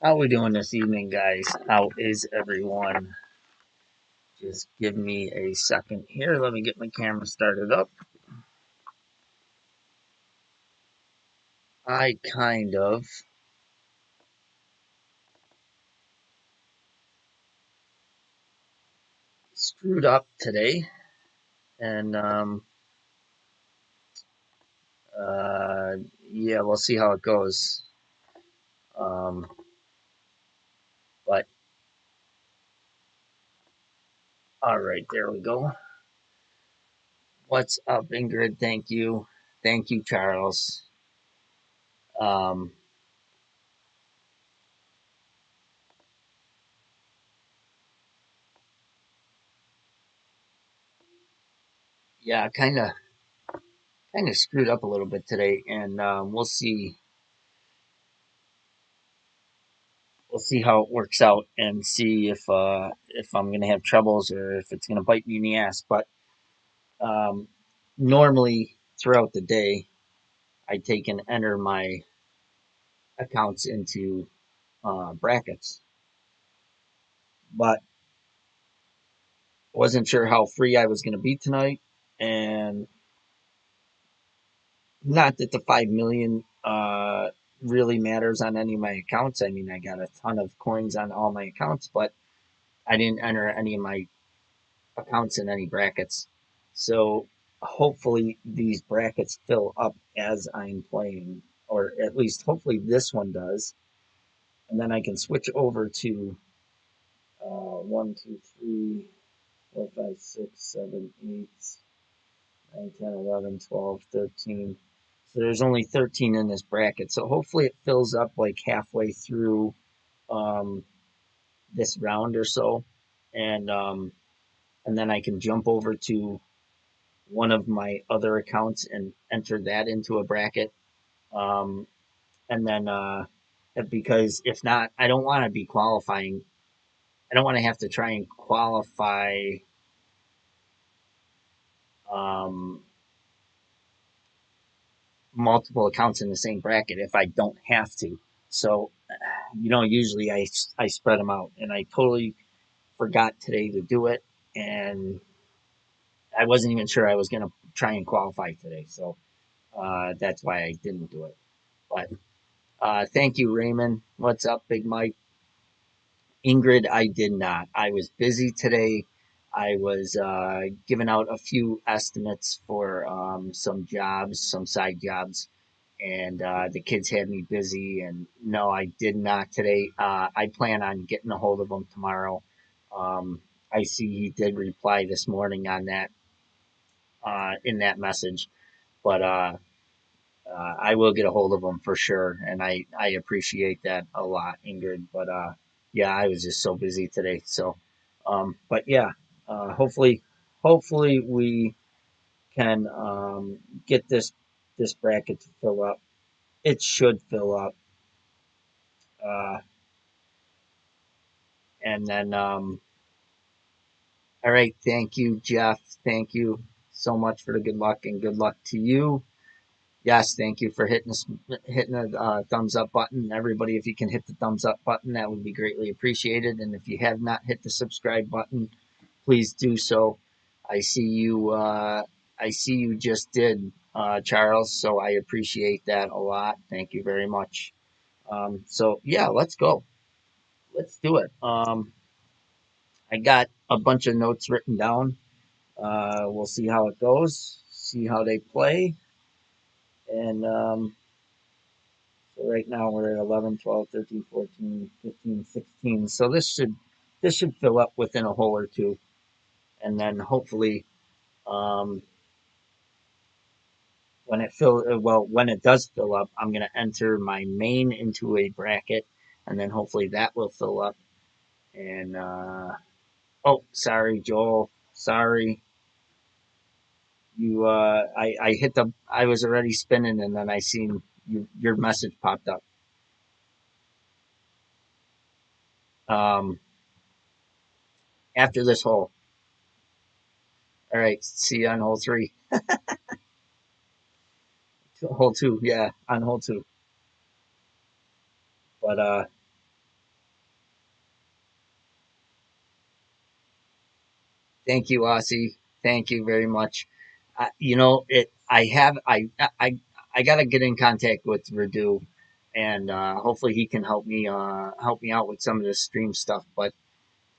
How we doing this evening, guys? How is everyone? Just give me a second here. Let me get my camera started up. I kind of screwed up today, and uh, yeah, we'll see how it goes. Um, but all right, there we go. What's up, Ingrid? Thank you, Charles. Um, yeah, kind of screwed up a little bit today, and we'll see how it works out and see if I'm gonna have troubles or if it's gonna bite me in the ass. But um, normally throughout the day, I take and enter my accounts into brackets, but wasn't sure how free I was gonna be tonight, and not that the 5 million really matters on any of my accounts. I mean, I got a ton of coins on all my accounts, but I didn't enter any of my accounts in any brackets. So hopefully these brackets fill up as I'm playing, or at least hopefully this one does. And then I can switch over to 1, 2, 3, 4, 5, 6, 7, 8, 9, 10, 11, 12, 13. So there's only 13 in this bracket. So hopefully it fills up like halfway through um, this round or so. And um, and then I can jump over to one of my other accounts and enter that into a bracket. Um, and then because if not, I don't want to be qualifying. I don't want to have to try and qualify um, multiple accounts in the same bracket if I don't have to. So, usually I spread them out, and I totally forgot today to do it, and I wasn't even sure I was going to try and qualify today. So that's why I didn't do it. But thank you, Raymond. What's up, Big Mike? Ingrid, I did not. I was busy today. I was giving out a few estimates for some jobs, some side jobs, and the kids had me busy. And no, I did not today. I plan on getting a hold of them tomorrow. I see he did reply this morning on that in that message, but I will get a hold of them for sure, and I appreciate that a lot, Ingrid. But yeah, I was just so busy today. So, but yeah, hopefully we can get this bracket to fill up. It should fill up, uh, and then all right. Thank you, Jeff. Thank you so much for the good luck, and good luck to you. Yes, thank you for hitting the thumbs up button. Everybody, if you can hit the thumbs up button, that would be greatly appreciated. And if you have not hit the subscribe button, please do so. I see you. I see you just did, Charles. So I appreciate that a lot. Thank you very much. So yeah, let's go. Let's do it. I got a bunch of notes written down. We'll see how it goes. See how they play, and so right now we're at 11, 12, 13, 14, 15, 16. So this should fill up within a hole or two. And then hopefully um, when it does fill up, I'm going to enter my main into a bracket, and then hopefully that will fill up. And oh, sorry, Joel. Sorry. I was already spinning, and then I seen your message popped up. Um, After this hole. All right, see you on hole three. Hole two, yeah, on hole two. But Thank you, Aussie. Thank you very much. You know, it. I have. I gotta get in contact with Radu, and hopefully he can help me out with some of the stream stuff. But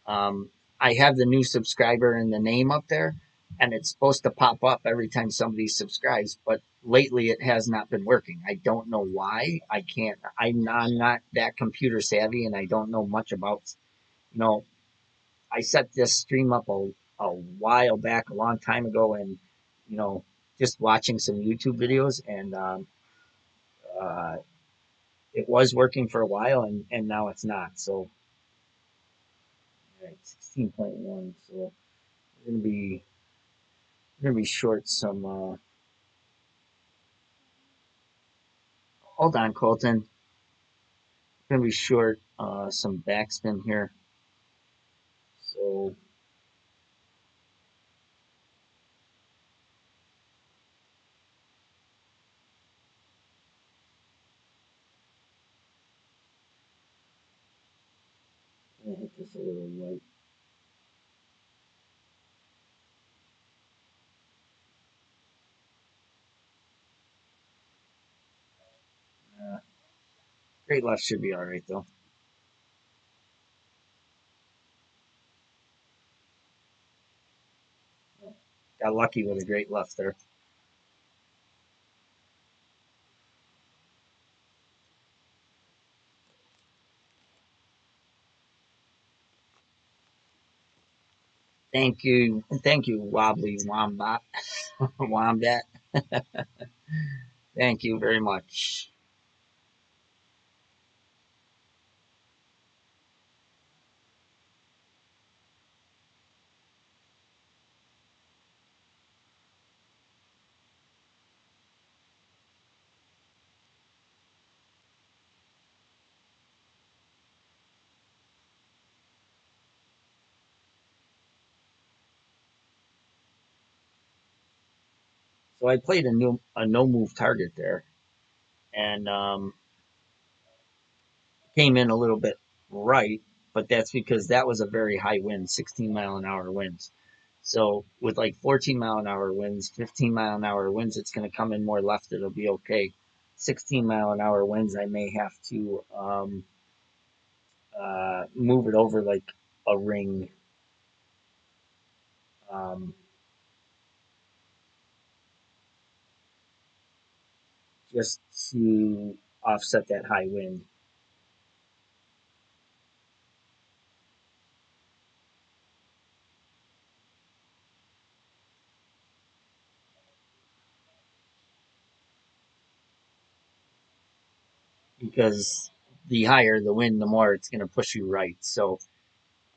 um, I have the new subscriber and the name up there, and it's supposed to pop up every time somebody subscribes. But lately, it has not been working. I don't know why. I can't. I'm not that computer savvy, and I don't know much about. You know, I set this stream up a while back, a long time ago, and you know, just watching some YouTube videos, and uh, it was working for a while, and now it's not. So, all right, 16.1. So we're gonna be short some. Hold on, Colton. We're gonna be short some backspin here. So I'm gonna hit this a little light. Uh, Great left should be all right though. Got lucky with a great left there. Thank you, Wobbly Wombat, Wombat. Thank you very much. So I played a no move target there, and came in a little bit right, but that's because that was a very high wind, 16-mile-an-hour winds. So with like 14-mile-an-hour winds, 15-mile-an-hour winds, it's going to come in more left. It'll be okay. 16-mile-an-hour winds, I may have to move it over like a ring, um, just to offset that high wind. Because the higher the wind, the more it's going to push you right. So,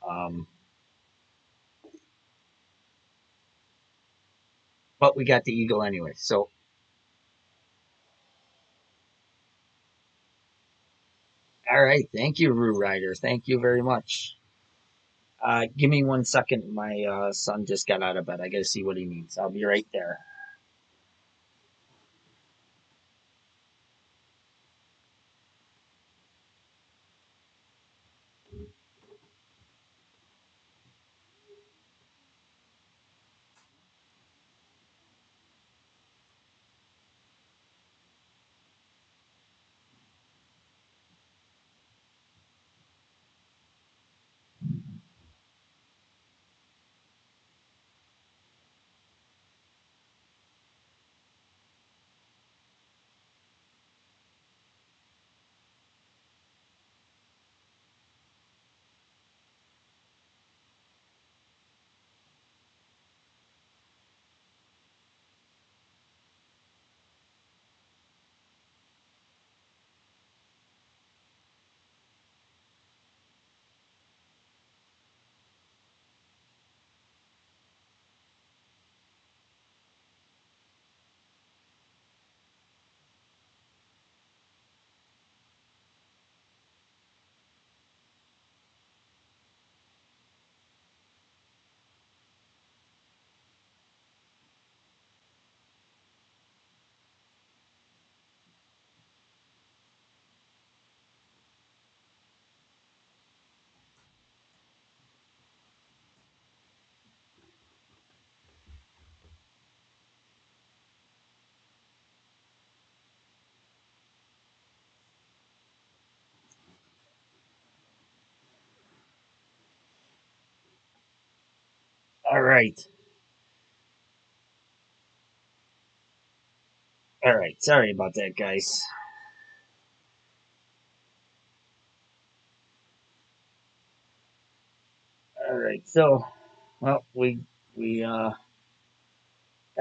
um, but we got the eagle anyway. So, all right. Thank you, Rue Rider. Thank you very much. Give me 1 second. My son just got out of bed. I got to see what he needs. I'll be right there. All right. All right. Sorry about that, guys. All right. So, well, we got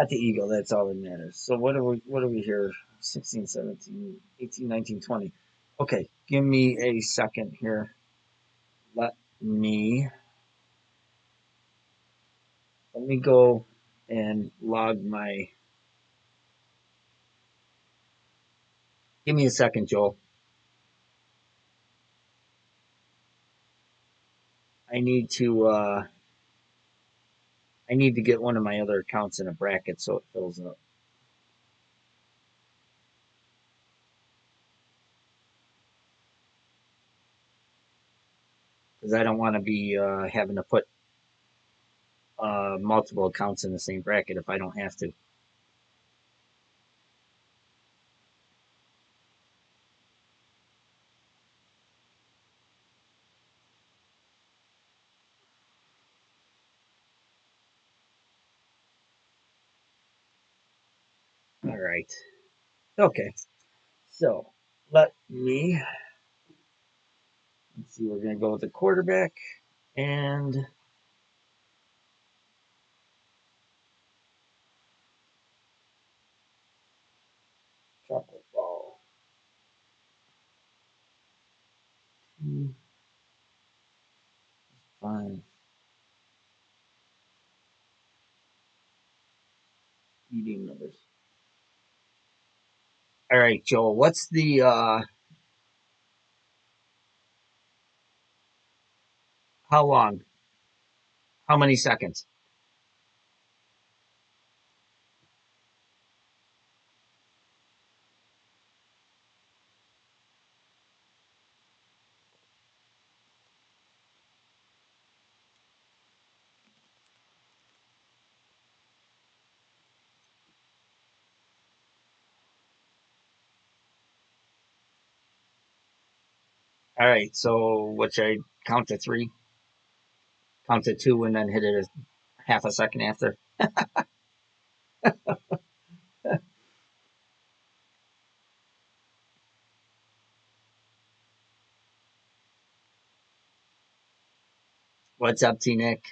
the eagle. That's all that matters. So what are we here? 16, 17, 18, 19, 20. Okay. Give me a second here. Let me let me go and log my. Give me a second, Joel. I need to uh I need to get one of my other accounts in a bracket so it fills up because I don't want to be having to put multiple accounts in the same bracket if I don't have to. All right. Okay. So let me let's see. We're gonna go with the quarterback and chocolate ball. 5 eating numbers. All right, Joel. What's the how long? How many seconds? All right. So what should I count to three? Count to two and then hit it a half a second after. What's up, T Nick?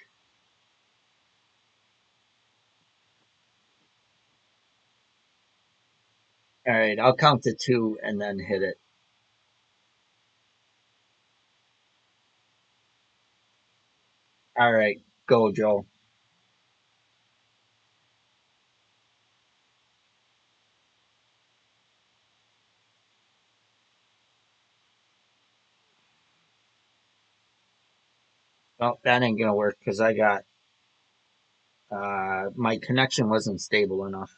All right, I'll count to two and then hit it. All right, go, Joe. Well, that ain't gonna work because I got my connection wasn't stable enough.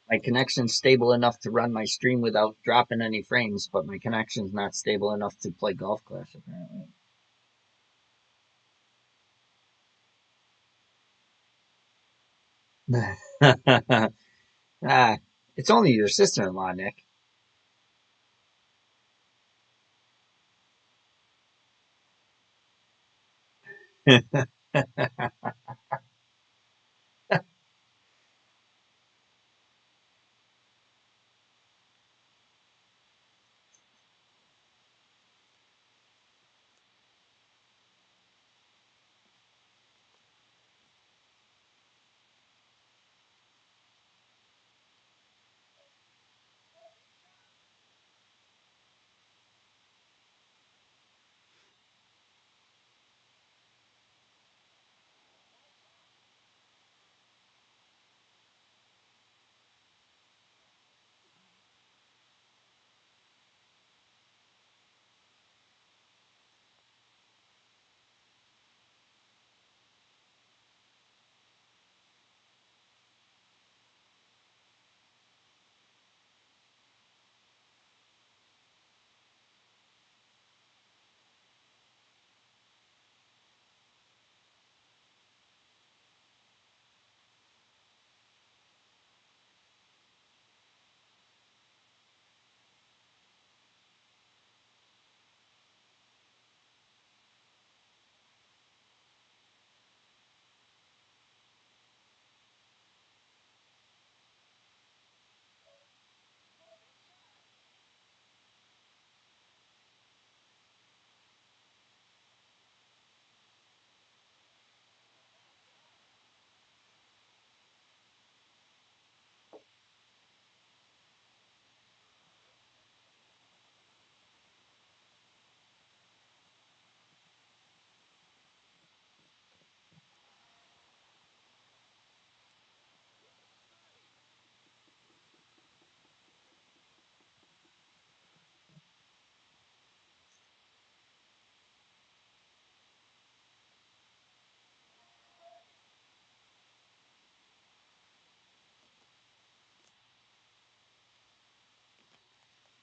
My connection's stable enough to run my stream without dropping any frames, but my connection's not stable enough to play Golf Clash apparently. ah, it's only your sister-in-law, Nick.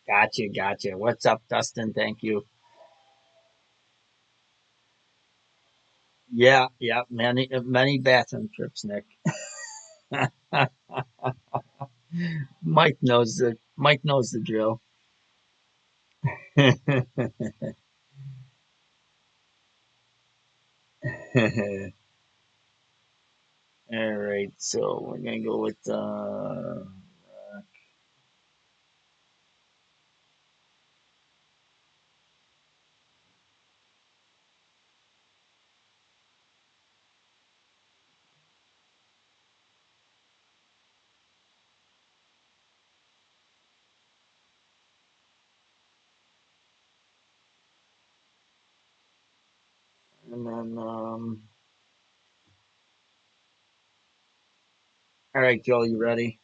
Gotcha, gotcha. What's up, Dustin? Thank you. Yeah, yeah. Many bathroom trips, Nick. Mike knows the drill. All right, so we're gonna go with and then all right, Joel, you ready?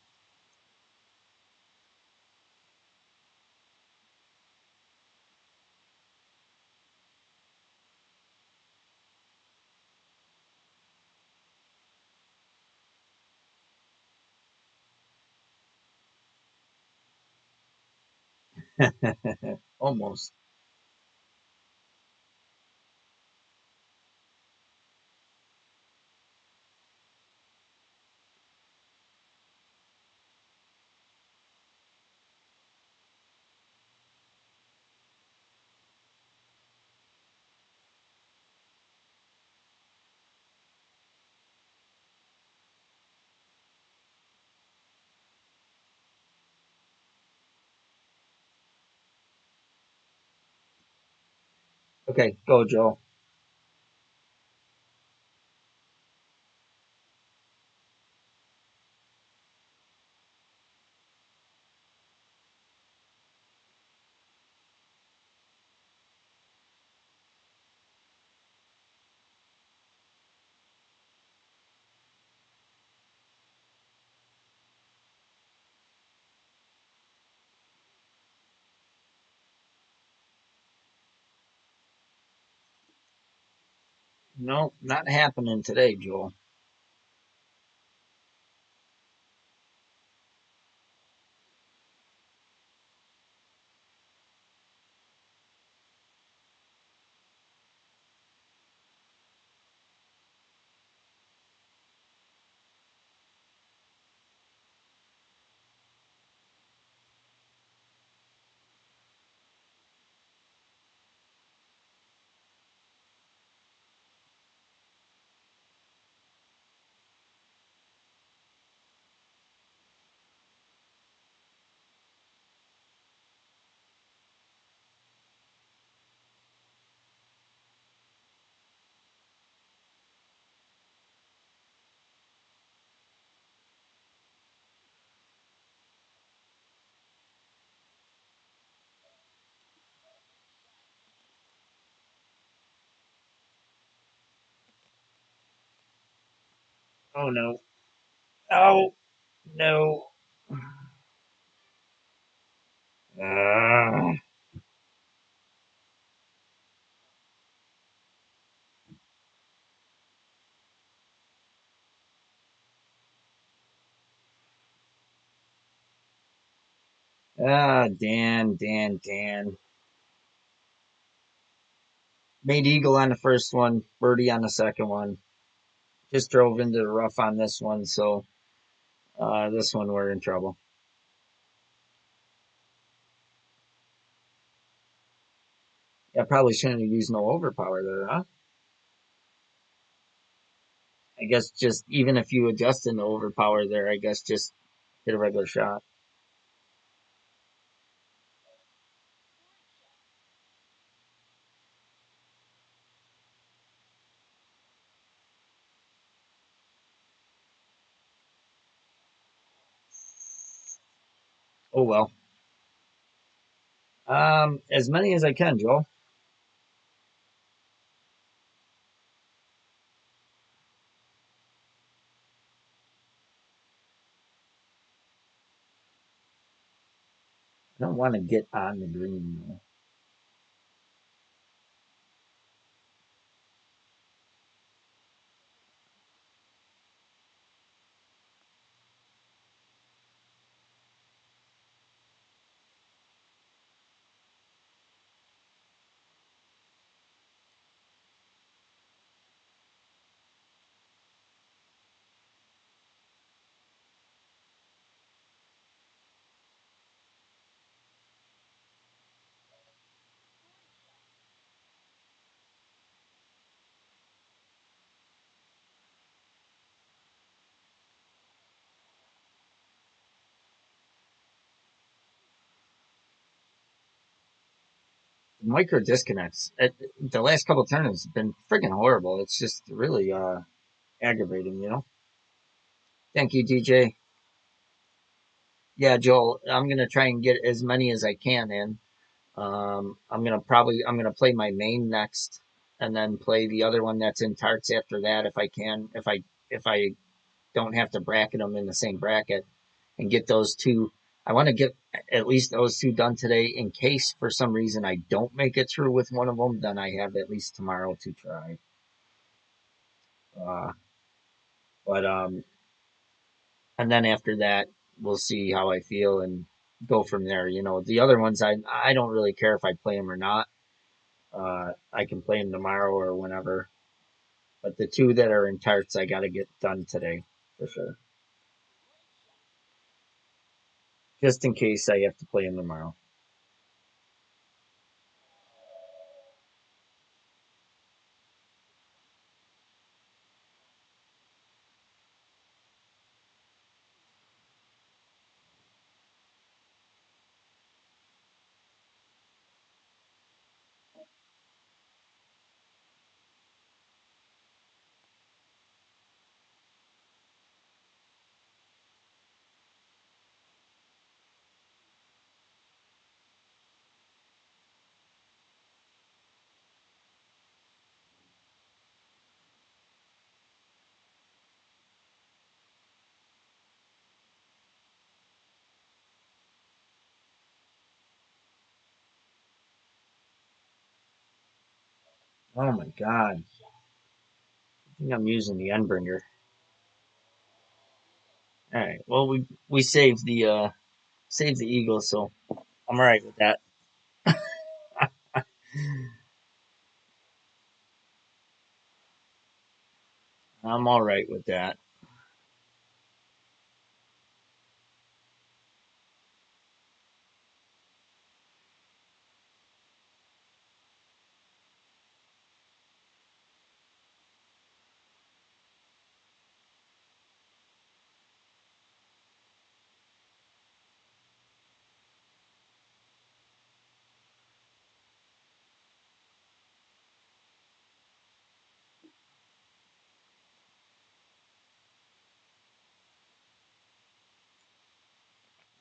Almost. Okay, go, Joel. No, not happening today, Joel. Oh no. Oh no. Ah, Dan. Made eagle on the first one, birdie on the second one. Just drove into the rough on this one, so this one we're in trouble. I probably shouldn't have used no overpower there, huh? I guess just even if you adjust in the overpower there, I guess just hit a regular shot. Oh well. As many as I can, Joel. I don't want to get on the green though. Micro disconnects. The last couple of tournaments have been freaking horrible. It's just really aggravating. Thank you, DJ. Yeah, Joel, I'm gonna try and get as many as I can in. I'm gonna play my main next, and then play the other one that's in tarts after that if I can. If I don't have to bracket them in the same bracket, and get those two. I want to get at least those two done today in case for some reason I don't make it through with one of them. Then I have at least tomorrow to try. Uh, but and then after that, we'll see how I feel and go from there. The other ones I don't really care if I play them or not. I can play them tomorrow or whenever. But the two that are in tarts, I got to get done today for sure, just in case I have to play them tomorrow. Oh my god! I think I'm using the Endbringer. All right. Well, we saved the Eagles, so I'm all right with that. I'm all right with that.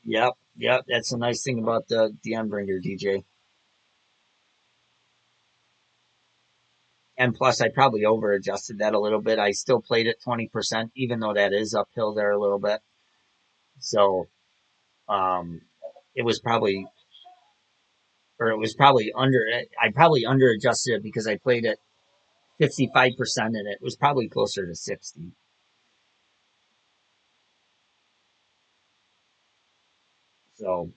Yep, yep. That's the nice thing about the Endbringer, DJ. And plus, I probably over adjusted that a little bit. I still played at 20%, even though that is uphill there a little bit. So um, it was probably, or it was probably under. I probably under adjusted it because I played at 55%, and it was probably closer to 60. So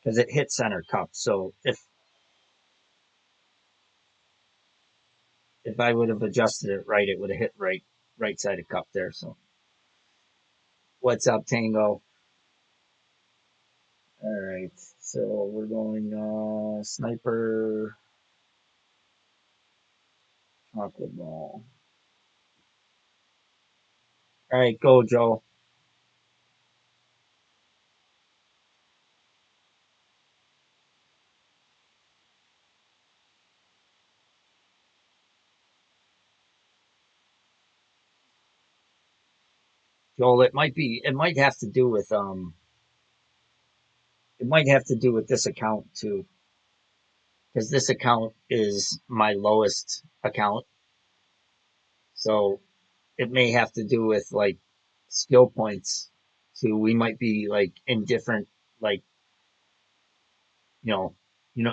because it hit center cup. So if I would have adjusted it right, it would have hit right side of cup there. So what's up, Tango? All right, so we're going sniper chocolate ball. All right, go Joe. Joel, it might have to do with it might have to do with this account too, because this account is my lowest account. So it may have to do with like skill points too. We might be like in different like you know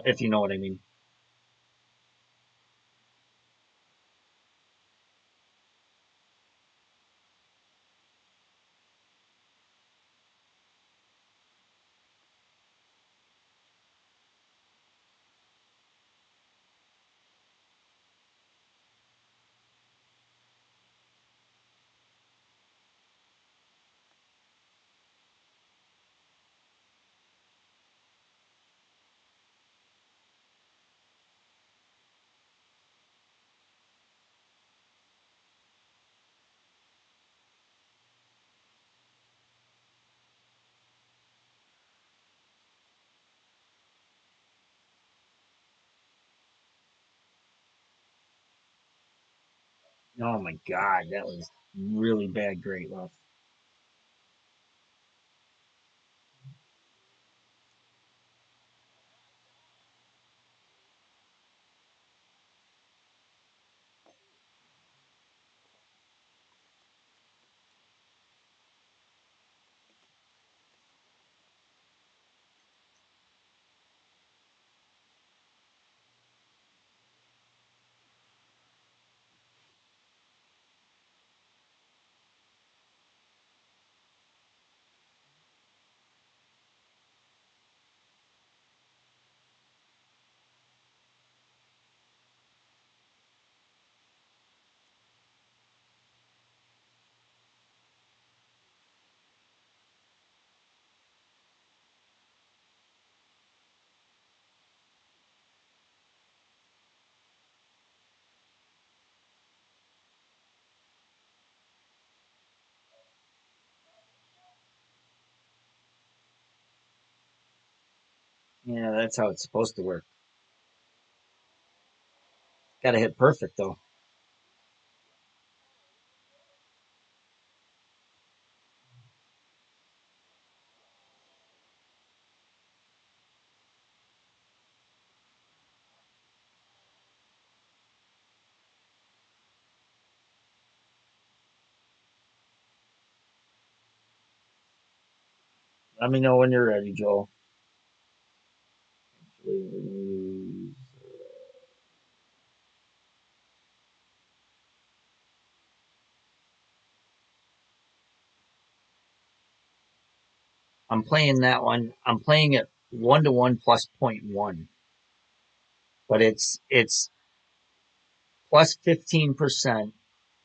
if you know what I mean. Oh my God, that was really bad great luck. Yeah, that's how it's supposed to work. Got to hit perfect though. Let me know when you're ready, Joel. I'm playing that one. I'm playing it 1 to 1 plus point one, but it's plus 15%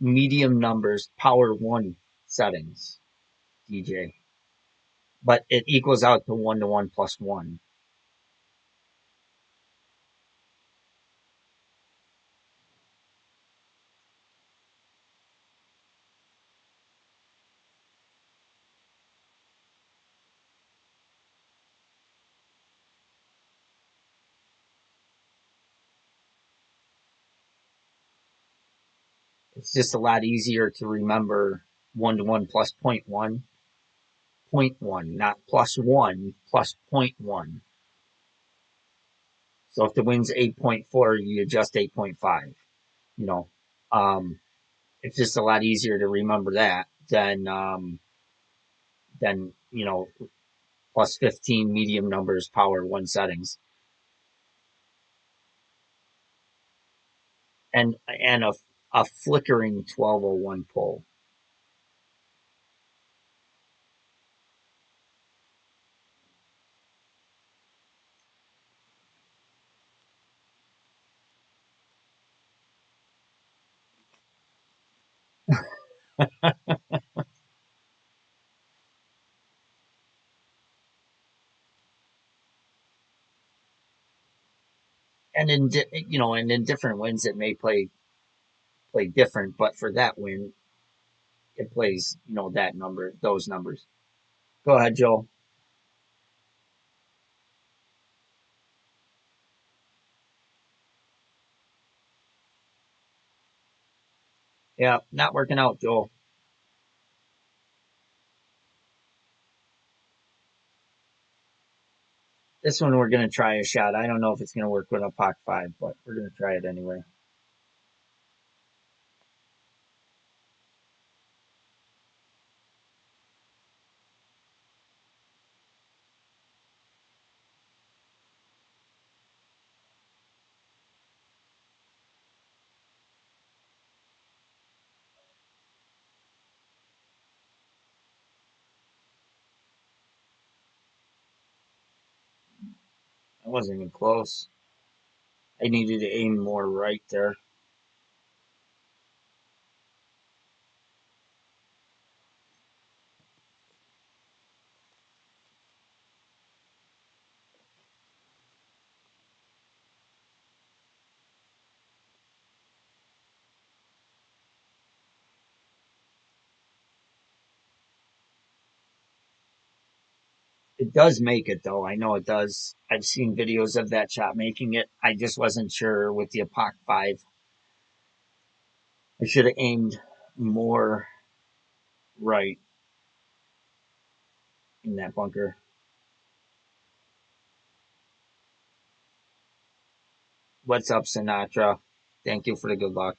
medium numbers power one settings, DJ. But it equals out to 1 plus one. It's just a lot easier to remember 1 to 1 plus point one, not plus one, plus point one. So if the wind's 8.4, you adjust 8.5. You know, um, it's just a lot easier to remember that than plus 15 medium numbers power one settings and a flickering 1201 pole. And in different winds it may play different, but for that wind it plays that number, those numbers. Go ahead, Joel. Yeah, not working out, Joel. This one we're gonna try a shot. I don't know if it's gonna work with a POC 5, but we're gonna try it anyway. I wasn't even close. I needed to aim more right there. It does make it though. I know it does. I've seen videos of that shot making it. I just wasn't sure with the Apoc 5. I should have aimed more right in that bunker. What's up, Sinatra? Thank you for the good luck.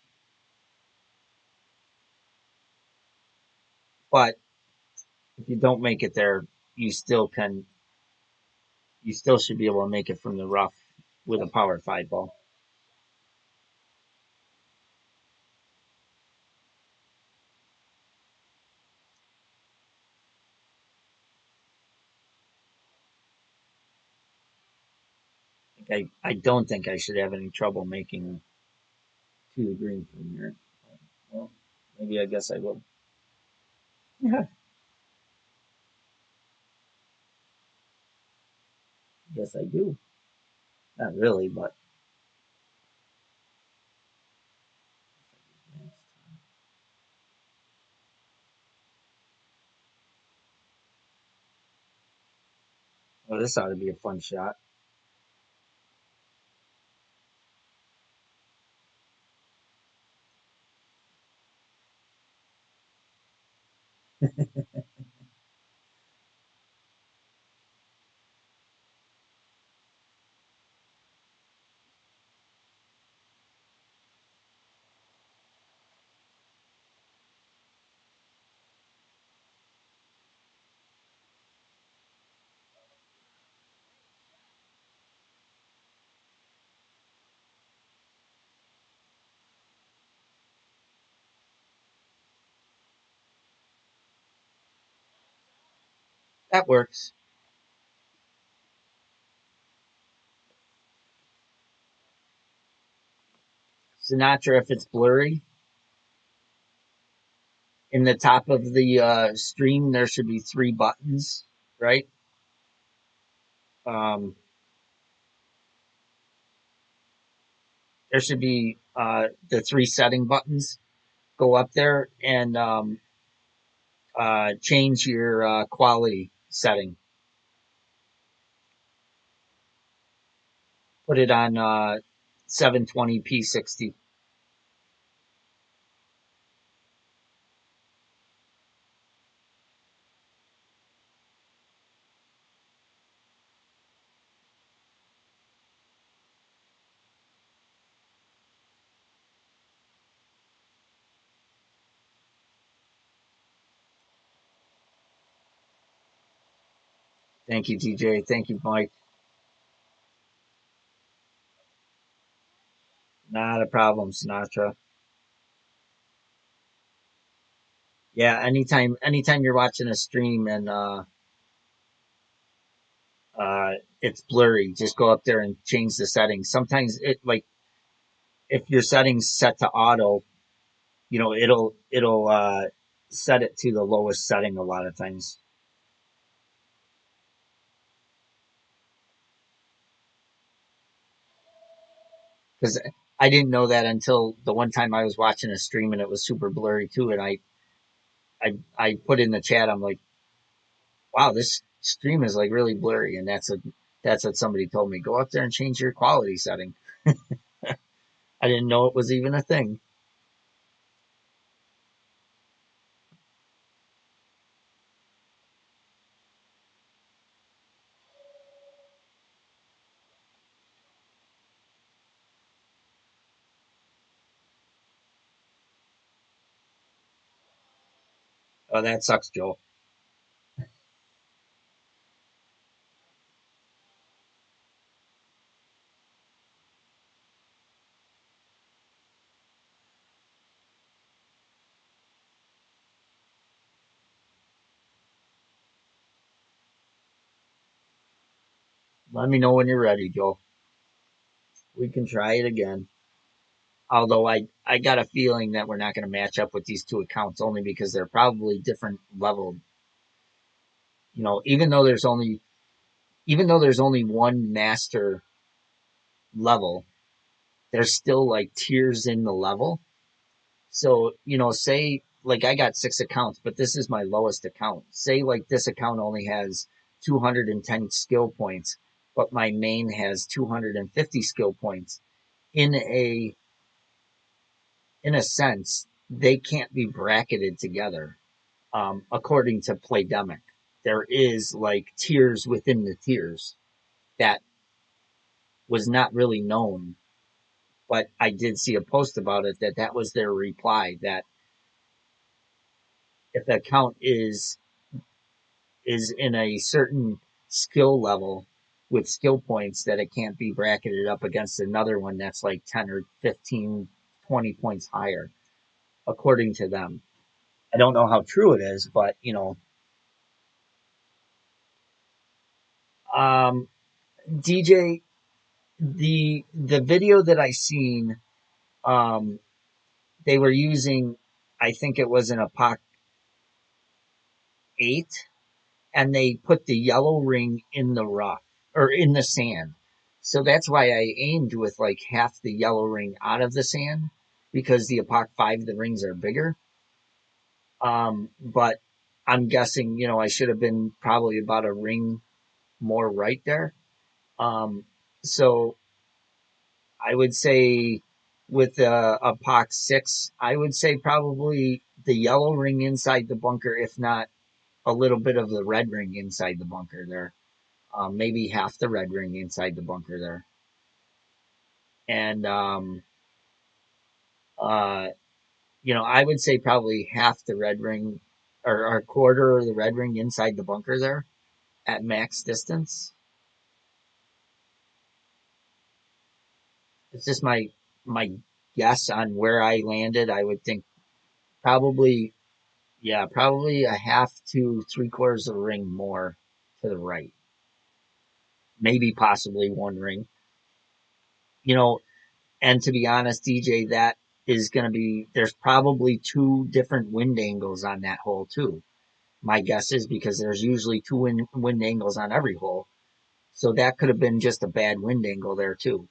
But if you don't make it there, you still can. You still should be able to make it from the rough with a power five ball. I don't think I should have any trouble making to the green from here. Well, maybe I guess I will. Yeah, yes I do. Not really, but well, this ought to be a fun shot. That works. Sinatra, if it's blurry, in the top of the stream, there should be three buttons, right? Um, there should be the three setting buttons. Go up there and change your quality setting. Put it on 720p 60. Thank you, DJ. Thank you, Mike. Not a problem, Sinatra. Yeah, anytime you're watching a stream and it's blurry, just go up there and change the settings. Sometimes it like if your settings set to auto, it'll set it to the lowest setting a lot of times. Because I didn't know that until the one time I was watching a stream and it was super blurry too, and I put in the chat, I'm like, wow, this stream is like really blurry, and that's what somebody told me. Go up there and change your quality setting. I didn't know it was even a thing. Oh, that sucks, Joel. Let me know when you're ready, Joel. We can try it again. Although I got a feeling that we're not going to match up with these two accounts only because they're probably different level. You know, even though there's only one master level, there's still like tiers in the level. So, say like I got six accounts, but this is my lowest account. Say like this account only has 210 skill points, but my main has 250 skill points in in a sense, they can't be bracketed together. According to Playdemic, there is like tiers within the tiers that was not really known, but I did see a post about it that that was their reply that if the account is in a certain skill level with skill points that it can't be bracketed up against another one that's like 10 or 15, 20 points higher according to them. I don't know how true it is, but um DJ, the video that I seen, um they were using, I think it was an Apoc 8, and they put the yellow ring in the rough or in the sand. So that's why I aimed with like half the yellow ring out of the sand because the Apoc 5, the rings are bigger. But I'm guessing, I should have been probably about a ring more right there. So I would say with a Apoc 6, I would say probably the yellow ring inside the bunker, if not a little bit of the red ring inside the bunker there. Maybe half the red ring inside the bunker there. And, uh, I would say probably half the red ring or a quarter of the red ring inside the bunker there at max distance. It's just my guess on where I landed. I would think probably, yeah, probably a half to three quarters of a ring more to the right. Maybe possibly one ring. You know, and to be honest, DJ, that is going to be, there's probably two different wind angles on that hole too. My guess is because there's usually two wind angles on every hole. So that could have been just a bad wind angle there too.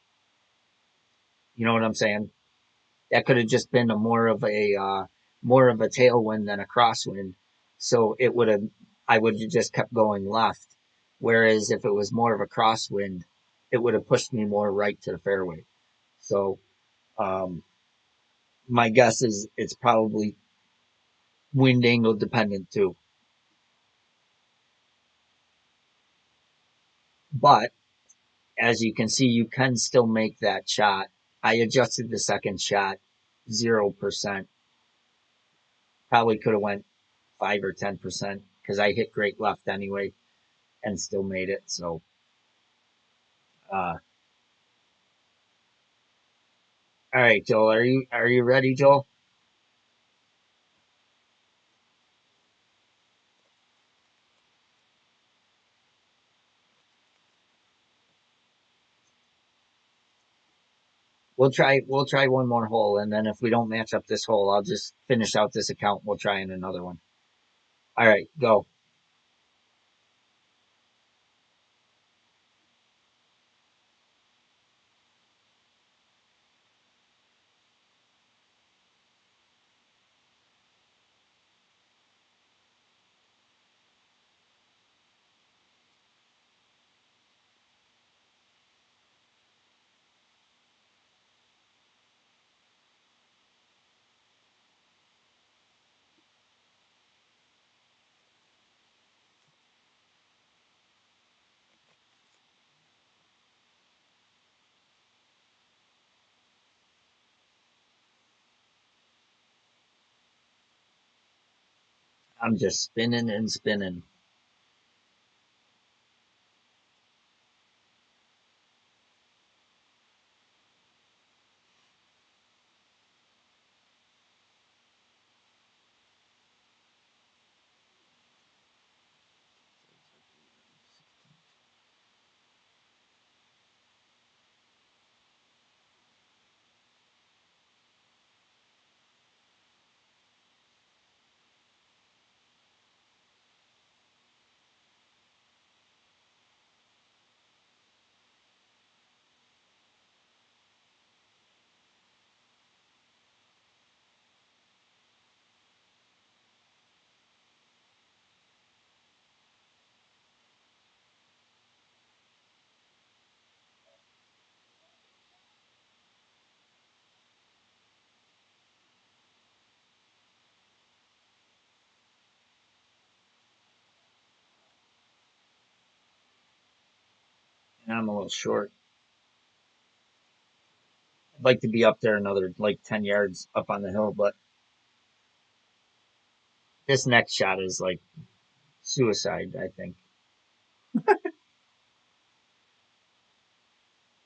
You know what I'm saying? That could have just been a more of a tailwind than a crosswind. So it would have, I would have just kept going left. Whereas if it was more of a crosswind, it would have pushed me more right to the fairway. So, um, my guess is it's probably wind angle dependent too. But as you can see, you can still make that shot. I adjusted the second shot 0%. Probably could have went 5 or 10% because I hit great left anyway and still made it. So, all right, Joel, are you ready, Joel? We'll try one more hole, and then if we don't match up this hole, I'll just finish out this account. We'll try in another one. All right, go. I'm just spinning and spinning. I'm a little short. I'd like to be up there another like 10 yards up on the hill, but this next shot is like suicide, I think.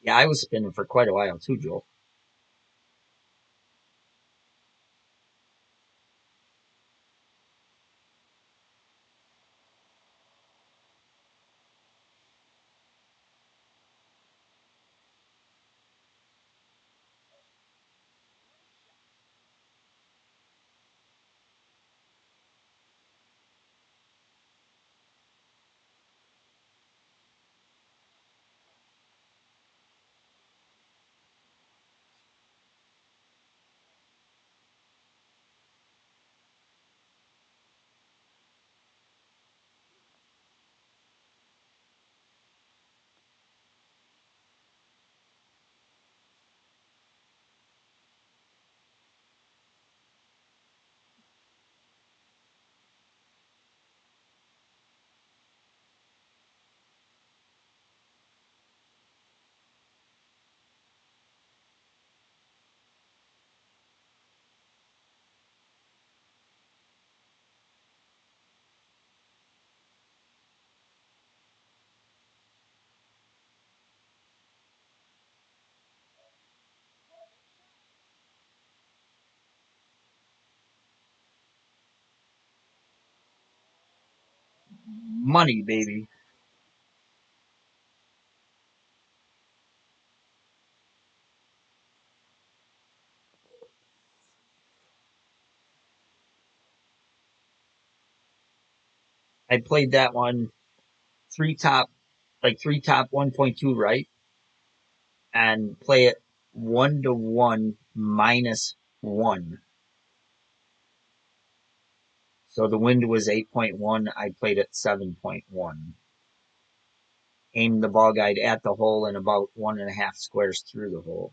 Yeah, I was spinning for quite a while too, Joel. Money, baby. I played that one three top, like three top 1.2 right, and play it 1 to 1 -1. So the wind was 8.1. I played at 7.1. Aimed the ball guide at the hole and about 1.5 squares through the hole.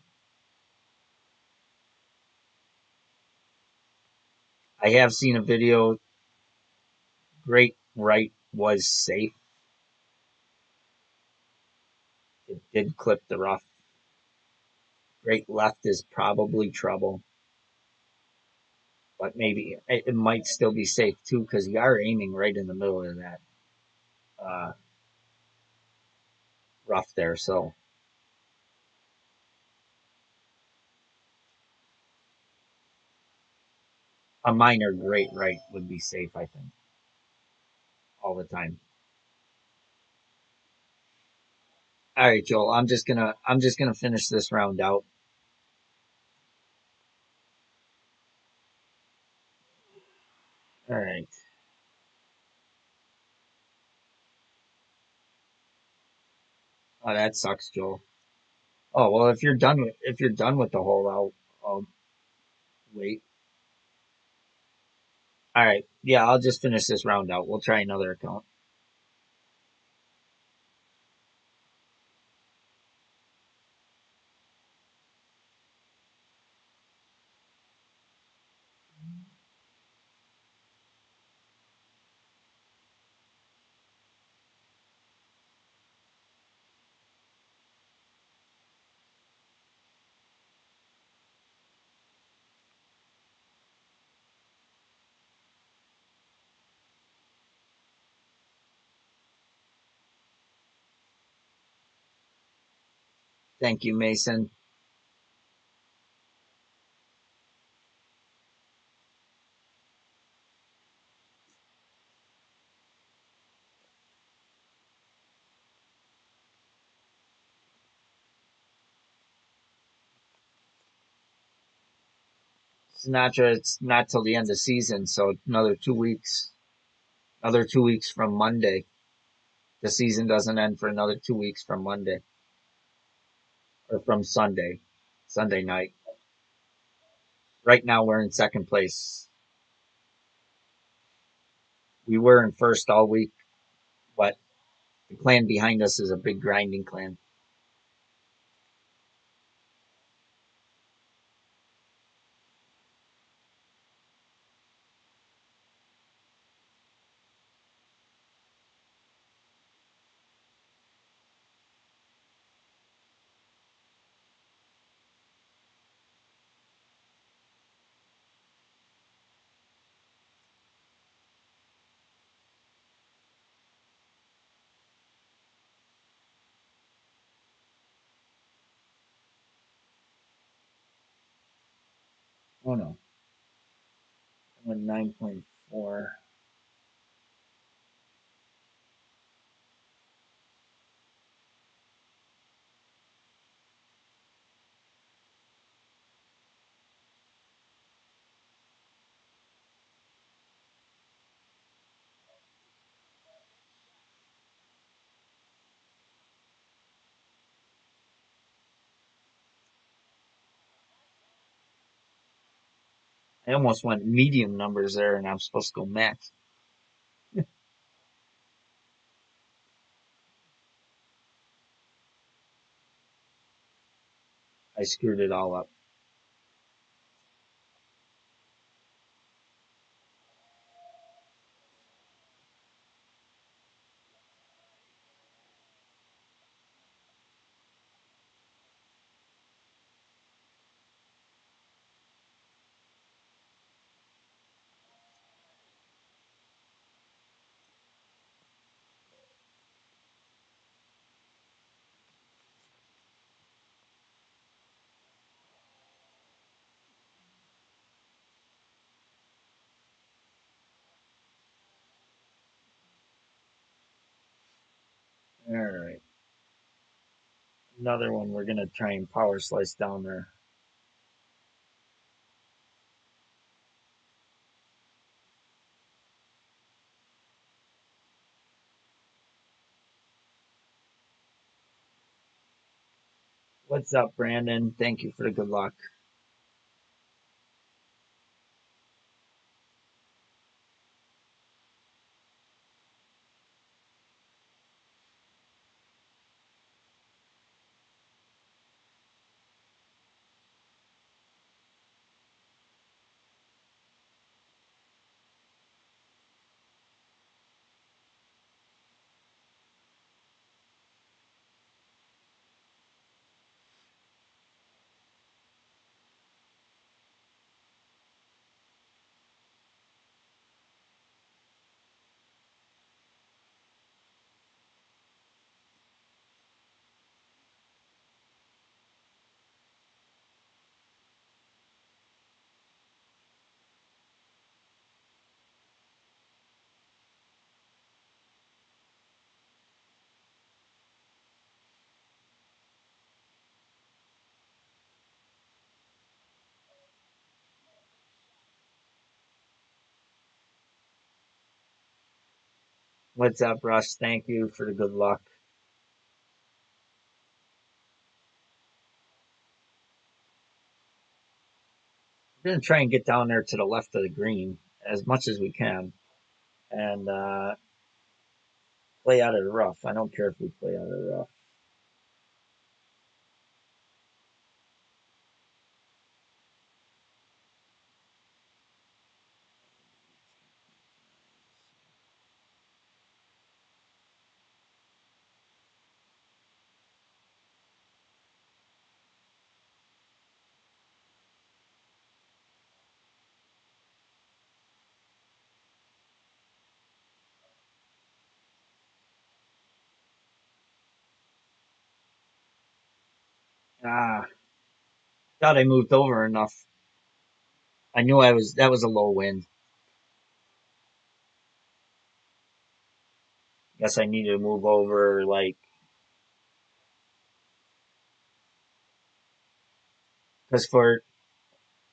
I have seen a video. Great right was safe. It did clip the rough. Great left is probably trouble, but maybe it might still be safe too because you are aiming right in the middle of that uh, rough there. So a minor great right would be safe, I think, all the time. All right, Joel. I'm just gonna finish this round out. All right. Oh, that sucks, Joel. Oh well, if you're done with the hole, I'll wait. All right. Yeah, I'll just finish this round out. We'll try another account. Thank you, Mason. Sinatra, it's not till the end of the season, so another 2 weeks. Another 2 weeks from Monday. The season doesn't end for another 2 weeks from Monday or from Sunday, Sunday night. Right now we're in second place. We were in first all week, but the clan behind us is a big grinding clan. Oh no, I went 9.4. I almost went medium numbers there, and I'm supposed to go max. I screwed it all up. All right, another one. We're gonna try and power slice down there. What's up, Brandon? Thank you for the good luck. What's up, Russ? Thank you for the good luck. We're gonna try and get down there to the left of the green as much as we can, and play out of the rough. I don't care if we play out of the rough. Ah, thought I moved over enough. I knew I was. That was a low wind. Guess I needed to move over like because for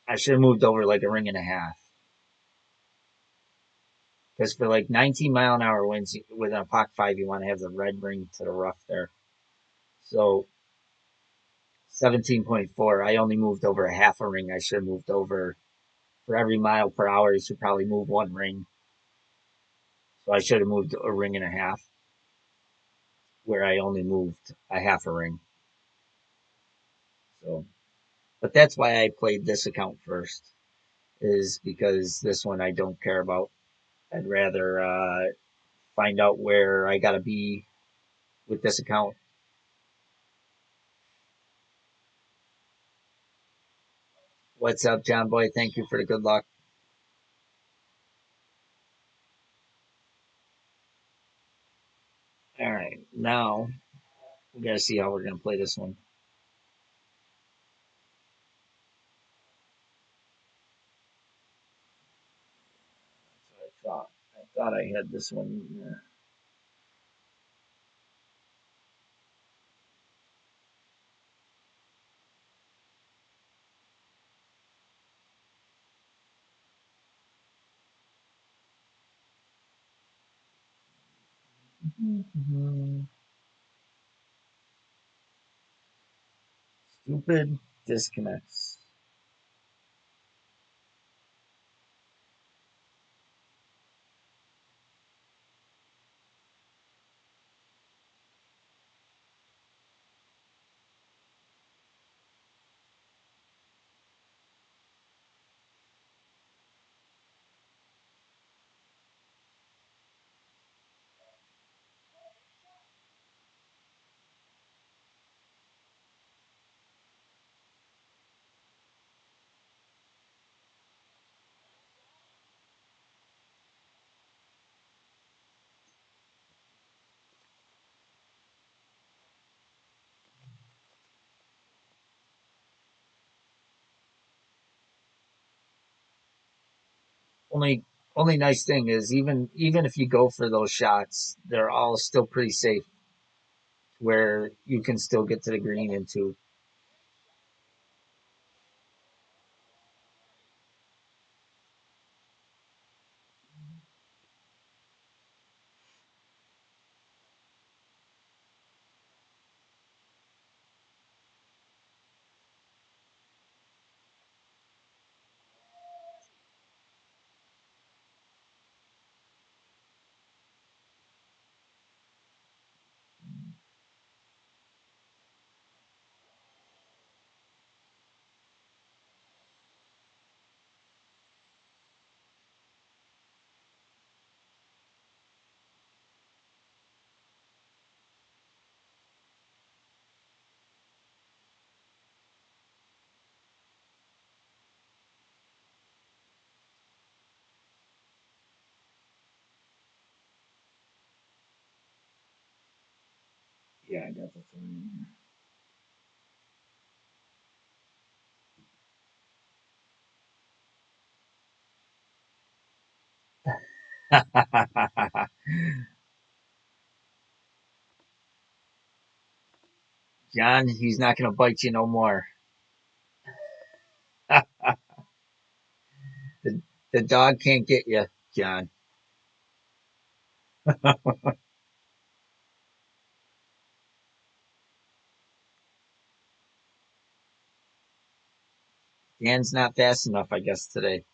I should have moved over like a ring and a half. Because for like 19 mile an hour winds with an Apoc 5, you want to have the red ring to the rough there. So 17.4, I only moved over a half a ring. I should have moved over for every mile per hour. You should probably move one ring. So I should have moved a ring and a half where I only moved a half a ring. So, but that's why I played this account first, is because this one I don't care about. I'd rather find out where I got to be with this account. What's up, John Boy? Thank you for the good luck. All right, now we got to see how we're going to play this one. I thought I had this one. Stupid disconnects. Only only nice thing is even if you go for those shots, they're all still pretty safe where you can still get to the green into. Yeah, I got the three. John, he's not gonna bite you no more. the, the dog can't get you, John. Dan's not fast enough, I guess, today.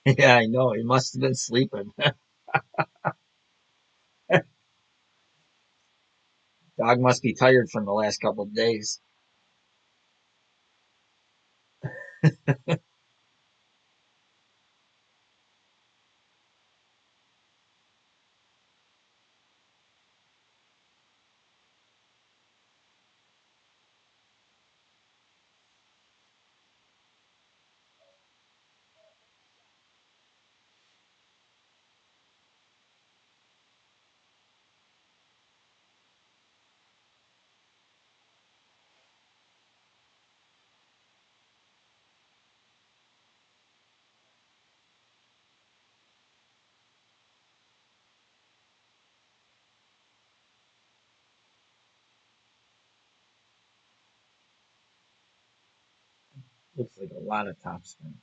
Yeah, I know. He must have been sleeping. Dog must be tired from the last couple of days. Looks like a lot of topspin.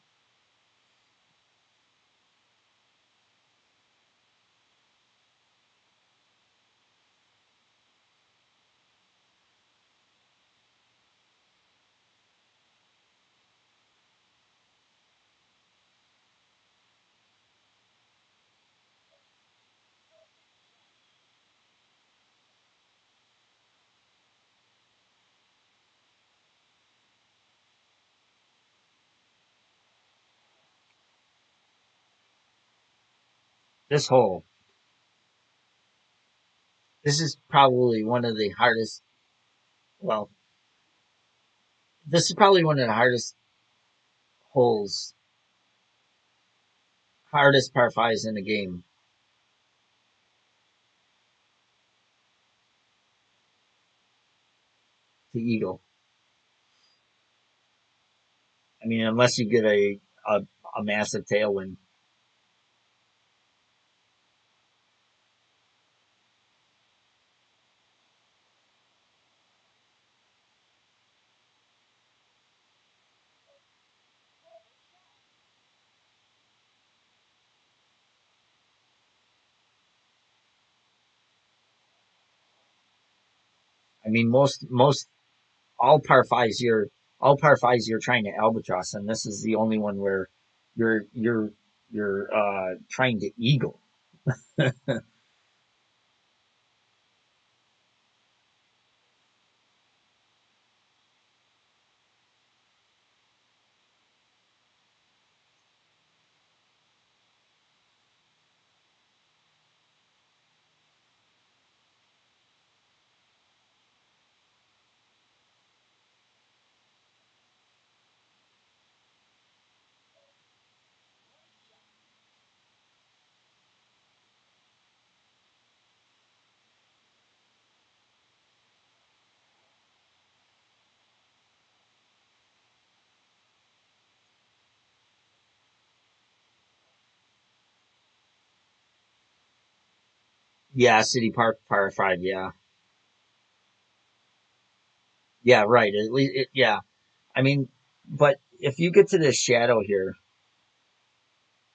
This hole, this is probably one of the hardest. Well, this is probably one of the hardest holes hardest par fives in the game, to eagle. I mean, unless you get a massive tailwind. I mean, most all par fives you're trying to albatross, and this is the only one where you're you're trying to eagle. Yeah, City Park par five. Yeah, yeah, right. At least, yeah. I mean, but if you get to this shadow here,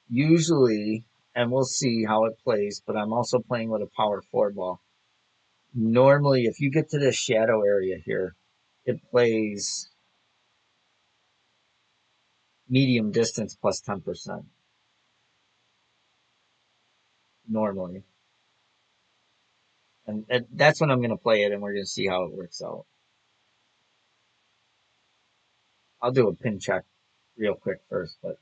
usually, and we'll see how it plays. But I'm also playing with a power four ball. Normally, if you get to this shadow area here, it plays medium distance plus 10% normally. And that's when I'm going to play it, and we're going to see how it works out. I'll do a pin check real quick first, but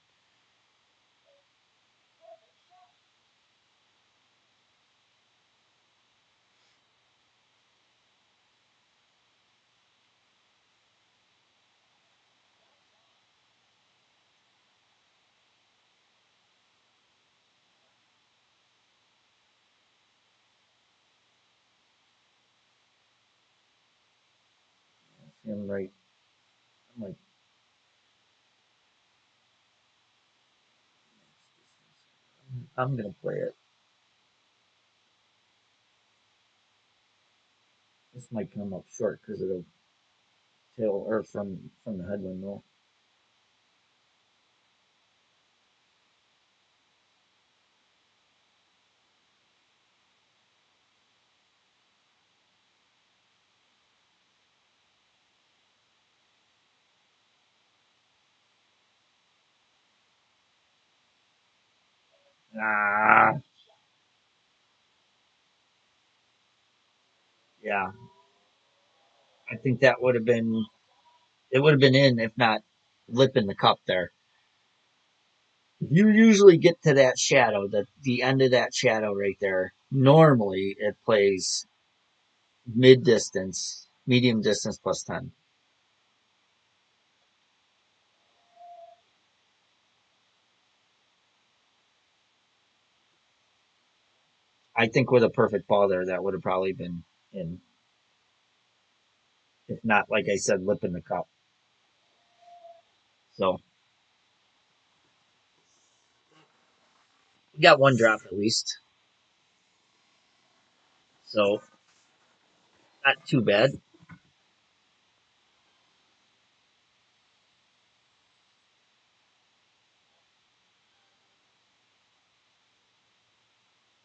I'm right. I'm like, I'm going to play it. This might come up short because of the tail or from the headwind though. Ah, yeah. I think that would have been it would have been in if not lip in the cup there. You usually get to that shadow, the end of that shadow right there. Normally it plays mid distance, medium distance plus 10. I think with a perfect ball there, that would have probably been in, if not, like I said, lip in the cup. So we got one drop at least. So not too bad.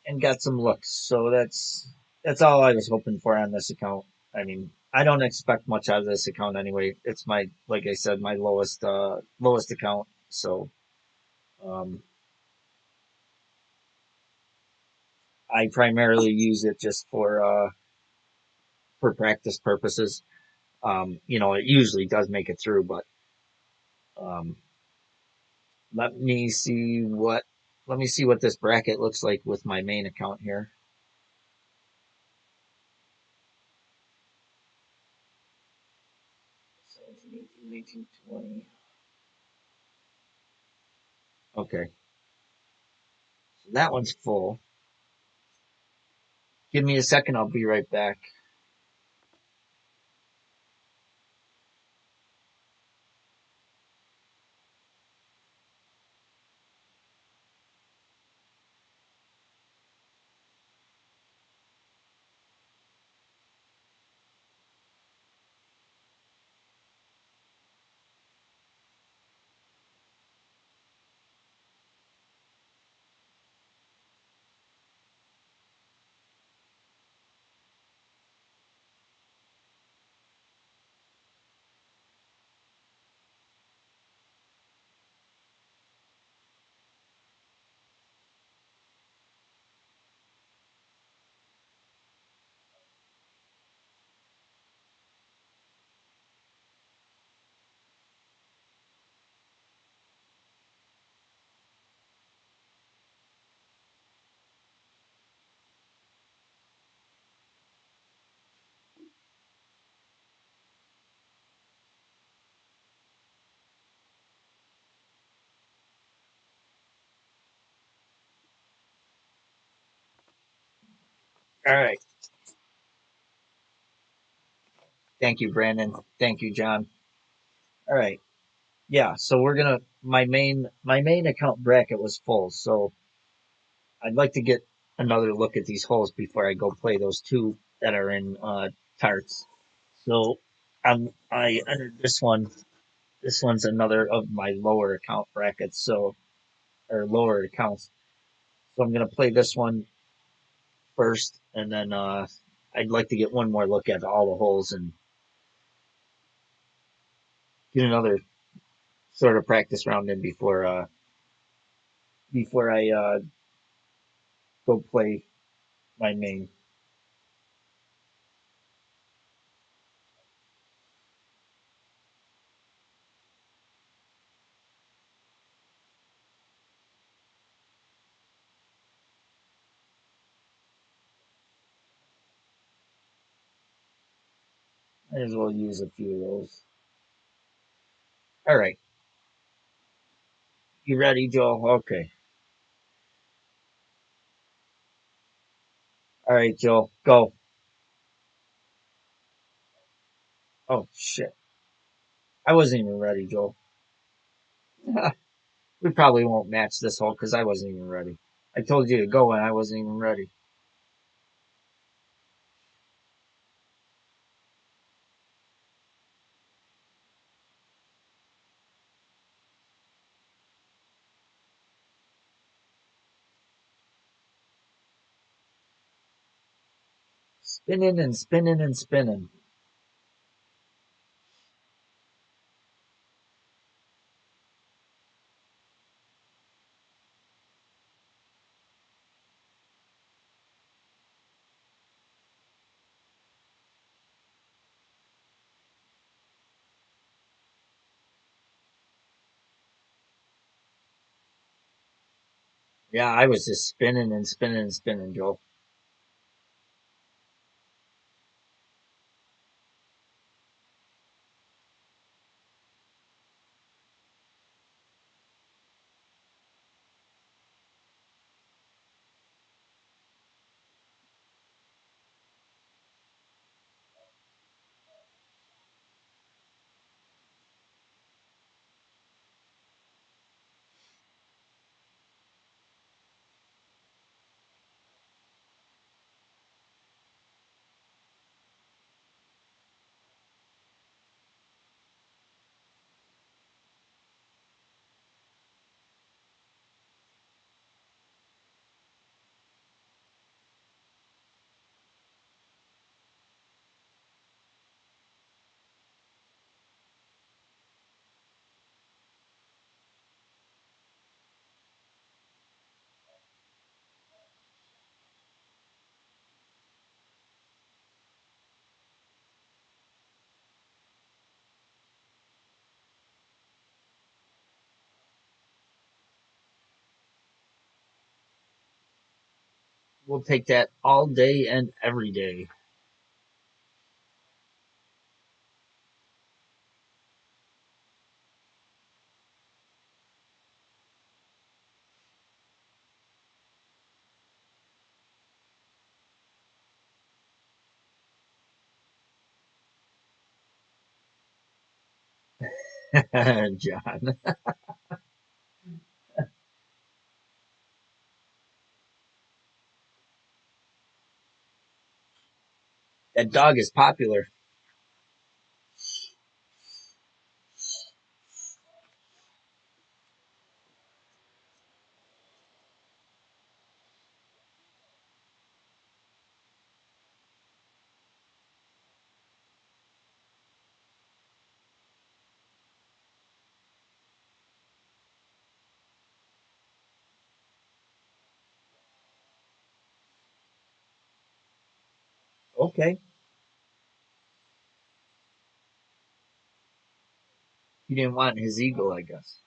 And got some looks. So that's all I was hoping for on this account. I mean, I don't expect much out of this account anyway. It's my, like I said, my lowest account. So um, I primarily use it just for practice purposes. It usually does make it through, but um, let me see what let me see what this bracket looks like with my main account here. 17, 18, 19, 20. Okay. That one's full. Give me a second, I'll be right back. All right. Thank you, Brandon. Thank you, John. All right. Yeah, so we're gonna my main account bracket was full, so I'd like to get another look at these holes before I go play those two that are in tarts. So I entered this one. This one's another of my lower account brackets, so or lower accounts. So I'm gonna play this one first, and then I'd like to get one more look at all the holes and get another sort of practice round in before I go play my main. Might as well use a few of those. All right, you ready, Joel? Okay. All right, Joel, go. Oh shit, I wasn't even ready, Joel. We probably won't match this hole because I wasn't even ready. I told you to go and I wasn't even ready. Spinning and spinning and spinning. Yeah, I was just spinning and spinning and spinning, Joel. We'll take that all day and every day. John. That dog is popular. Okay. He didn't want his eagle, I guess.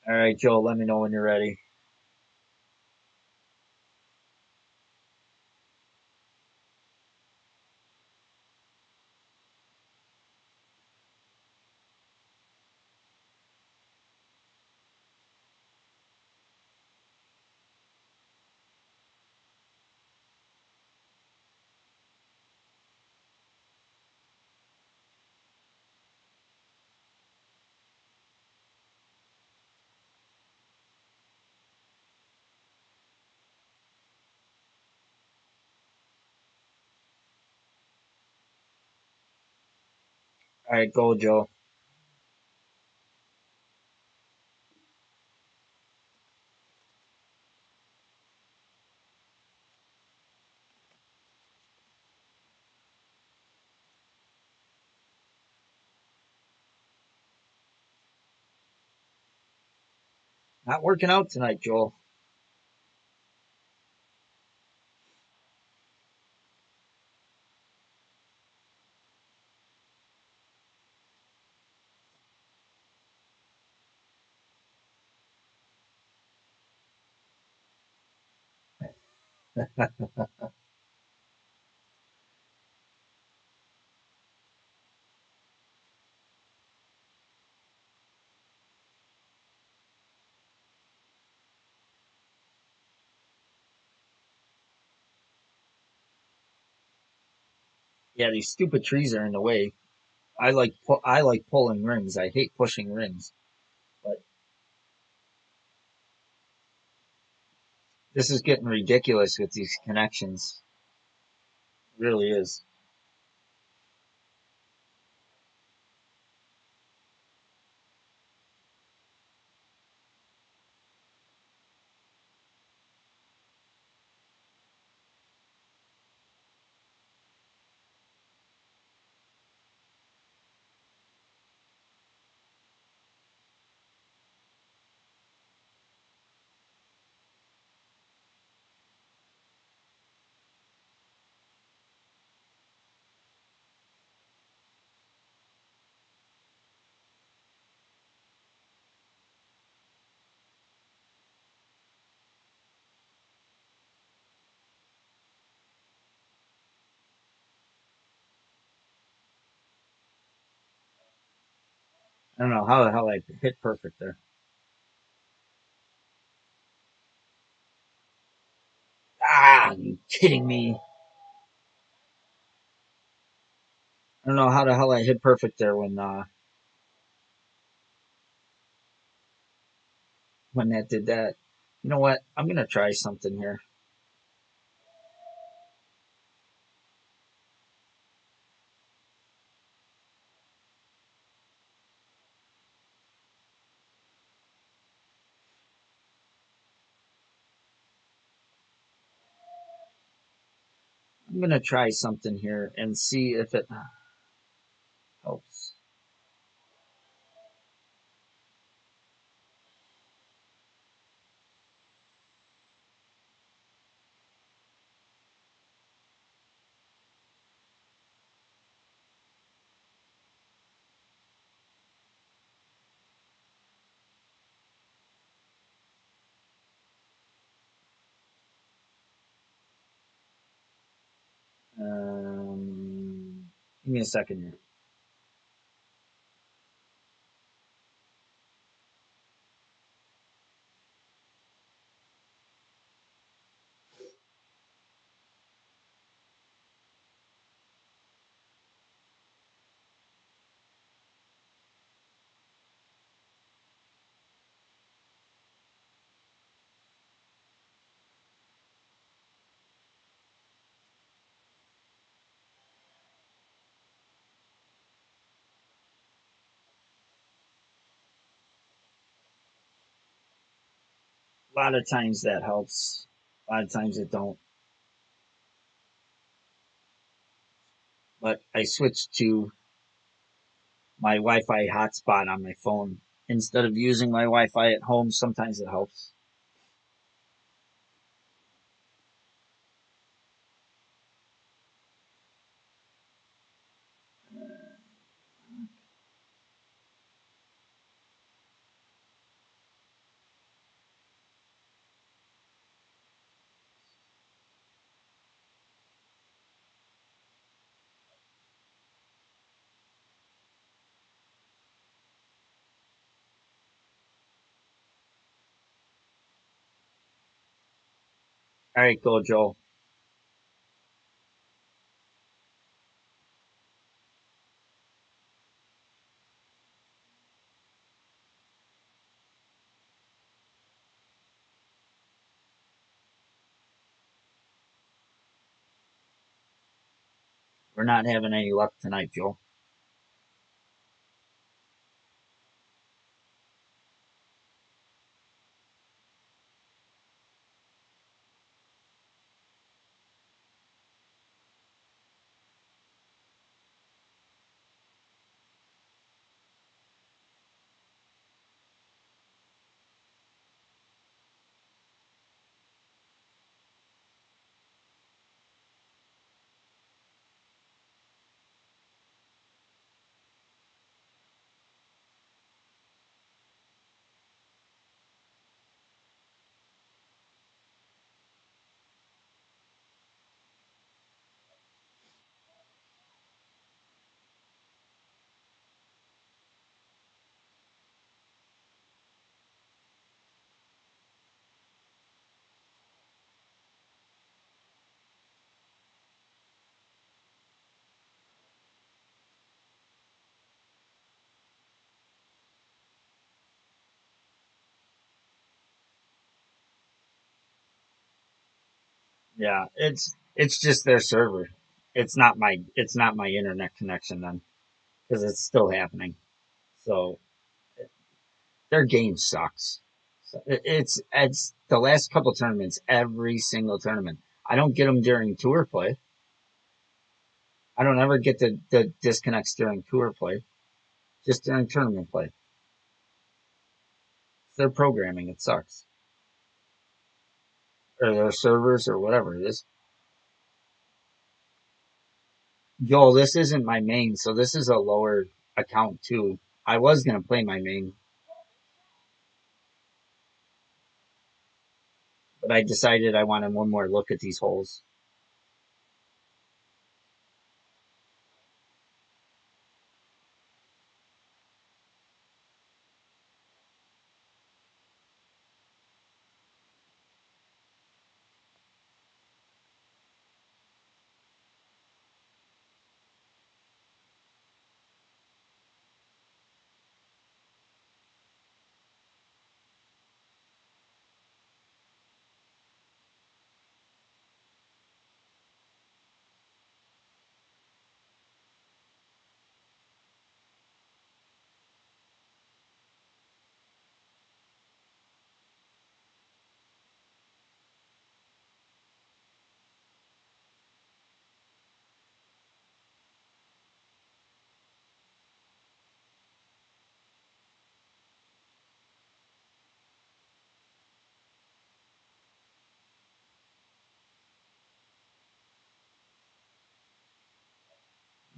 All right, Joe, let me know when you're ready. All right, go, Joe. Not working out tonight, Joel. Yeah, these stupid trees are in the way. I like pulling rings. I hate pushing rings, but this is getting ridiculous with these connections. It really is. I don't know how the hell I hit perfect there. Ah, are you kidding me? I don't know how the hell I hit perfect there when that did that. You know what? I'm gonna try something here. I'm gonna try something here and see if it helps. Give me a second here. A lot of times that helps. A lot of times it don't. But I switched to my Wi-Fi hotspot on my phone instead of using my Wi-Fi at home. Sometimes it helps. All right, go Joel. We're not having any luck tonight, Joel. Yeah, it's just their server. It's not my internet connection then because it's still happening. So their game sucks. So it's the last couple tournaments, every single tournament. I don't get them during tour play. I don't ever get the disconnects during tour play. Just during tournament play. It's their programming. It sucks. Or their servers or whatever it is. Yo, this isn't my main, so this is a lower account too. I was gonna play my main, but I decided I wanted one more look at these holes.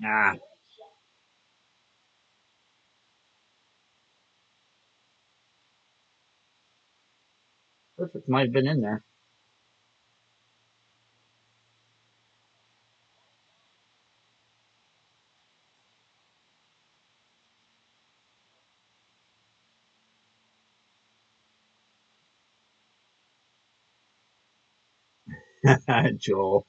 Ah, perfect. Might have been in there. Joel.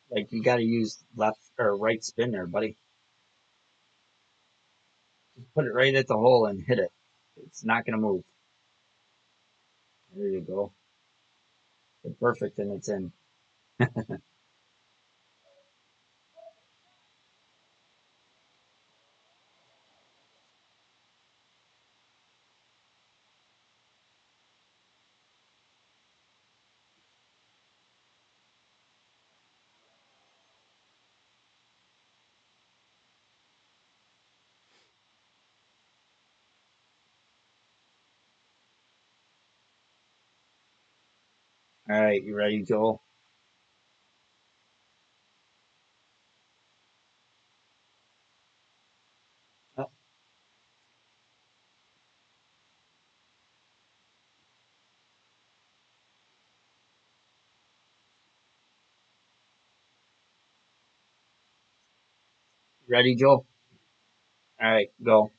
Like you got to use left or right spin there, buddy. Just put it right at the hole and hit it. It's not gonna move. There you go. It's perfect, and it's in. All right, you ready, Joel? Oh, ready, Joel? All right, go.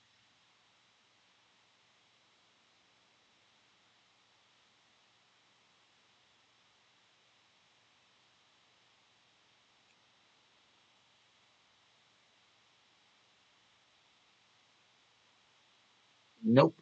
Nope.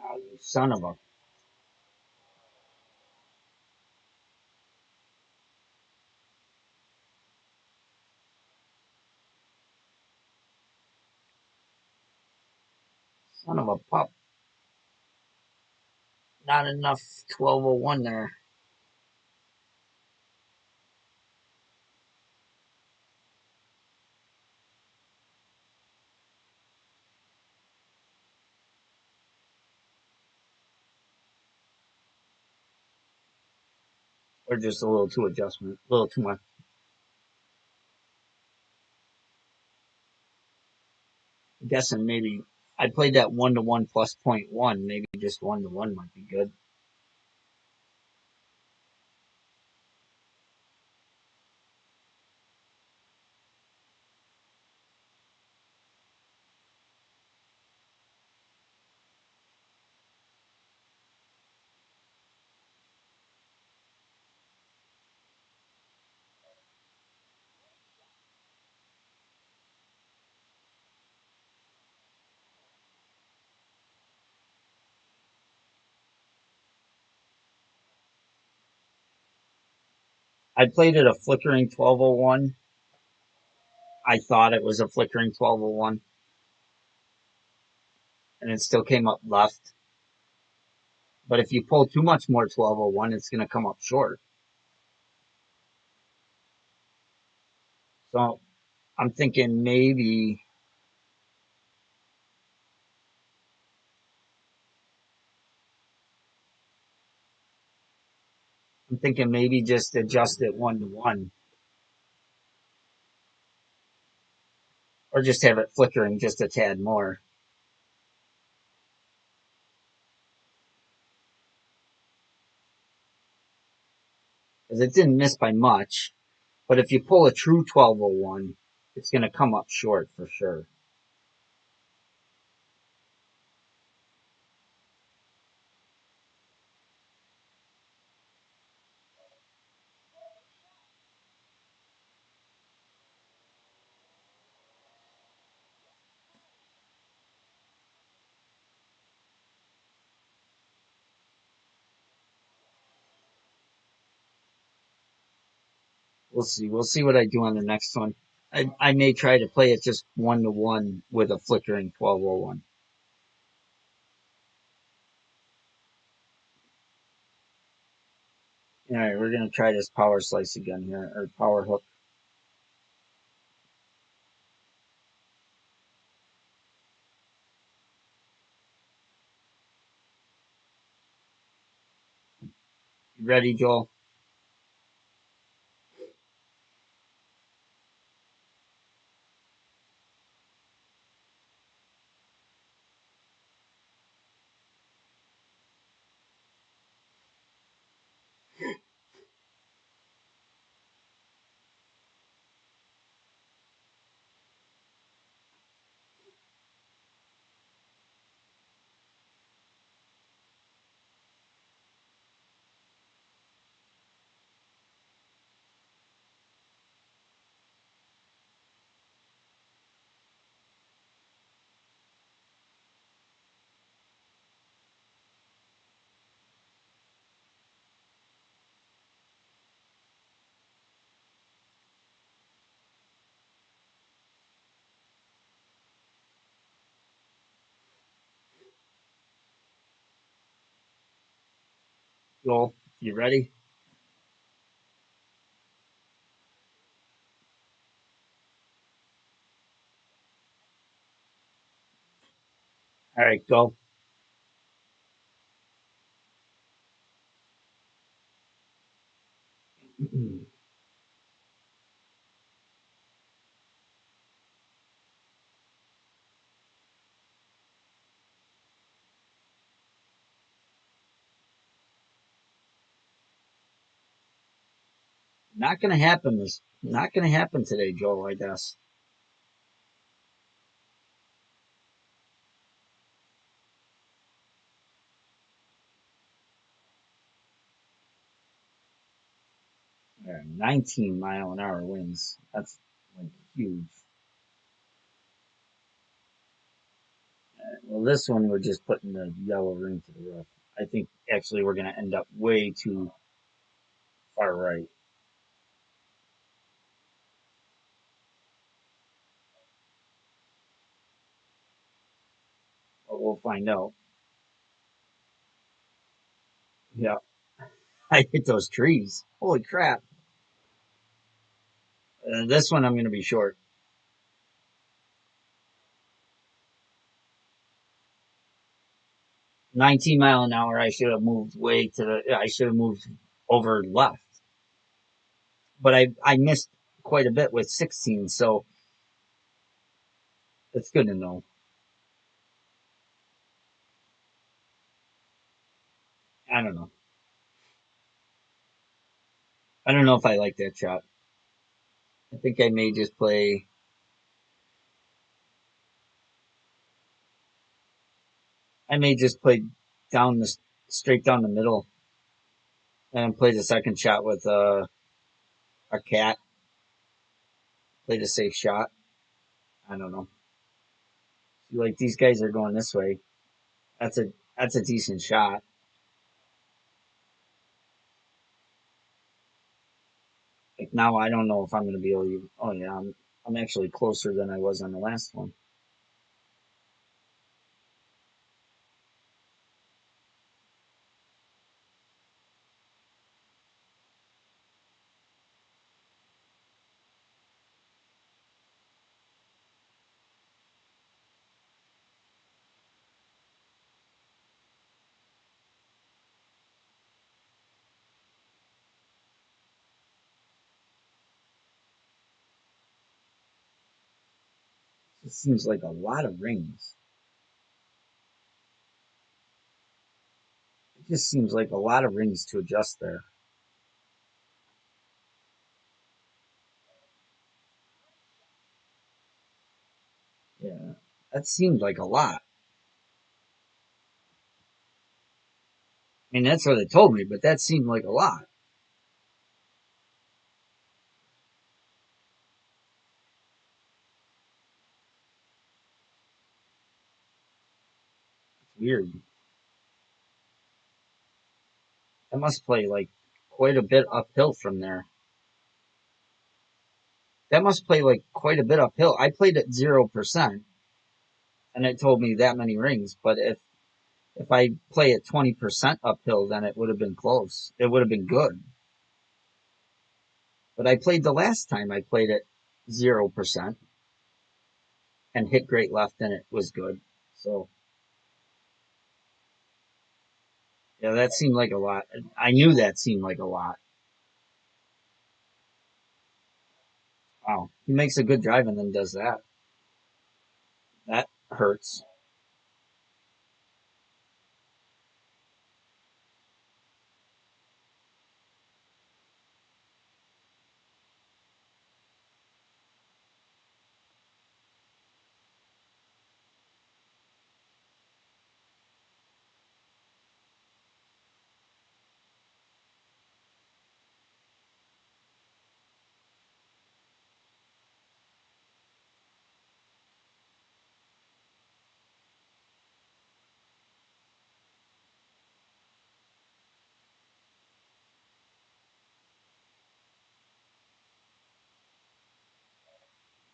Oh, you son of a son of a pup. Not enough 1201 there. Or just a little too adjustment. A little too much. I'm guessing maybe I played that 1-1 plus point one. Maybe just 1-1 might be good. I played it a flickering 1201. I thought it was a flickering 1201, and it still came up left. But if you pull too much more 1201, it's going to come up short. So I'm thinking maybe just adjust it 1-1, or just have it flickering just a tad more, because it didn't miss by much. But if you pull a true 1201, it's going to come up short for sure. We'll see. We'll see what I do on the next one. I may try to play it just 1-to-1 with a flickering 1201. All right, we're gonna try this power slice again here, or power hook. You ready, Joel? Joel, you ready? All right, go. Not gonna happen. This not gonna happen today, Joel. I guess. 19-mile-an-hour winds. That's like huge. Well, this one we're just putting the yellow ring to the roof. I think actually we're gonna end up way too far right, but we'll find out. Yeah, I hit those trees. Holy crap! This one I'm gonna be short. 19-mile-an-hour. I should have moved way to the. I should have moved over left, but I missed quite a bit with 16. So it's good to know. I don't know. I don't know if I like that shot. I think I may just play. I may just play down the straight down the middle and play the second shot with a cat. Play the safe shot. I don't know. Like these guys are going this way. That's a decent shot. Like now, I don't know if I'm going to be able to. Oh yeah, I'm actually closer than I was on the last one. It seems like a lot of rings. It just seems like a lot of rings to adjust there. Yeah, that seemed like a lot. I mean, that's what they told me, but that seemed like a lot. It's weird. I must play like quite a bit uphill from there. That must play like quite a bit uphill. I played at 0%, and it told me that many rings. But if I play at 20% uphill, then it would have been close. It would have been good. But I played the last time I played at 0% and hit great left, and it was good. So yeah, that seemed like a lot. I knew that seemed like a lot. Wow, he makes a good drive and then does that. That hurts.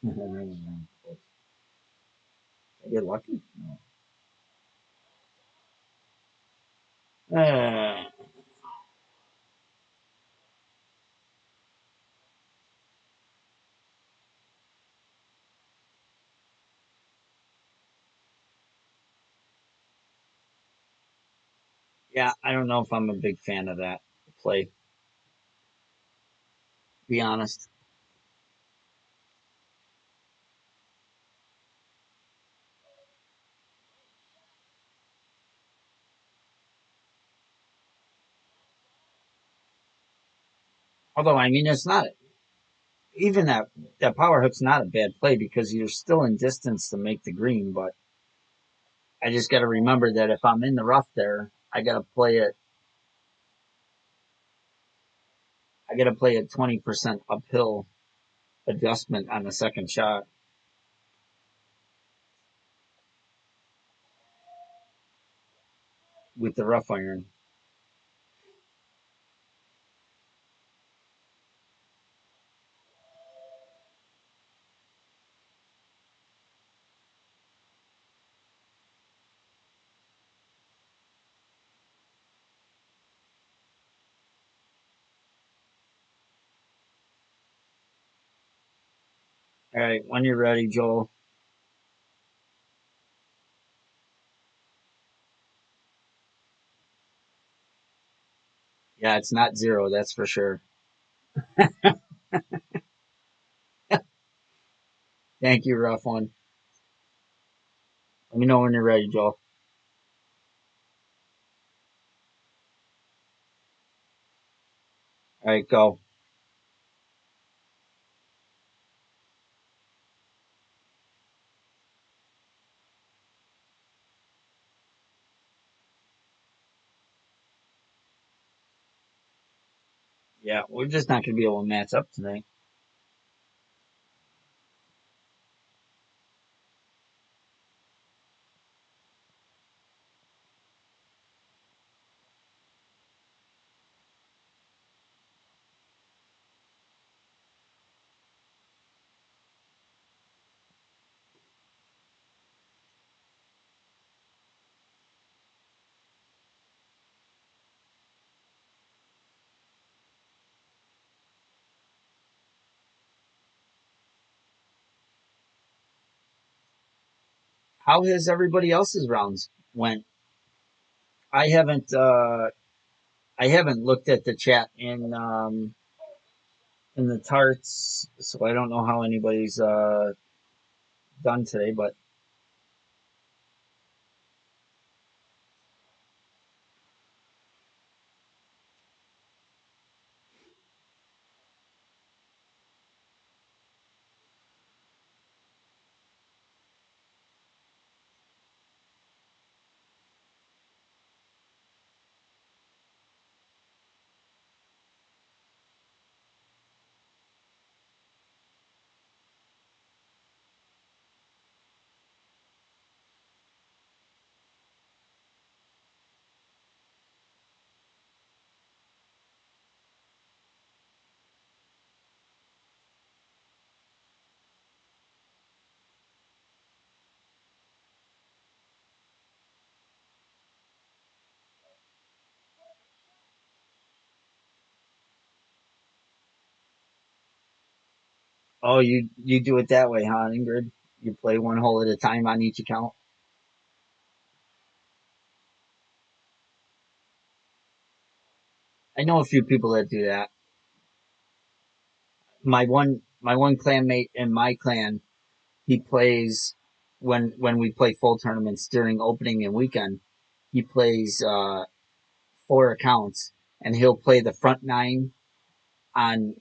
I get lucky. Uh, yeah, I don't know if I'm a big fan of that play. To be honest. Although I mean, it's not even that power hook's not a bad play because you're still in distance to make the green. But I just got to remember that if I'm in the rough there, I got to play a 20% uphill adjustment on the second shot with the rough iron. All right, when you're ready, Joel. Yeah, it's not zero, that's for sure. Thank you, rough one. Let me know when you're ready, Joel. All right, go. Yeah, we're just not going to be able to match up tonight. How has everybody else's rounds went? I haven't. I haven't looked at the chat in the tarts, so I don't know how anybody's done today. But Oh, you do it that way, huh, Ingrid? You play one hole at a time on each account. I know a few people that do that. My one clanmate in my clan, he plays when we play full tournaments during opening and weekend. He plays four accounts, and he'll play the front nine on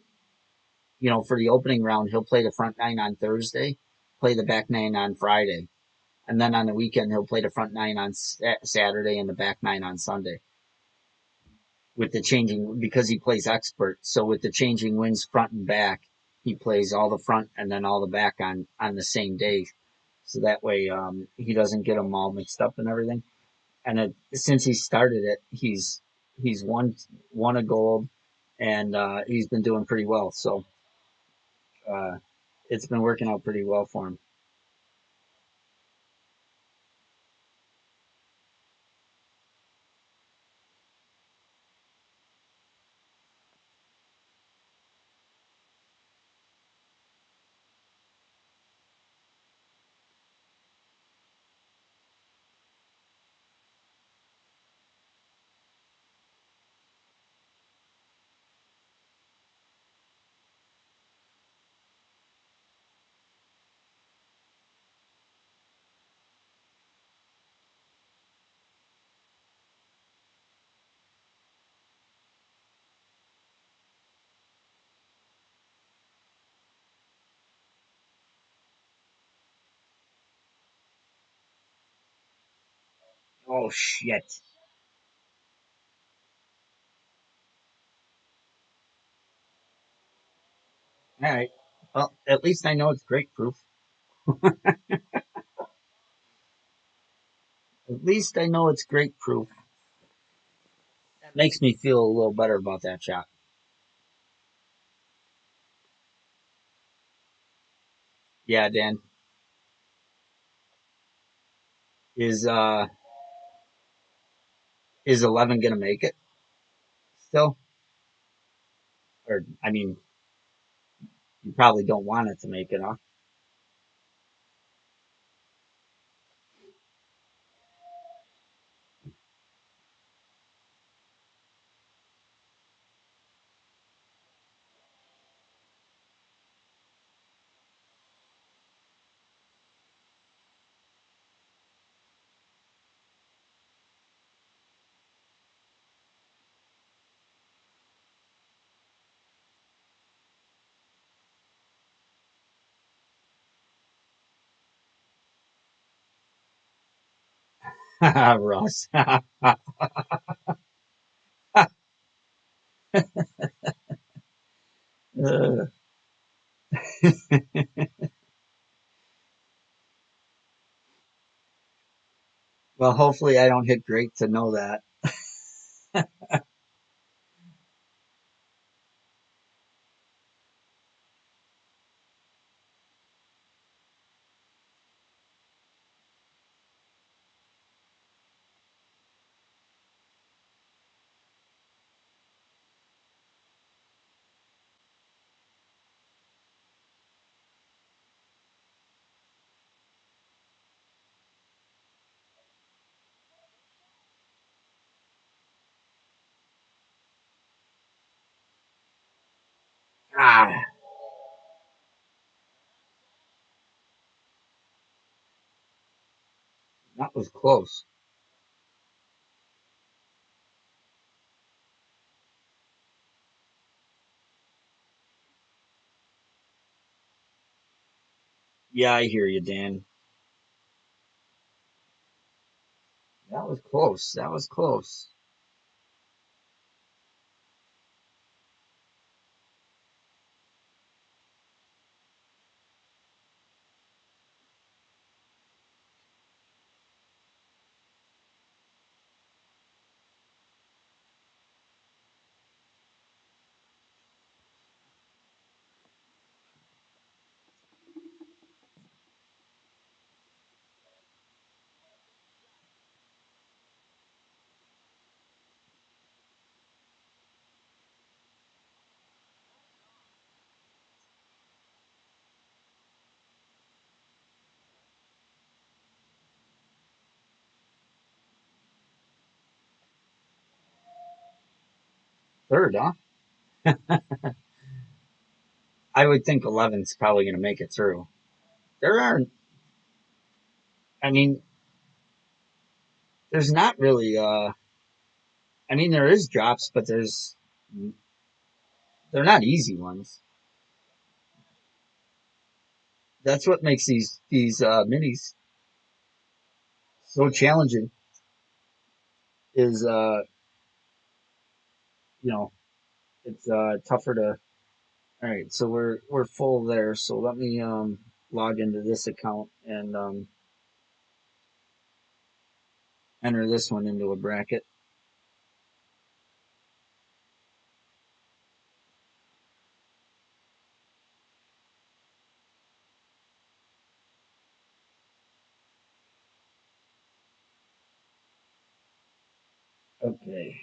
for the opening round. He'll play the front nine on Thursday, play the back nine on Friday, and then on the weekend he'll play the front nine on Saturday and the back nine on Sunday. With the changing, because he plays expert, so with the changing winds front and back, he plays all the front and then all the back on the same day. So that way he doesn't get them all mixed up and everything. And since he started it, he's won a gold, and he's been doing pretty well. So uh, it's been working out pretty well for him. Oh shit! All right. Well, at least I know it's grapefruit. At least I know it's grapefruit. That makes me feel a little better about that shot. Yeah, Dan. Is is 11 gonna make it still? Or I mean, you probably don't want it to make it, huh? Ross. Uh, well, hopefully I don't hit great to know that. Ah, that was close. Yeah, I hear you, Dan. That was close. That was close. Third, huh? I would think 11's probably going to make it through. There aren't. I mean, there's not really. I mean, there is drops, but they're not easy ones. That's what makes these minis so challenging. Is you know it's tougher to. All right, so we're full there. So let me log into this account and enter this one into a bracket. Okay.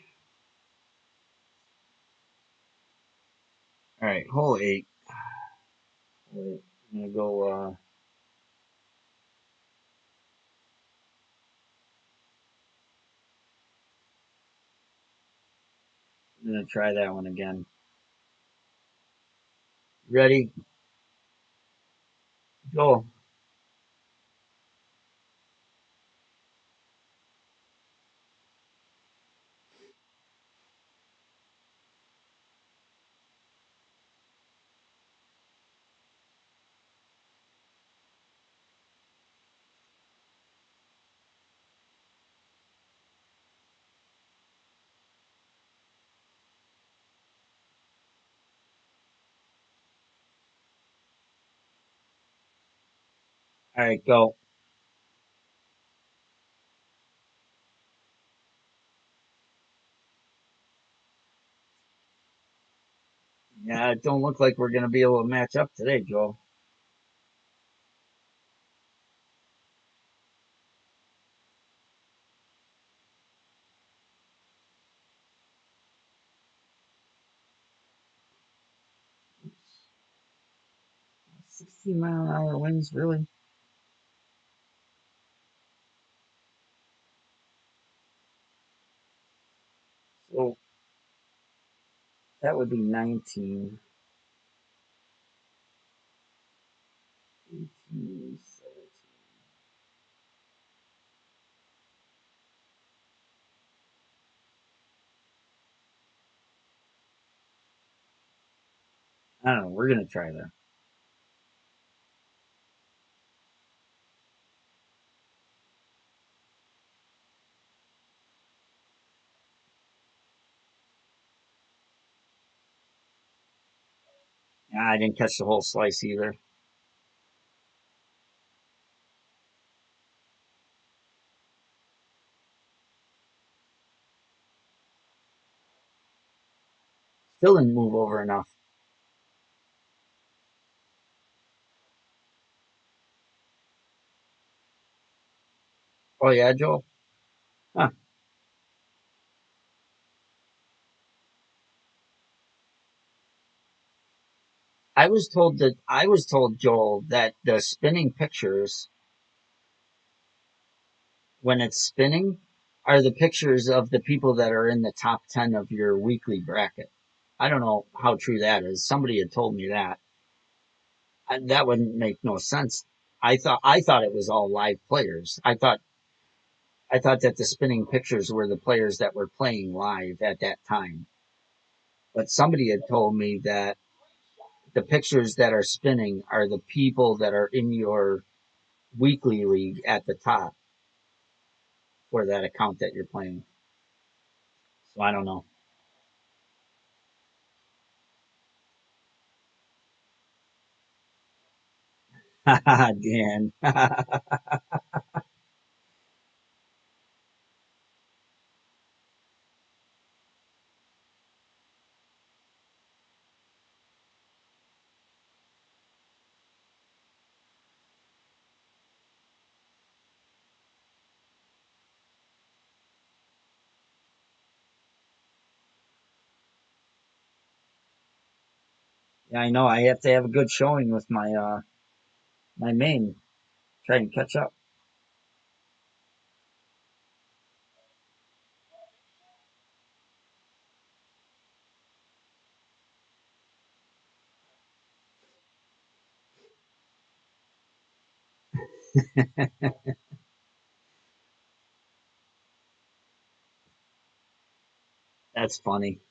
All right, hole eight. Wait, I'm gonna go. I'm gonna try that one again. Ready? Go. All right, go. Yeah, it don't look like we're gonna be able to match up today, Joe. 60-mile-an-hour winds, really? So that would be 19, 18, 17. I don't know. We're gonna try that. Yeah, I didn't catch the whole slice either. Still didn't move over enough. Oh yeah, Joe. Huh. I was told, Joel, that the spinning pictures when it's spinning are the pictures of the people that are in the top 10 of your weekly bracket. I don't know how true that is. Somebody had told me that. That wouldn't make no sense. I thought it was all live players. I thought that the spinning pictures were the players that were playing live at that time. But somebody had told me that the pictures that are spinning are the people that are in your weekly league at the top for that account that you're playing. So I don't know. Dan. Yeah, I know. I have to have a good showing with my main. Try and catch up. That's funny.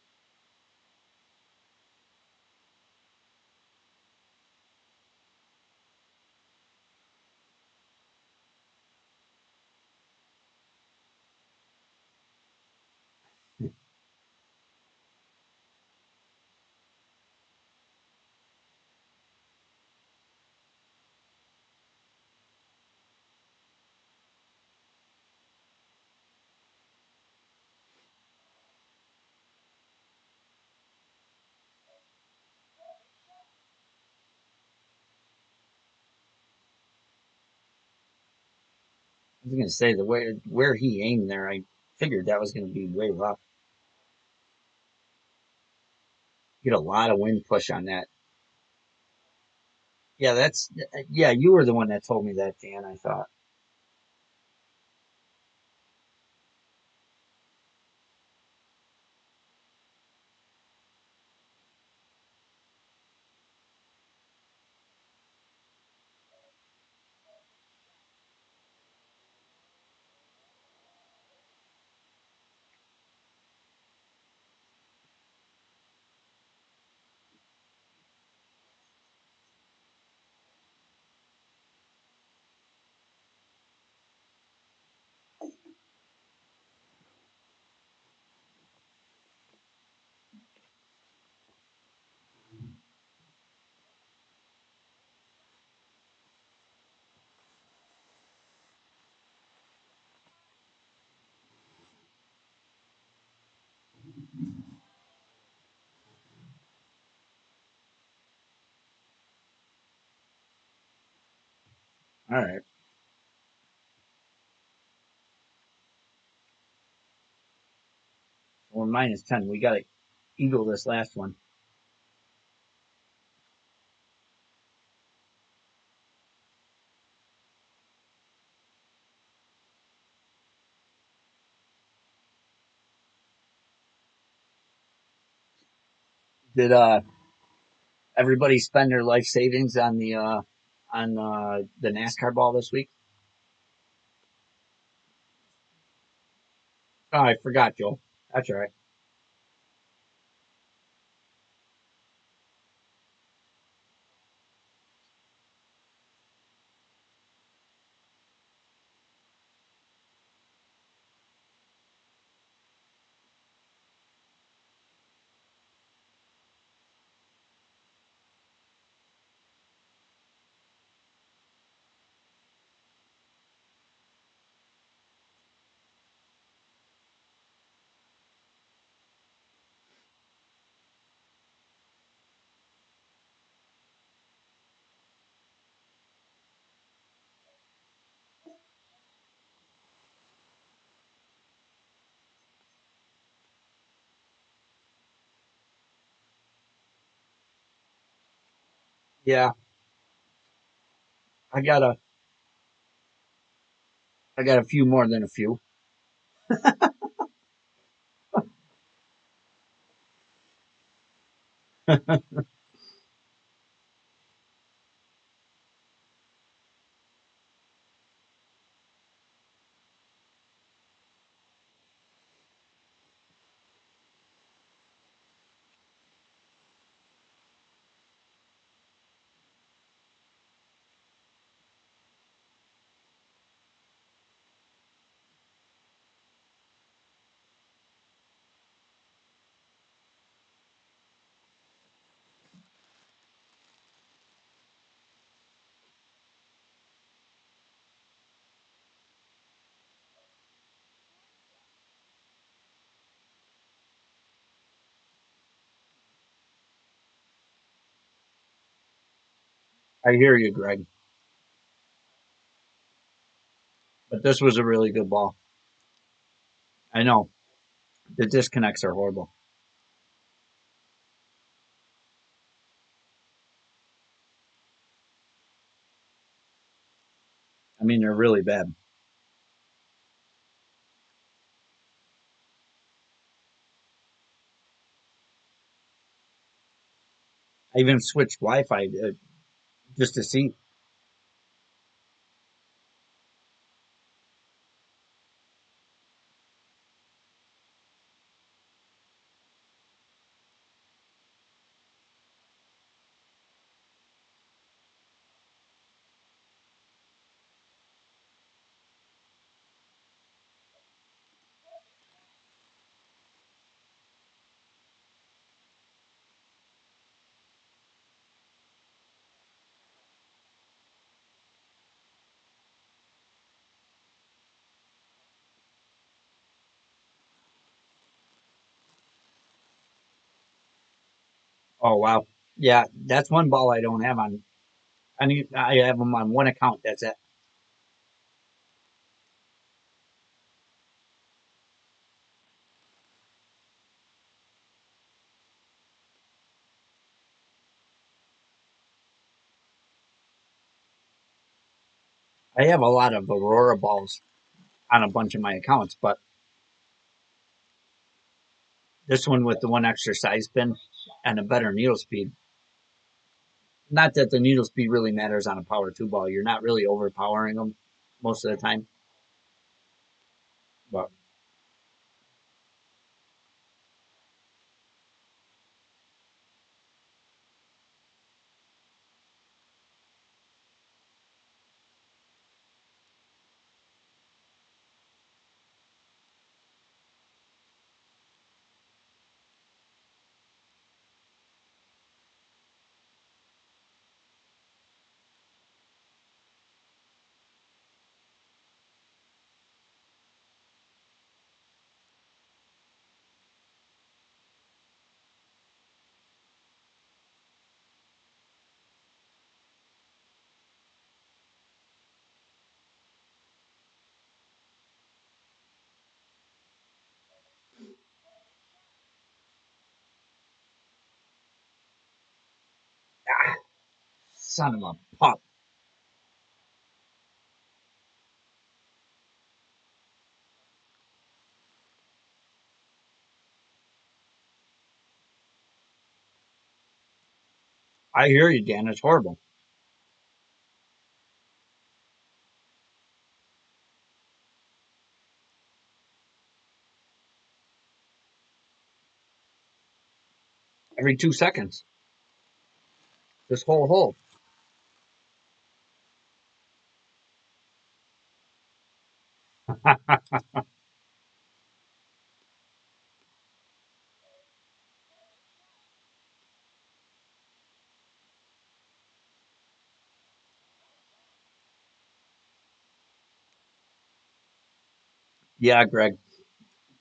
I was gonna say the way where he aimed there, I figured that was gonna be way left. Get a lot of wind push on that. Yeah, that's yeah. You were the one that told me that, Dan. I thought. All right. Well, minus 10. We got to eagle this last one. Did everybody spend their life savings on the NASCAR ball this week? Oh, I forgot, Joel. That's all right. Yeah, I got a I got a few more than a few. I hear you, Greg. But this was a really good ball. I know the disconnects are horrible. I mean, they're really bad. I even switched Wi-Fi just to see. Oh wow. Yeah, that's one ball I don't have on. I have them on one account. That's it. I have a lot of Aurora balls on a bunch of my accounts, but this one with the one extra size pin and a better needle speed. Not that the needle speed really matters on a power two ball. You're not really overpowering them most of the time, but ah, son of a pup. I hear you, Dan. It's horrible. Every 2 seconds, this whole hole. Yeah, Greg.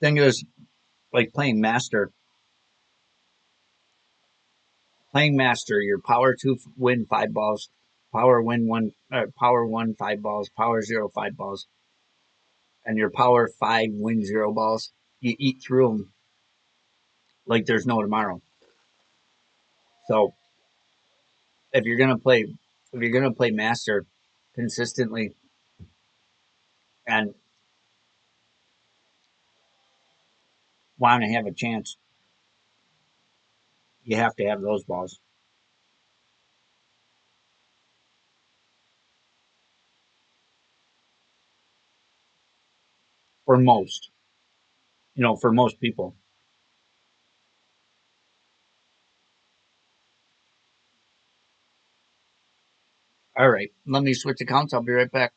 Thing is, like playing master, your power two win 5 balls, power one 5 balls, power zero 5 balls, and your power five win 0 balls. You eat through them like there's no tomorrow. So if you're gonna play master consistently and want to have a chance, you have to have those balls for most. For most people. All right, let me switch accounts. I'll be right back.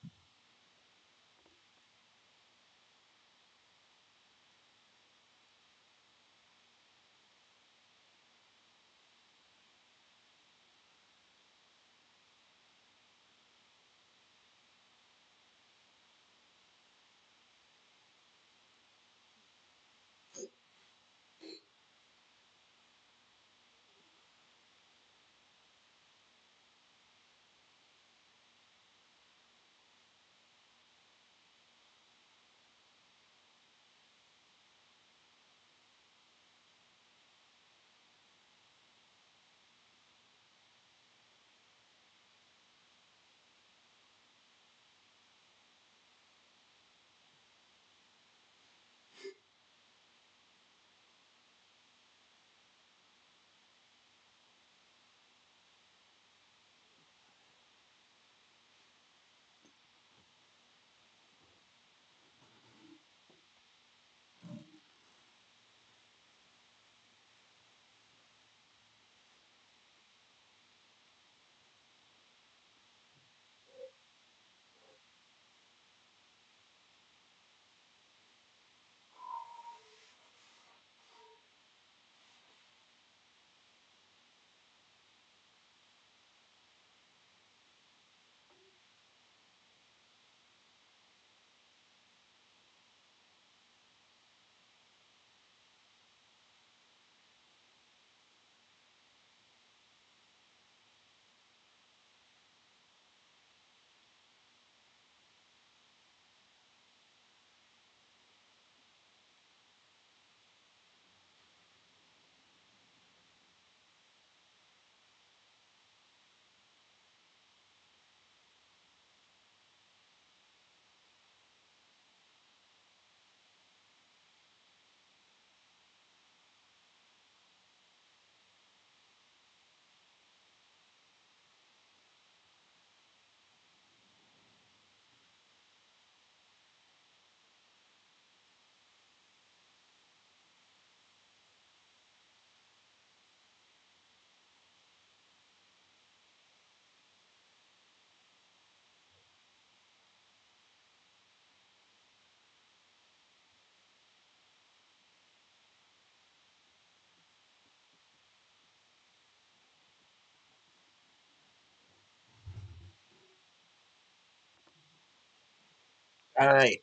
All right.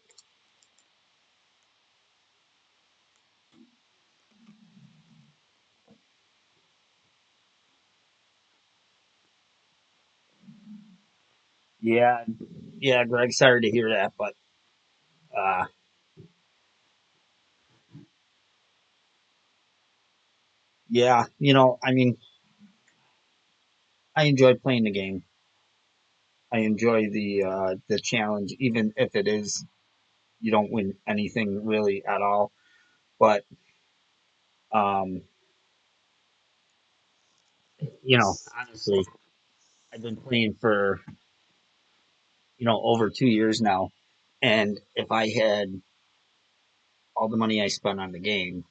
Yeah, yeah, Greg. Sorry to hear that, but uh, yeah, I mean, I enjoy playing the game. I enjoy the challenge, even if it is you don't win anything really at all. But um, honestly, I've been playing for over 2 years now, and if I had all the money I spent on the game,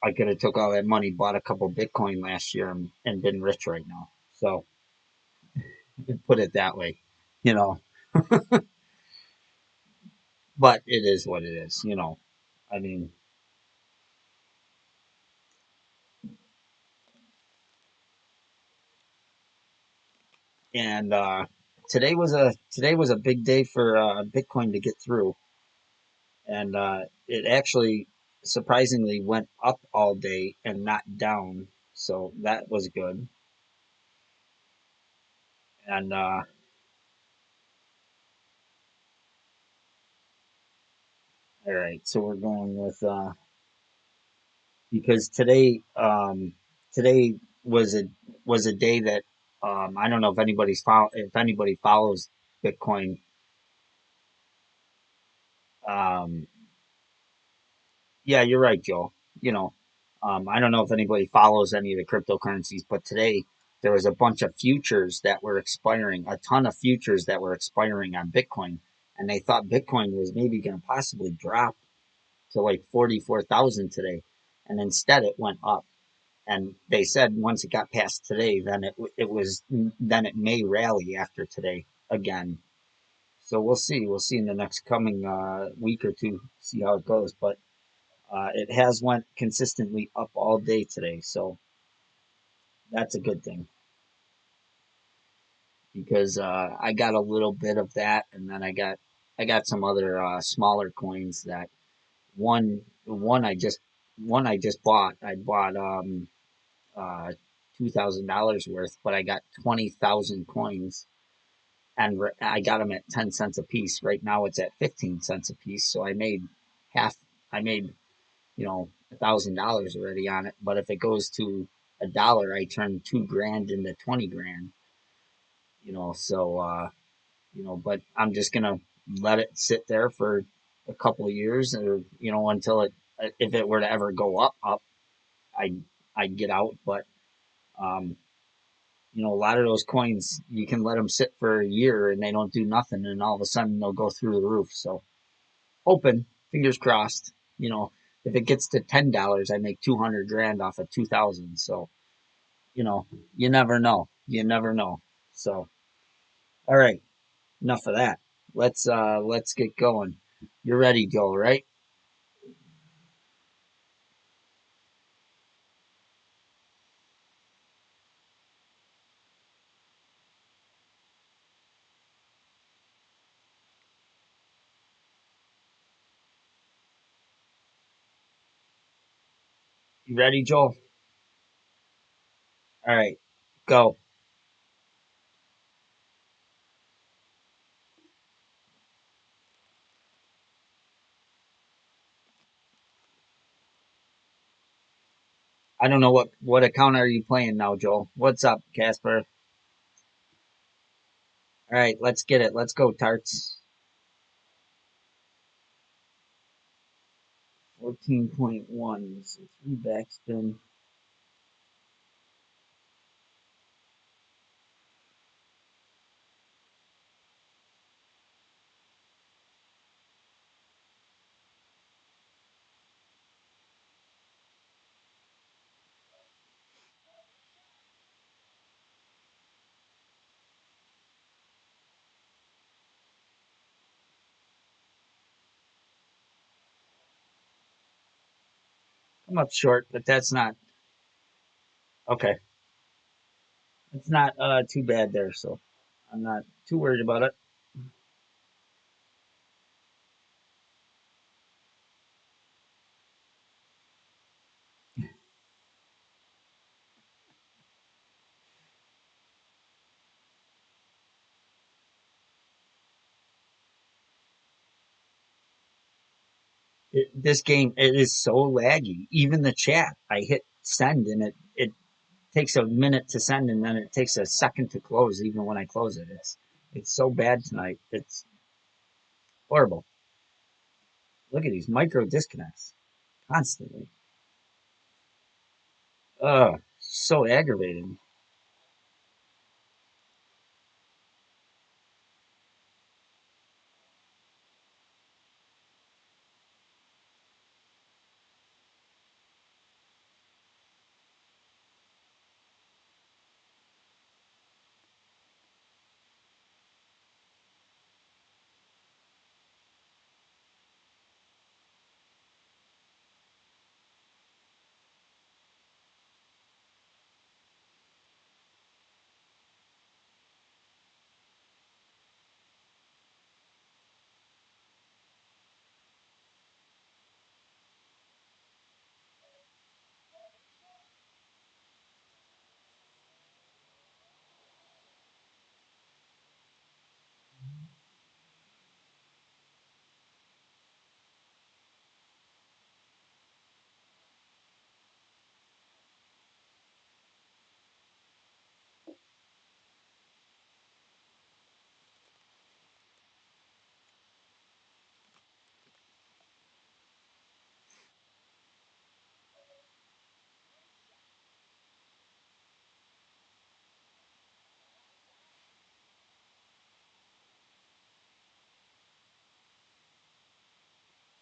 I could have took all that money, bought a couple Bitcoin last year, and been rich right now. So put it that way, you know. But it is what it is. I mean, and today was a big day for Bitcoin to get through, and it actually surprisingly went up all day and not down, so that was good. And all right, so we're going with because today was a day that I don't know if anybody follows Bitcoin. Um, yeah, you're right, Joe. You know, I don't know if anybody follows any of the cryptocurrencies, but today there was a bunch of futures that were expiring, a ton of futures that were expiring on Bitcoin, and they thought Bitcoin was maybe going to possibly drop to like 44,000 today, and instead it went up. And they said once it got past today, then it may rally after today again. So we'll see. We'll see in the next coming week or two, see how it goes. But it has went consistently up all day today, so that's a good thing because I got a little bit of that, and then I got some other smaller coins that one I just bought. I bought uh, $2,000 worth, but I got 20,000 coins, and I got them at 10 cents a piece. Right now it's at 15 cents a piece, so I made half. I made $1,000 already on it. But if it goes to a dollar, I turn 2 grand into 20 grand. So but I'm just gonna let it sit there for a couple of years, or until if it were to ever go up, I I'd get out. But um, a lot of those coins you can let them sit for a year and they don't do nothing, and all of a sudden they'll go through the roof. So hoping, fingers crossed. If it gets to $10, I make 200 grand off of 2,000. So you know, you never know. You never know. So all right, enough of that. Let's get going. You're ready, Joe, right? You ready, Joel? All right, go. I don't know what account are you playing now, Joel. What's up, Casper? All right, let's get it. Let's go, Tarts. 14.1. So three backspin. I'm up short, but that's not okay. It's not too bad there, so I'm not too worried about it. This game, it is so laggy. Even the chat, I hit send and it takes a minute to send and then it takes a second to close. Even when I close it, it's so bad tonight. It's horrible. Look at these micro disconnects constantly. So aggravating.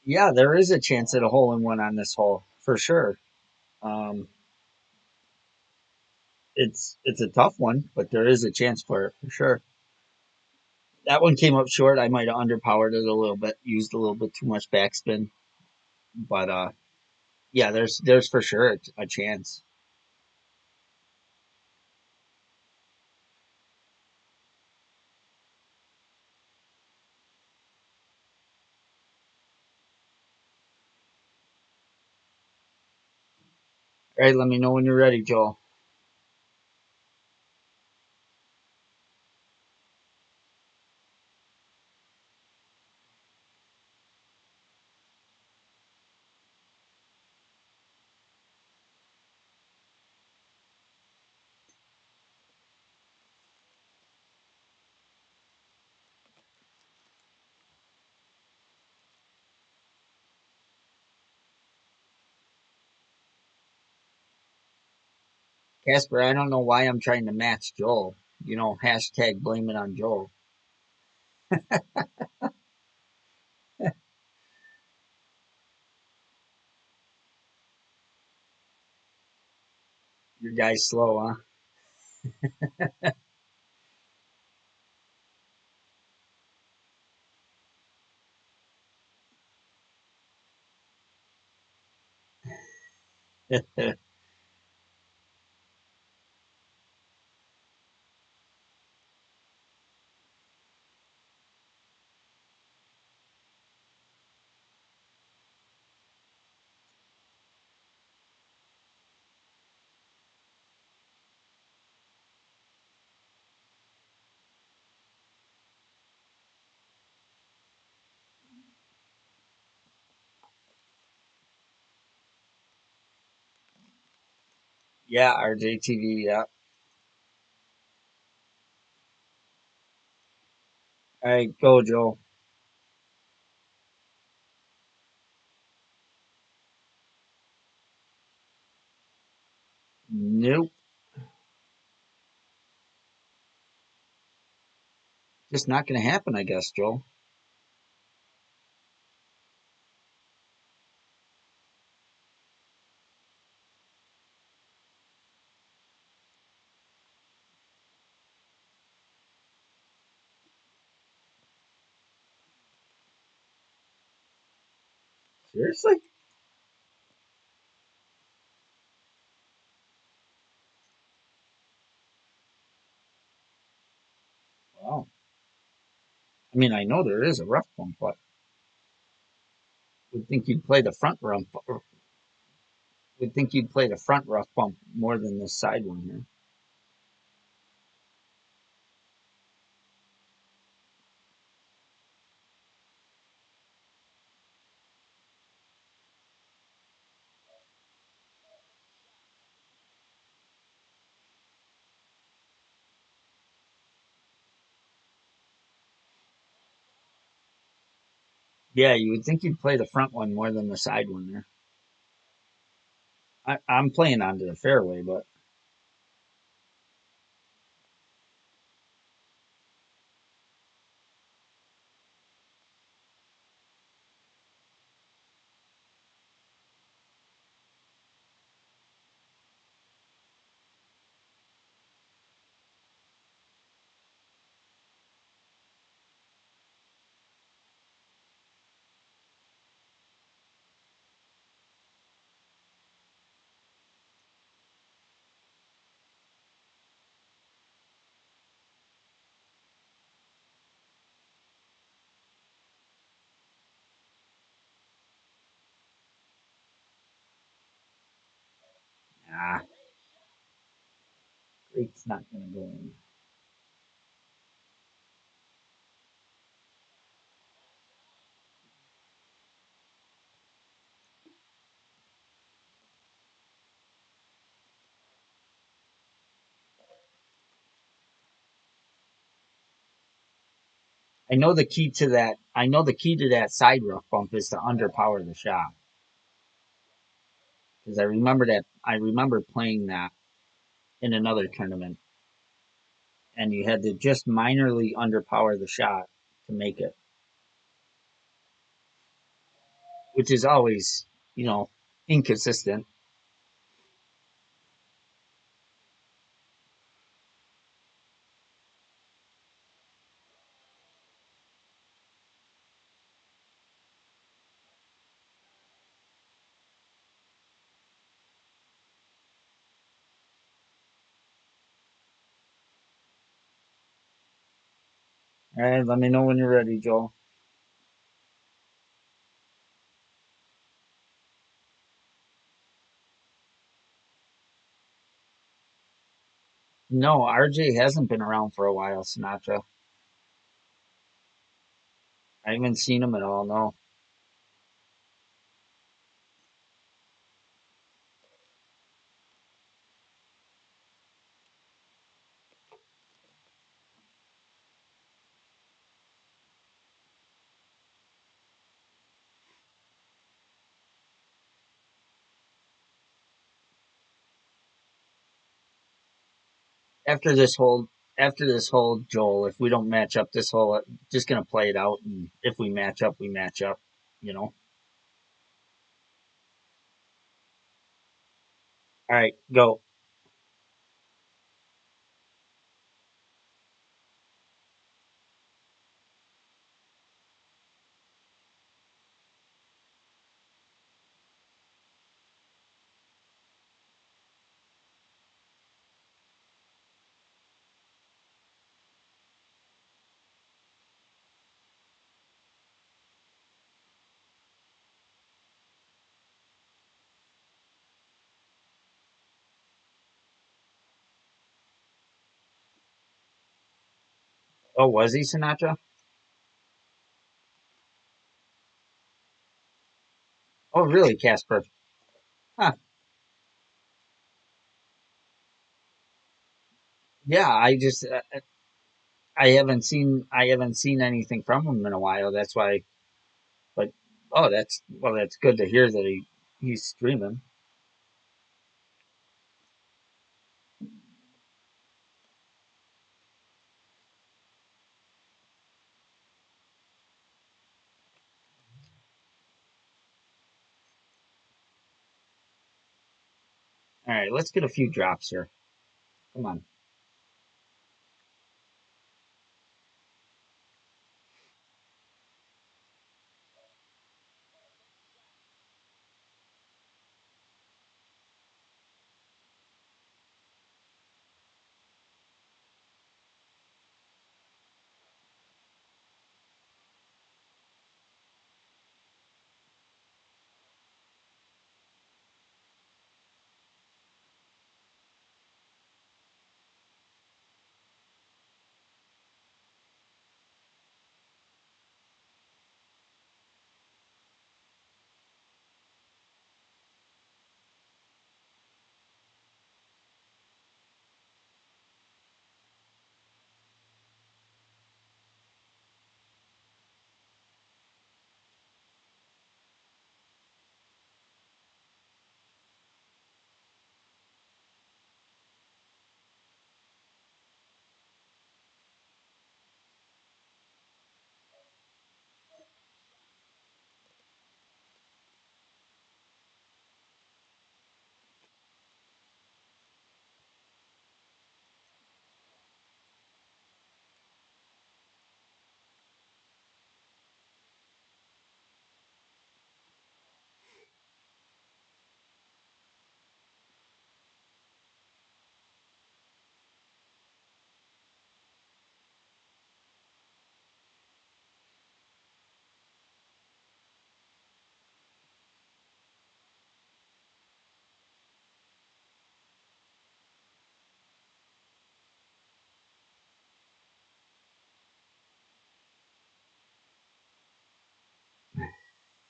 Yeah, there is a chance at a hole in one on this hole for sure. Um, it's a tough one, but there is a chance for it for sure. That one came up short. I might have underpowered it a little bit, used a little bit too much backspin, but yeah, there's for sure a chance. All right, let me know when you're ready, Joel. Casper, I don't know why I'm trying to match Joel. Hashtag blame it on Joel. Your guy's slow, huh? Yeah, RJTV. Yeah. All right, go, Joel. Nope. Just not going to happen, I guess, Joel. Seriously? Wow. I mean, I know there is a rough bump, but would think you'd play the front rough. Would think you'd play the front rough bump more than this side one here. Yeah, you would think you'd play the front one more than the side one there. I'm playing onto the fairway, but ah, it's not going to go in. I know the key to that. I know the key to that side roof bump is to underpower the shot because I remember that. I remember playing that in another tournament, and you had to just minorly underpower the shot to make it, which is always, you know, inconsistent. All right, let me know when you're ready, Joel. No, RJ hasn't been around for a while, Sinatra. I haven't seen him at all. No. After this whole Joel, if we don't match up this whole, just gonna play it out, and if we match up, we match up. You know. All right, go. Oh, was he Sinatra? Oh, really, Casper? Huh. Yeah, I haven't seen anything from him in a while. That's why. But oh, that's good to hear that he's streaming. All right, let's get a few drops here. Come on.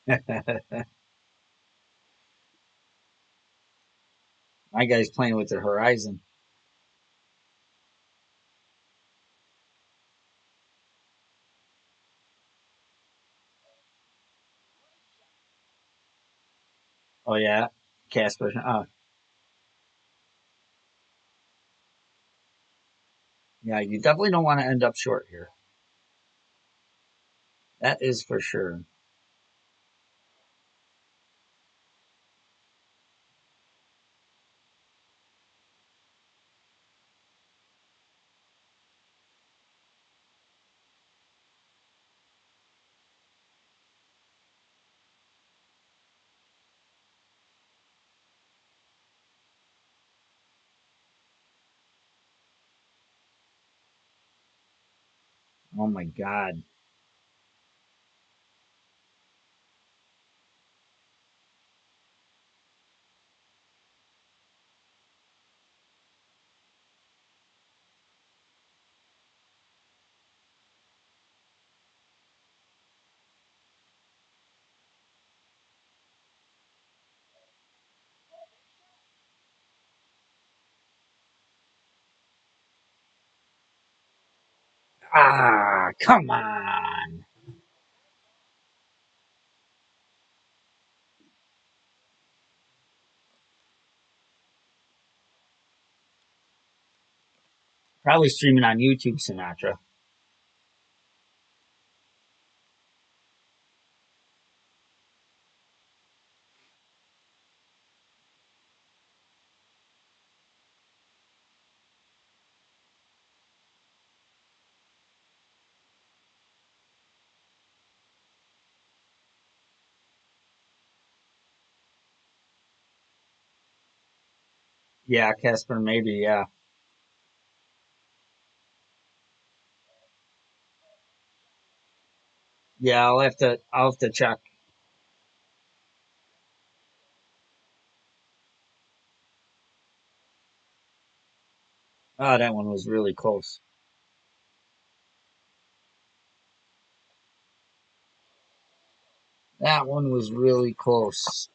My guy's playing with the horizon. Oh yeah, Casper. Oh yeah, you definitely don't want to end up short here. That is for sure. Oh my God. Ah, come on. Probably streaming on YouTube, Sinatra. Yeah, Casper, maybe. Yeah, yeah. I'll have to check. Oh, that one was really close. That one was really close.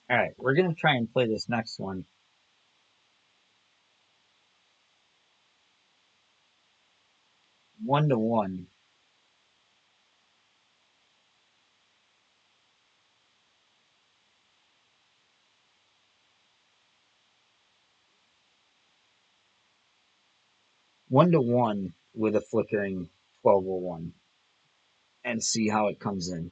All right, we're gonna try and play this next one 1-1. 1-1 with a flickering 1201, and see how it comes in.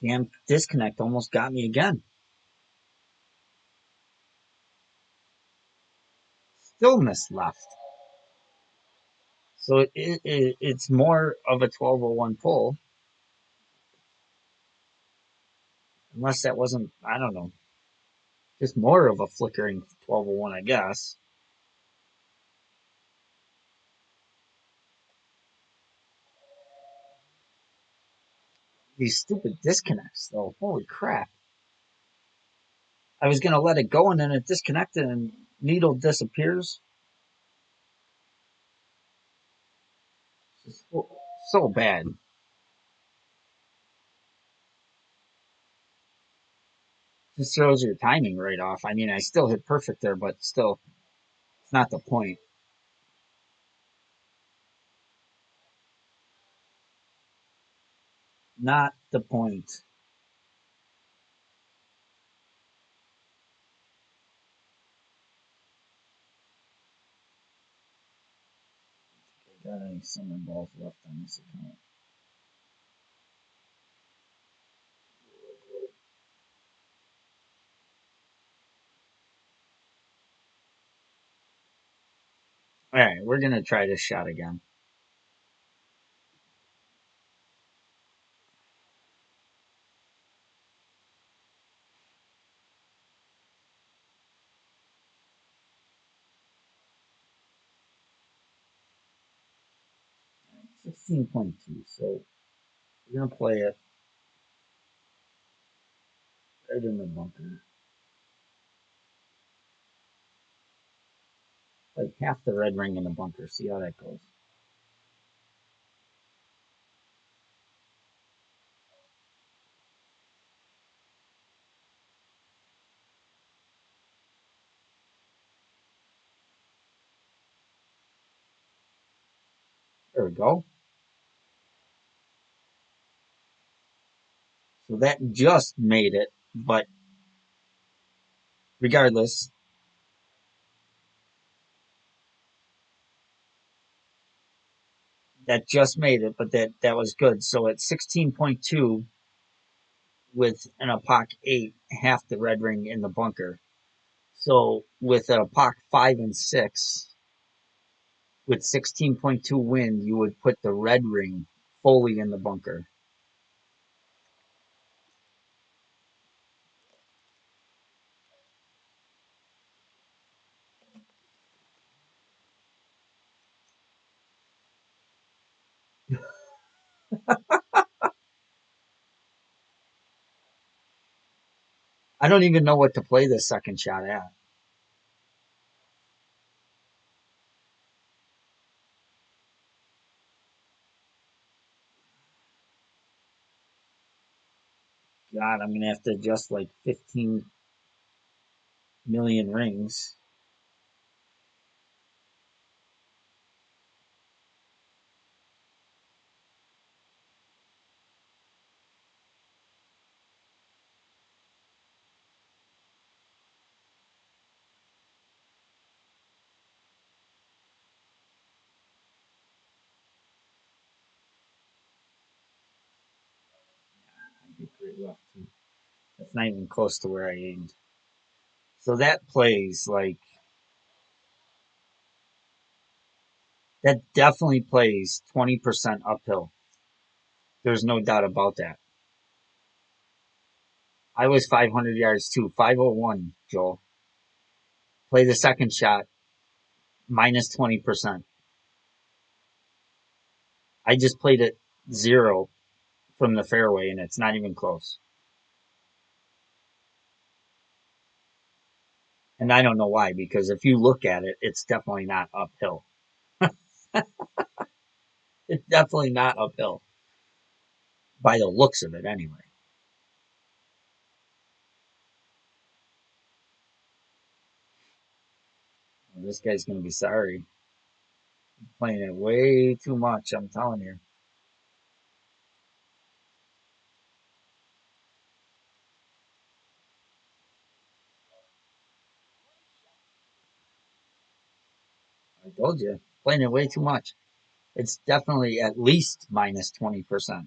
Damn disconnect almost got me again. Still missed left. So it's more of a 1201 pull, unless that wasn't, I don't know, just more of a flickering 1201, I guess. These stupid disconnects, though. Holy crap. I was going to let it go and then it disconnected and needle disappears. It's so bad. Just throws your timing right off. I mean, I still hit perfect there, but still, it's not the point. Not the point. Got any summer balls left on this account? All right, we're gonna try this shot again. 16.2. So we're gonna play it right in the bunker, like half the red ring in the bunker. See how that goes. There we go. So that just made it, but regardless, that just made it, but that was good. So at 16.2 with an APOC 8, half the red ring in the bunker. So with a APOC 5 and 6, with 16.2 wind, you would put the red ring fully in the bunker. I don't even know what to play this second shot at. God, I'm gonna have to adjust like 15 million rings. I get great luck too. That's not even close to where I aimed. So that plays like that definitely plays 20% uphill. There's no doubt about that. I was 500 yards too. 501, Joel. Play the second shot, minus 20%. I just played it zero from the fairway and it's not even close. And I don't know why, because if you look at it, it's definitely not uphill. It's definitely not uphill by the looks of it, anyway. Well, this guy's going to be sorry. Playing it way too much, I'm telling you. I told you, playing it way too much. It's definitely at least minus 20%.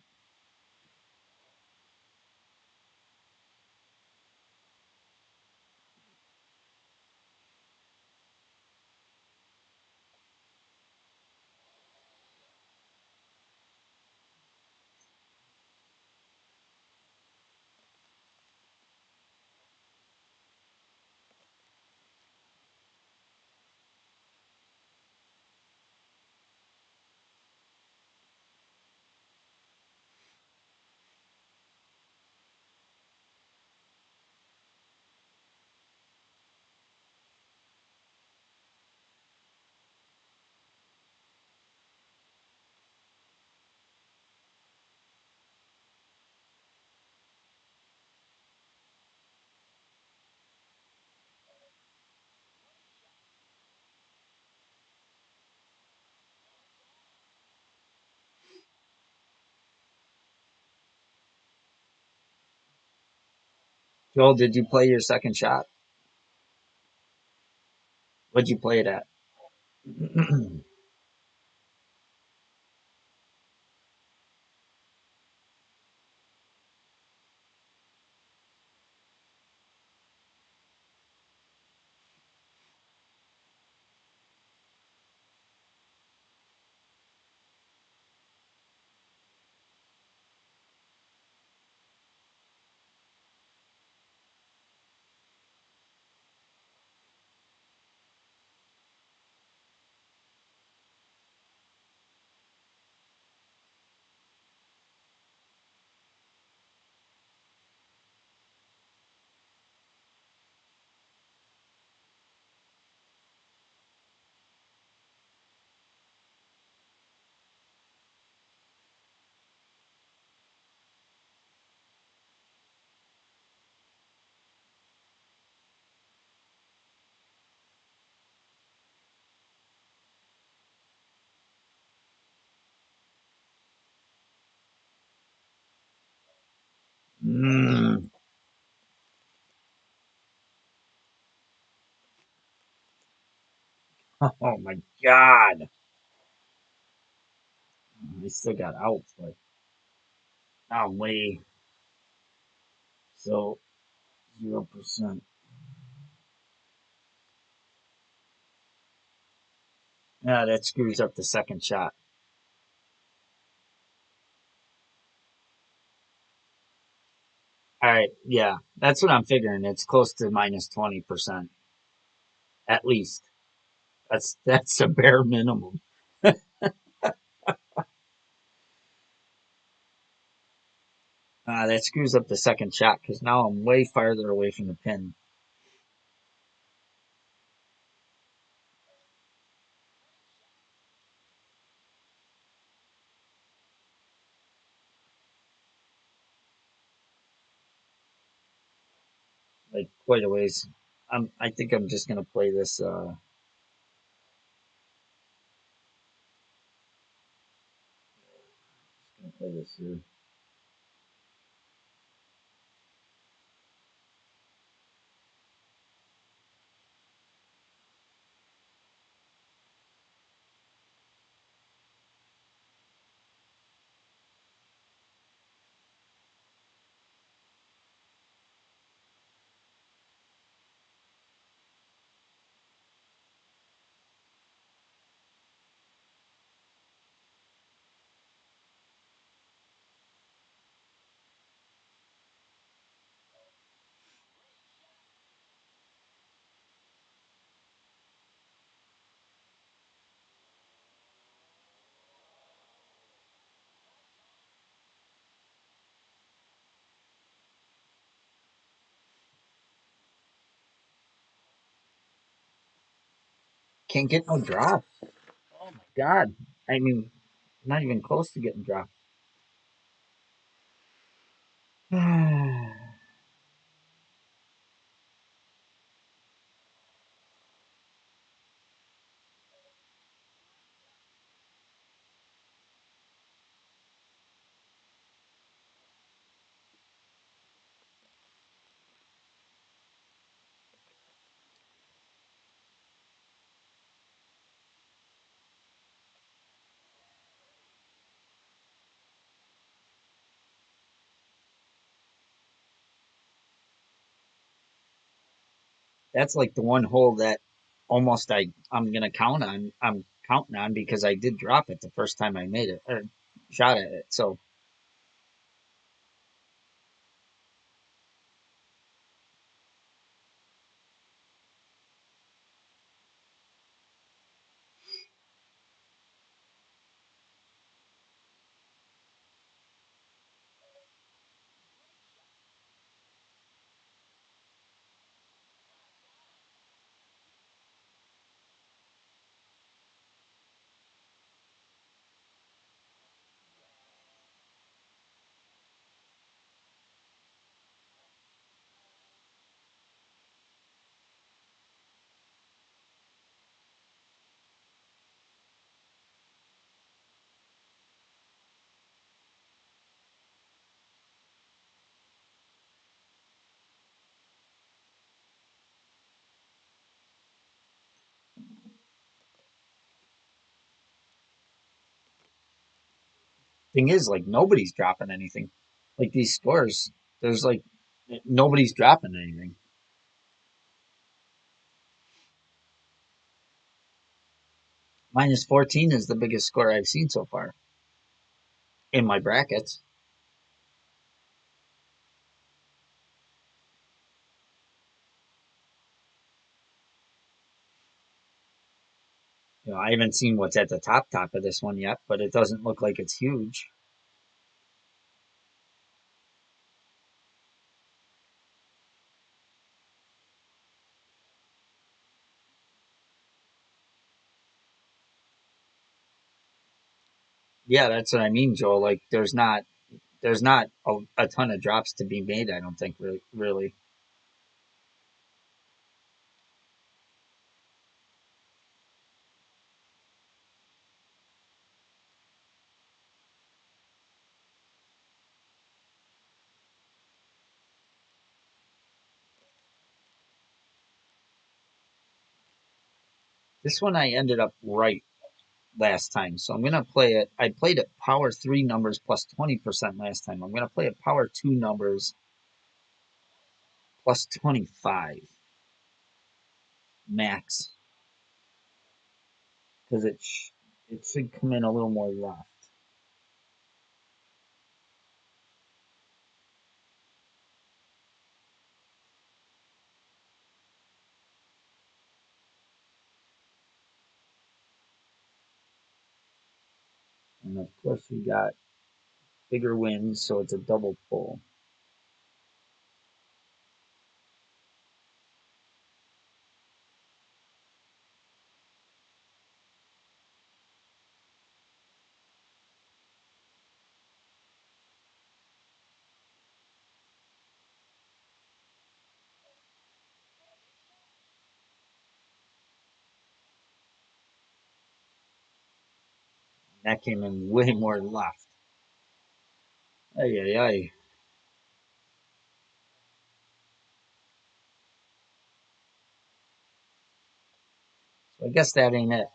Joel, did you play your second shot? What'd you play it at? Mm. Oh my God. I still got outs, but I'm way so 0%. Yeah, that screws up the second shot. All right, yeah, that's what I'm figuring. It's close to minus 20% at least. That's a bare minimum. That screws up the second shot because now I'm way farther away from the pin. Like quite a ways. I think I'm just gonna play this. Gonna play this here. Can't get no drop. Oh my God! I mean, not even close to getting dropped. That's like the one hole that almost I'm gonna count on. I'm counting on because I did drop it the first time I made it or shot at it. So Thing is, like nobody's dropping anything. Like these scores, there's like nobody's dropping anything. -14 is the biggest score I've seen so far in my brackets. I haven't seen what's at the top of this one yet, but it doesn't look like it's huge. Yeah, that's what I mean, Joel. Like there's not a ton of drops to be made. I don't think really. This one I ended up right last time, so I'm gonna play it. I played it power three numbers plus 20% last time. I'm gonna play it power two numbers plus 25 max because it should come in a little more rough. And of course, we got bigger wins, so it's a double pull. That came in way more left. Ay, ay, ay. So I guess that ain't it.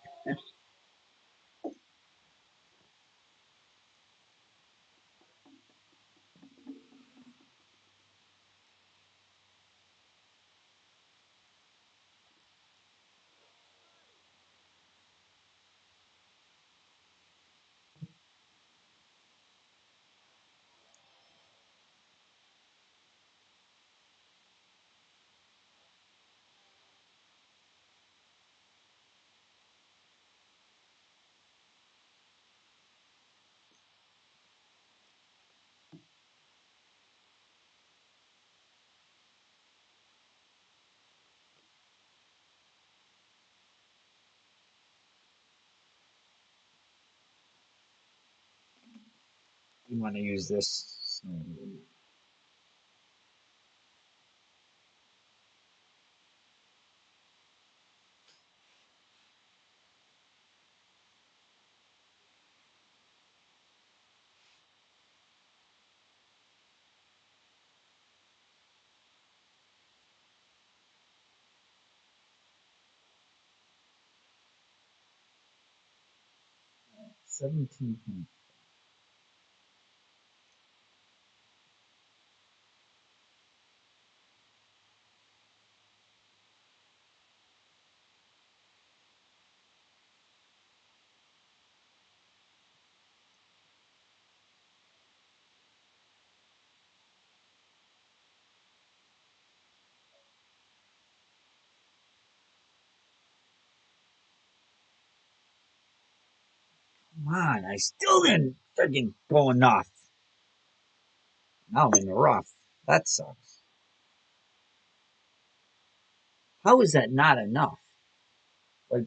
You want to use this 17. Come on, I still didn't freaking go enough. Now I'm in the rough. That sucks. How is that not enough? Like,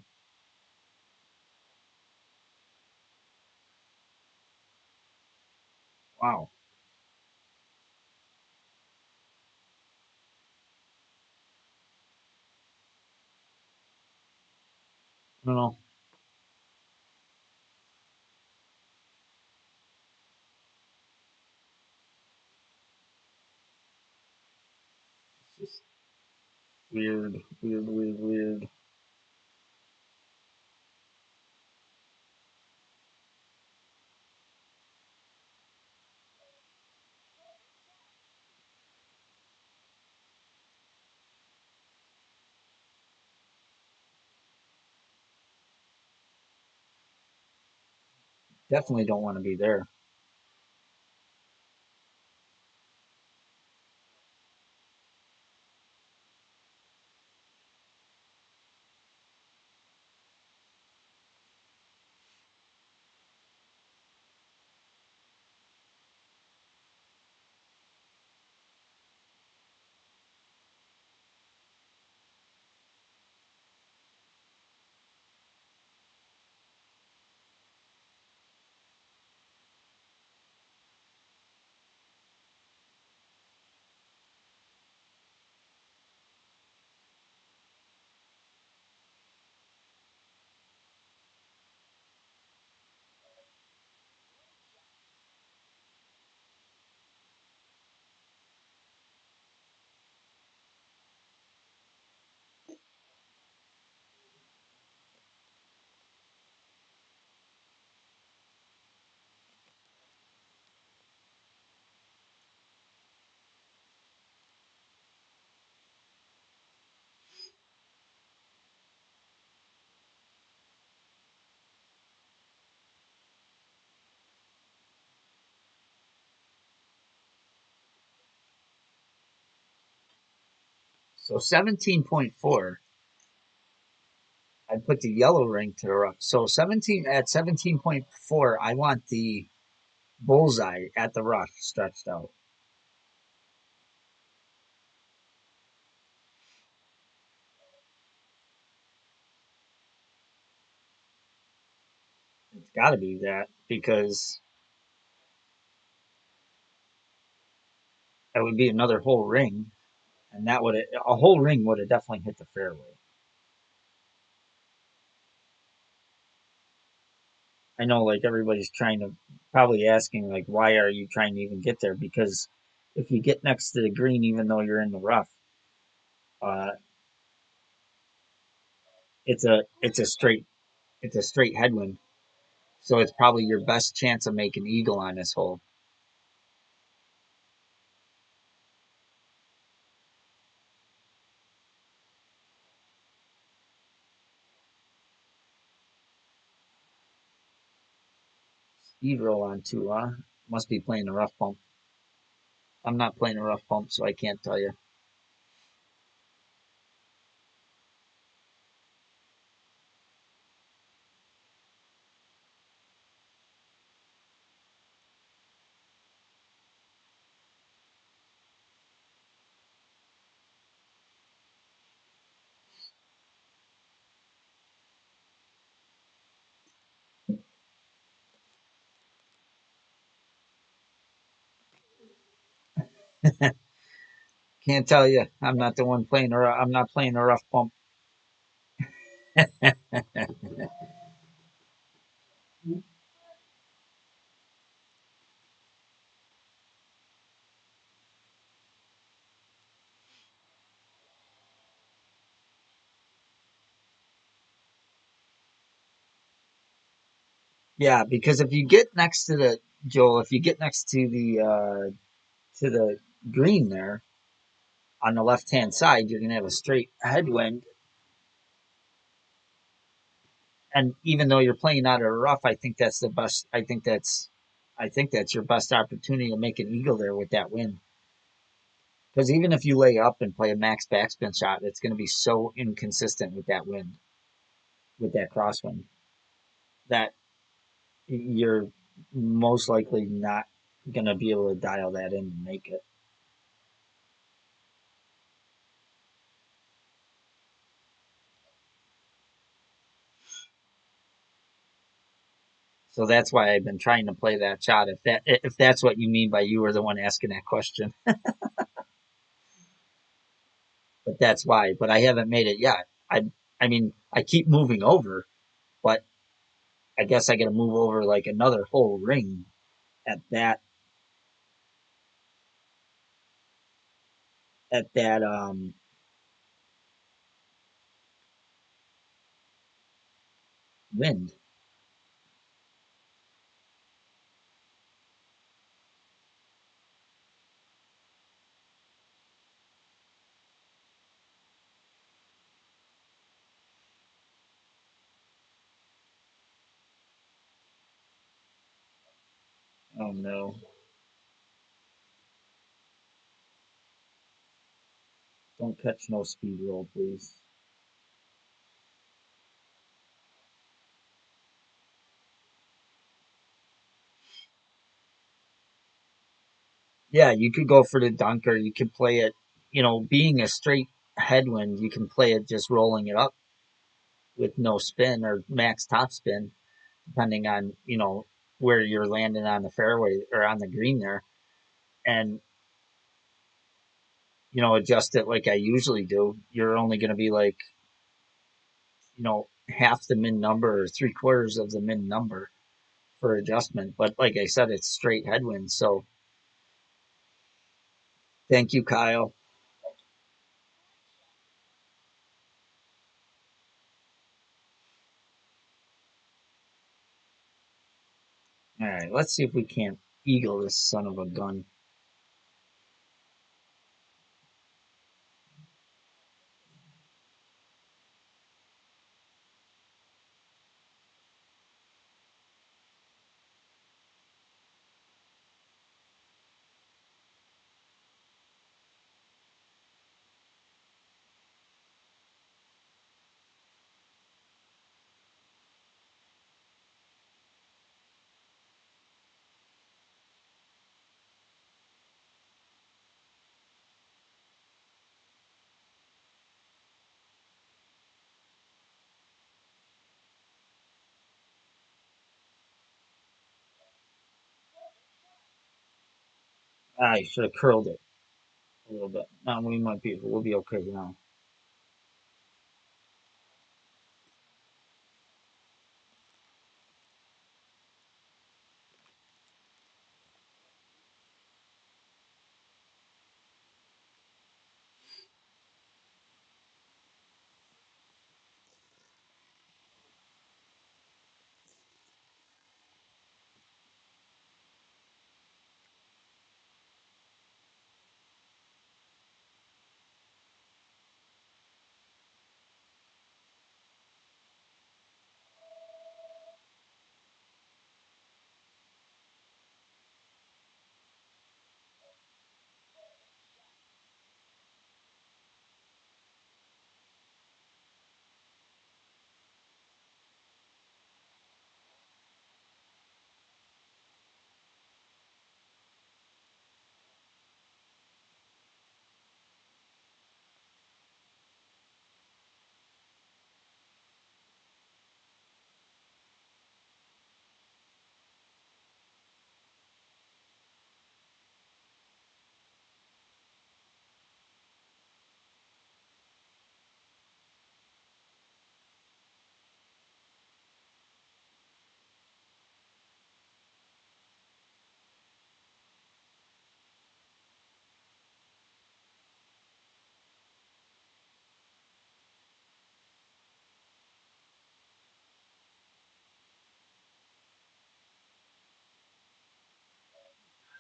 wow. I don't know. It's just weird, weird, weird, weird. Definitely don't want to be there. So 17.4, I put the yellow ring to the rough. So 17.4, I want the bullseye at the rough stretched out. It's got to be that because that would be another whole ring, and that would a whole ring would have definitely hit the fairway. I know, like everybody's trying to probably asking, like, why are you trying to even get there? Because if you get next to the green, even though you're in the rough, uh, it's a straight headwind, so it's probably your best chance of making eagle on this hole. Speed roll on two, huh? Must be playing a rough pump. I'm not playing a rough pump, so I can't tell you. Can't tell you. I'm not the one playing. I'm not playing a rough pump. Yeah, because if you get next to the Joel, if you get next to the green there on the left hand side, you're gonna have a straight headwind. And even though you're playing out of the rough, I think that's the best. I think that's your best opportunity to make an eagle there with that wind. Because even if you lay up and play a max backspin shot, it's going to be so inconsistent with that wind, with that crosswind, that you're most likely not going to be able to dial that in and make it. So that's why I've been trying to play that shot. If that's what you mean by you were the one asking that question, but that's why. But I haven't made it yet. I mean I keep moving over, but I guess I got to move over like another whole ring at that wind. no. Don't catch no speed roll, please. Yeah, you could go for the dunker. You could play it, being a straight headwind, you can play it just rolling it up with no spin or max top spin, depending on, where you're landing on the fairway or on the green there. And, adjust it like I usually do. You're only going to be like, half the min number or three quarters of the min number for adjustment. But like I said, it's straight headwind. So thank you, Kyle. All right, let's see if we can't eagle this son of a gun. I should have curled it a little bit. No, we'll be okay now.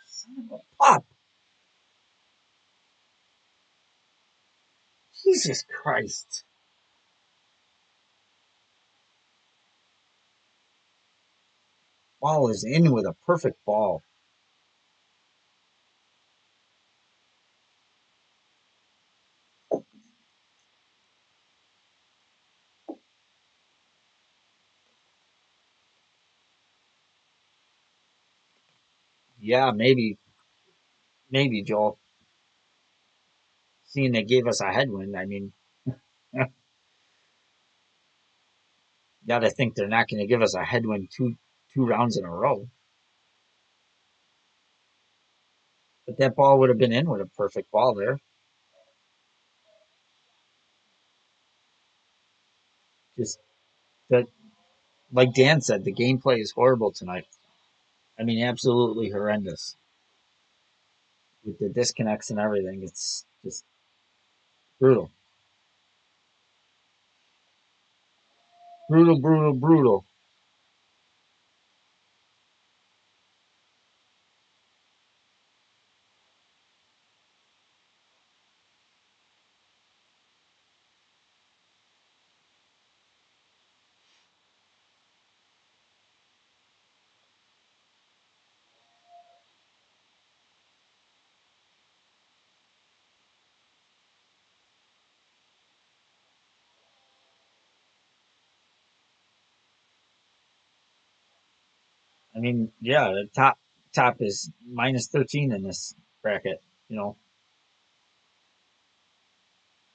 Son of a pop! Jesus Christ! Ball is in with a perfect ball. Yeah, maybe Joel. Seeing they gave us a headwind, I mean, gotta think they're not going to give us a headwind two rounds in a row. But that ball would have been in with a perfect ball there. Just that, like Dan said, the gameplay is horrible tonight. I mean, absolutely horrendous with the disconnects and everything. It's just brutal, brutal, brutal, brutal. I mean, yeah, the top is -13 in this bracket. You know,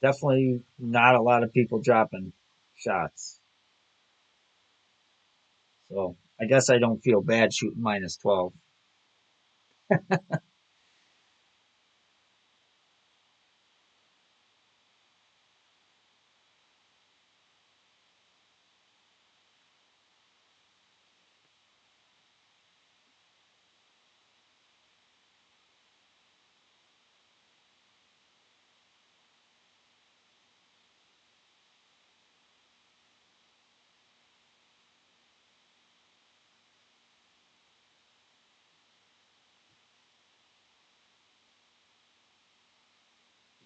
definitely not a lot of people dropping shots. So I guess I don't feel bad shooting -12.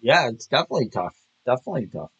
Yeah, it's definitely tough. Definitely tough.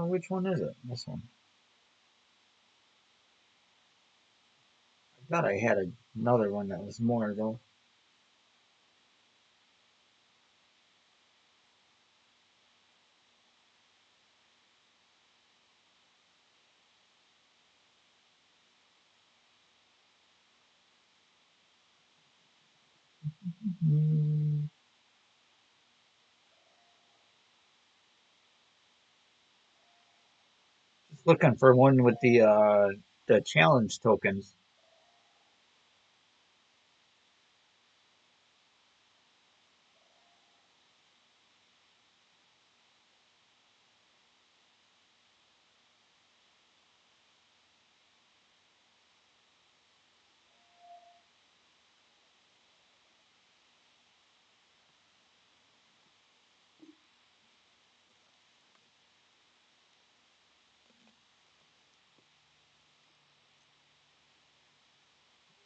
Which one is it? This one. I thought I had another one that was more though. Mm, just looking for one with the challenge tokens.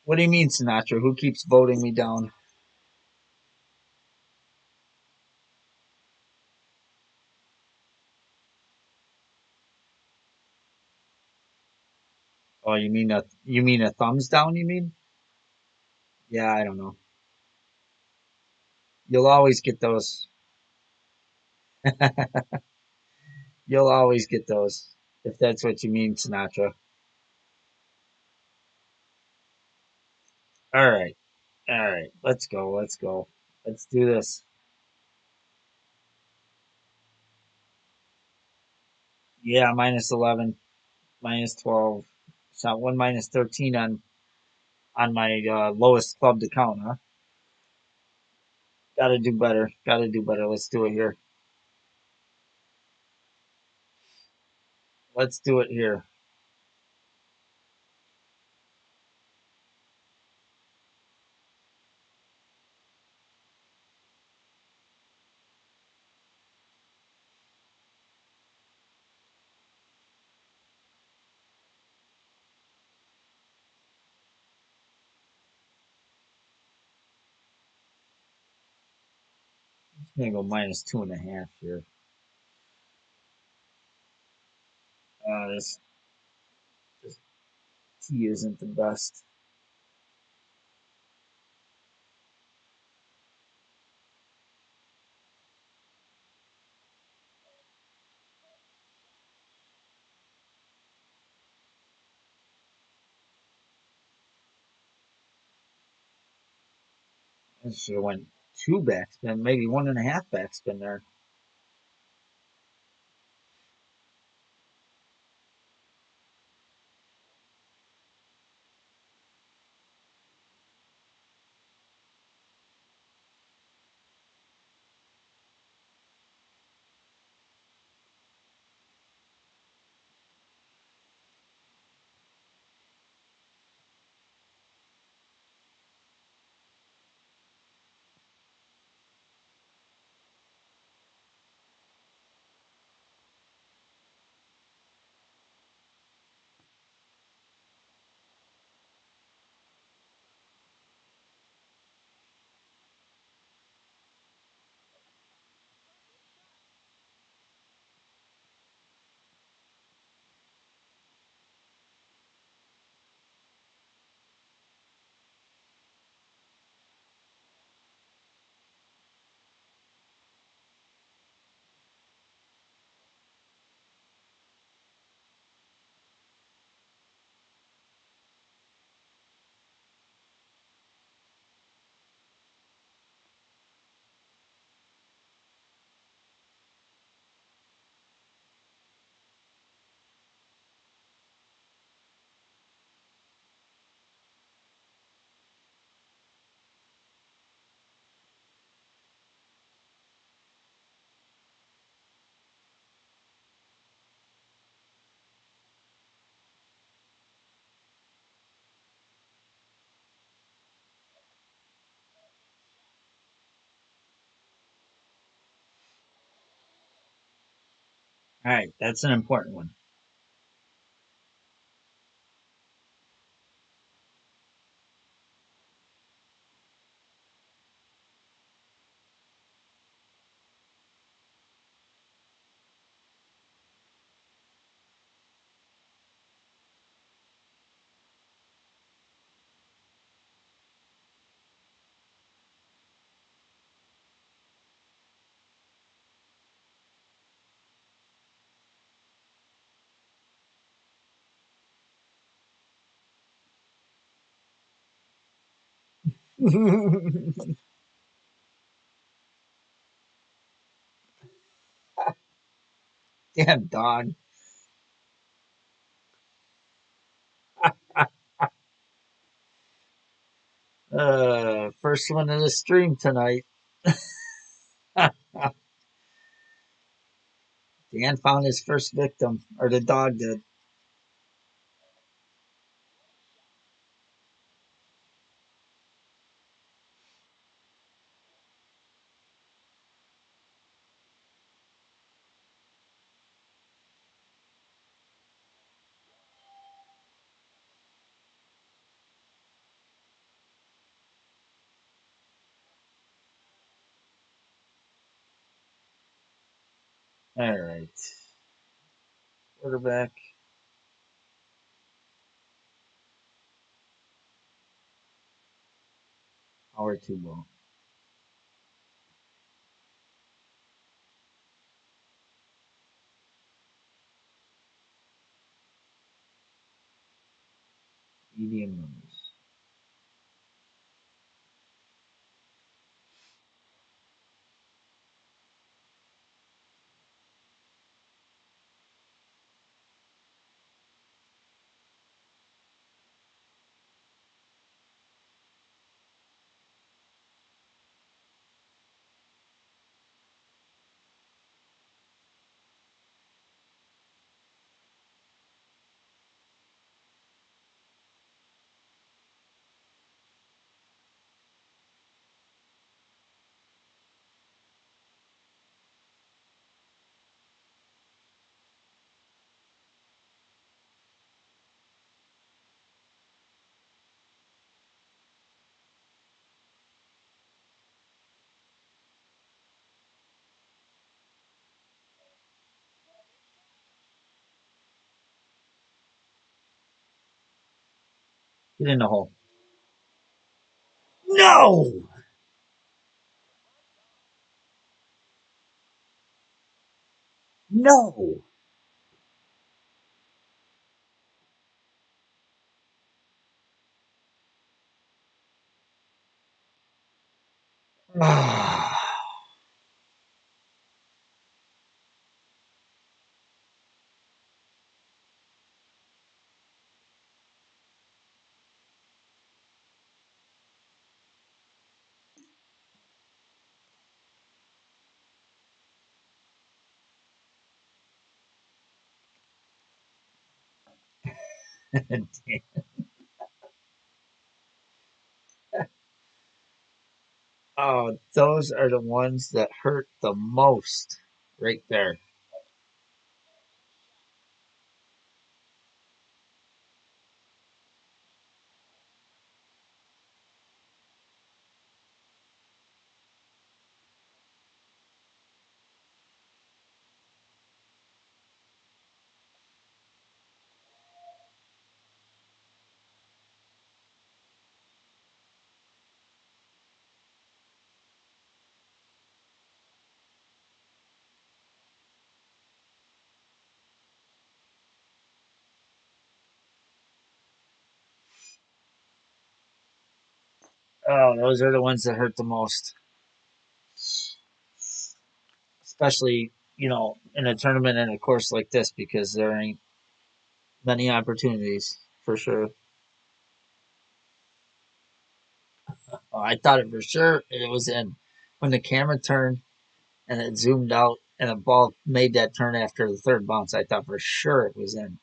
What do you mean, Sinatra? Who keeps voting me down? Oh, you mean a thumbs down? You mean? Yeah, I don't know. You'll always get those. You'll always get those if that's what you mean, Sinatra. All right, all right. Let's go. Let's go. Let's do this. Yeah, -11, -12. So one -13 on my lowest clubbed account, huh? Got to do better. Got to do better. Let's do it here. Let's do it here. I'm gonna go -2.5 here. This tea isn't the best. I should have went two backspin, maybe 1.5 backspin there. All right, that's an important one. Damn dog. First one in the stream tonight. Dan found his first victim, or the dog did. All right. Quarterback, hour two ball. Medium numbers. Get in the hole. No! No! Oh, those are the ones that hurt the most right there. Oh, those are the ones that hurt the most, especially in a tournament and a course like this because there ain't many opportunities for sure. Oh, I thought it for sure it was in when the camera turned and it zoomed out and the ball made that turn after the third bounce. I thought for sure it was in.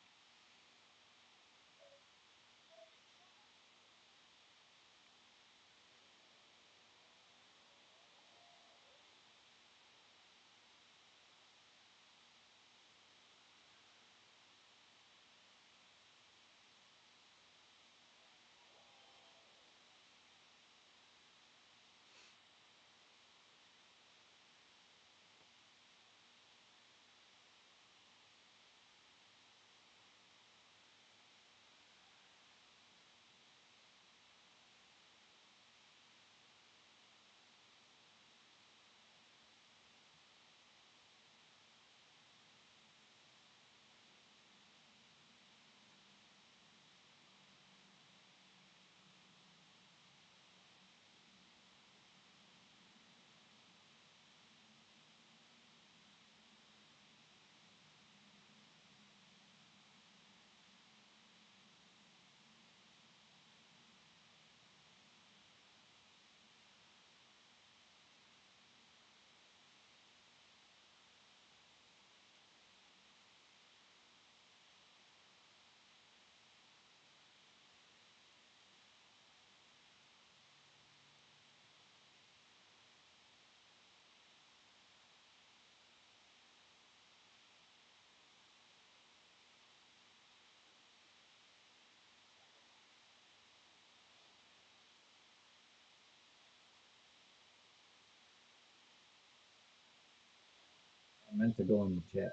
I meant to go in the chat.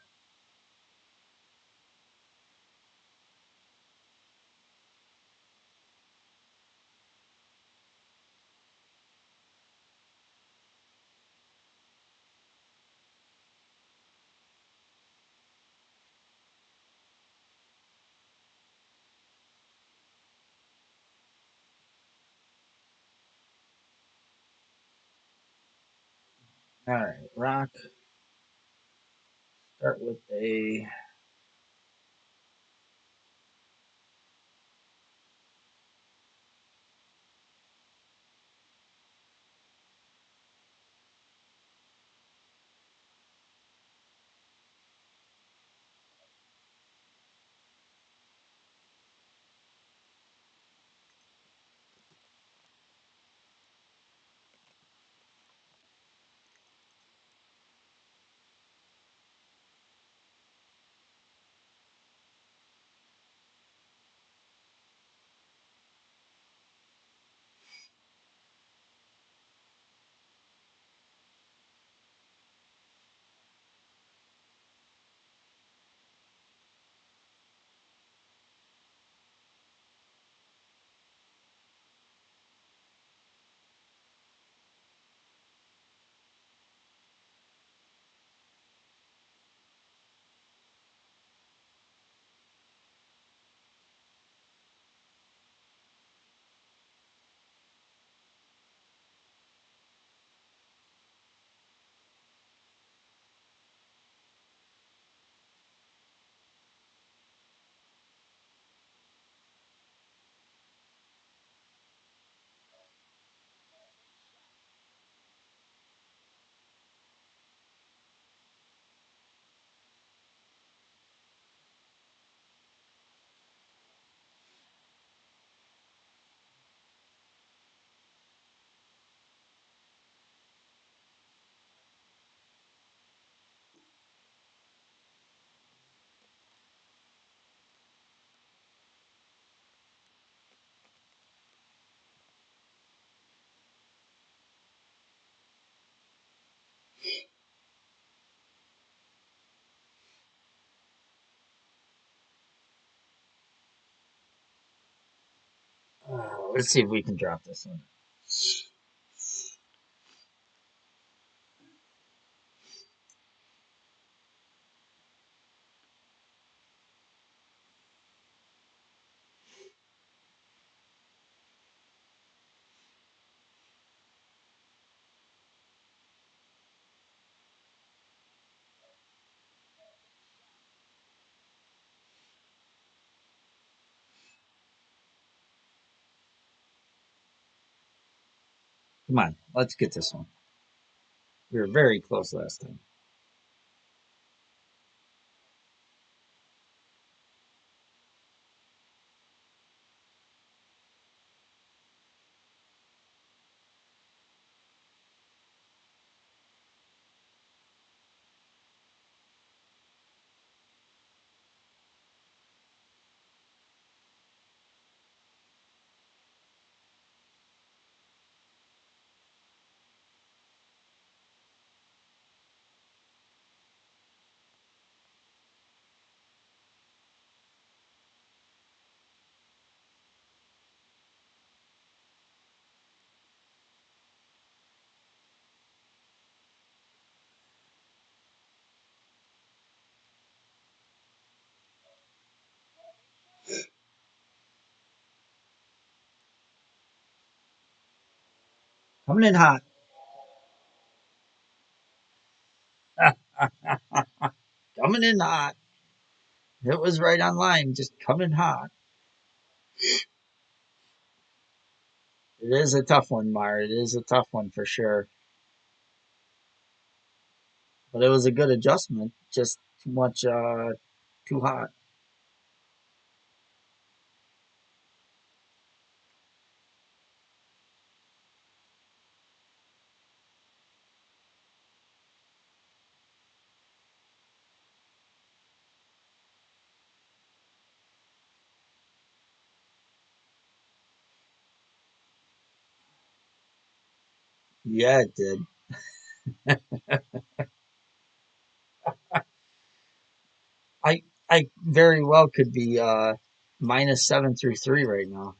All right, rock. Start with a. Let's see if we can drop this one. Come on, let's get this one. We were very close last time. Coming in hot. Coming in hot. It was right on line, just coming hot. It is a tough one, Mar. It is a tough one for sure. But it was a good adjustment. Just too much, too hot. Yeah, it did. I very well could be minus 7 through 3 right now.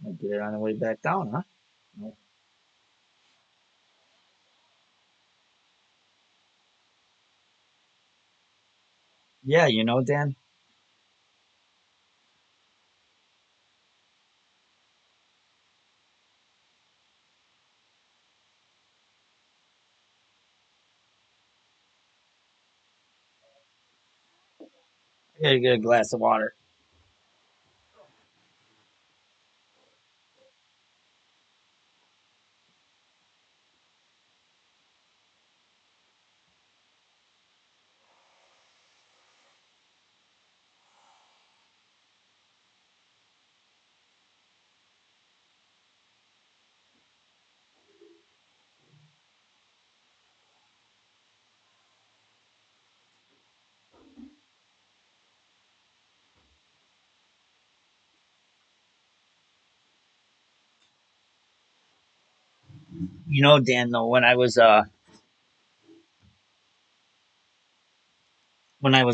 I get it on the way back down, huh? Nope. Yeah, Dan, I gotta get a glass of water. Dan, though, when I was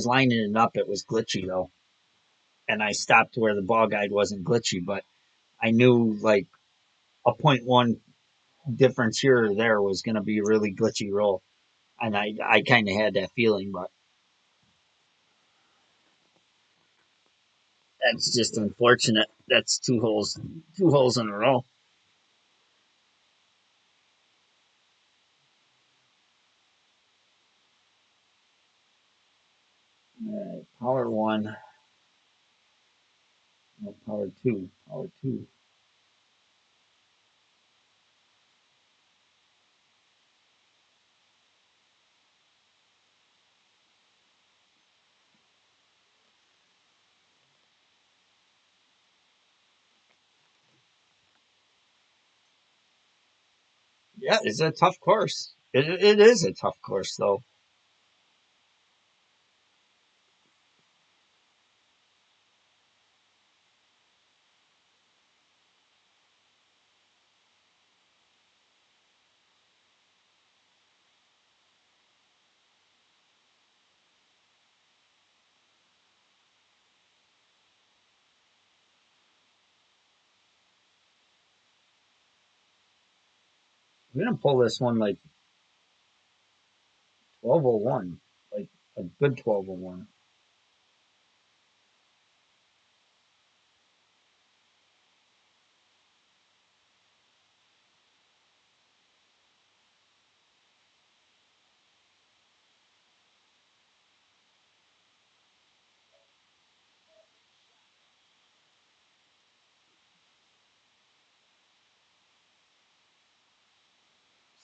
lining it up, it was glitchy though, and I stopped where the ball guide wasn't glitchy, but I knew like a point one difference here or there was going to be a really glitchy roll, and I kind of had that feeling, but that's just unfortunate. That's two holes in a row. All right, power one, no, power two. Yeah, it's a tough course. It is a tough course though. I'm gonna pull this one like 1201, like a good 1201.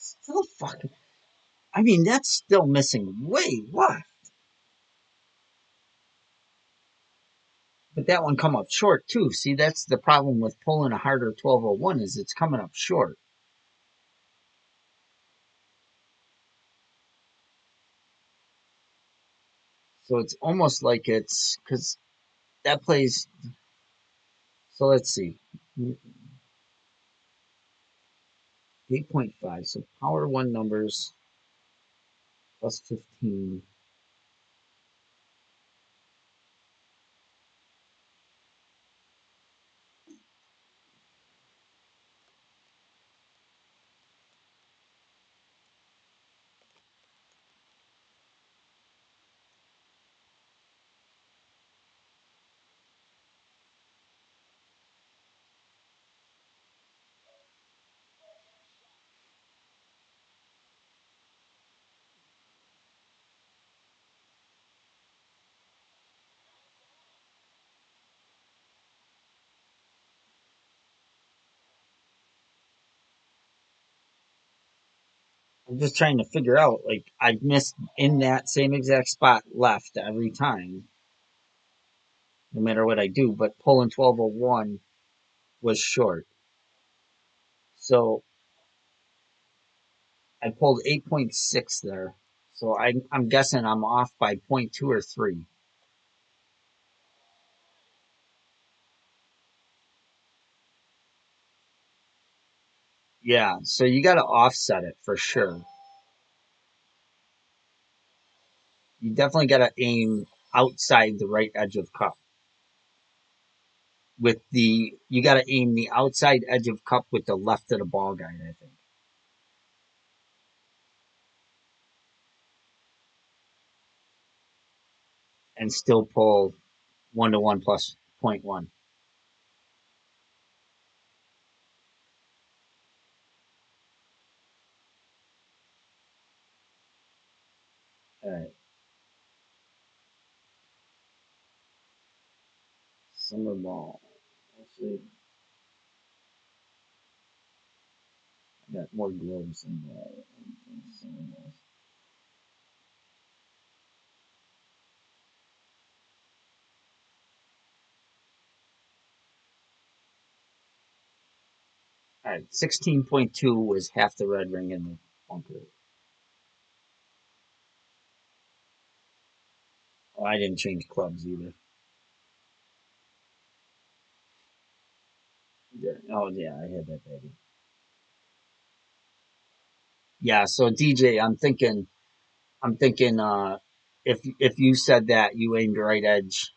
Still fucking. I mean, that's still missing way what? But that one come up short too. See, that's the problem with pulling a harder 1201 is it's coming up short. So it's almost like it's because that plays. So let's see, 8.5. So power one numbers plus 15. I'm just trying to figure out like I missed in that same exact spot left every time, no matter what I do. But pulling 1201 was short. So I pulled 8.6 there. So I'm guessing I'm off by point two or three. Yeah, so you got to offset it for sure. You definitely got to aim outside the right edge of cup. With the you got to aim the outside edge of cup with the left of the ball guide, I think, and still pull 1 to 1 plus point one. All right, summer ball. Actually, I got more globes than summer balls. All right, 16.2 was half the red ring in the bunker. Oh, I didn't change clubs either. Yeah. Oh yeah, I had that baby. Yeah, so DJ, I'm thinking if you said that you aimed right edge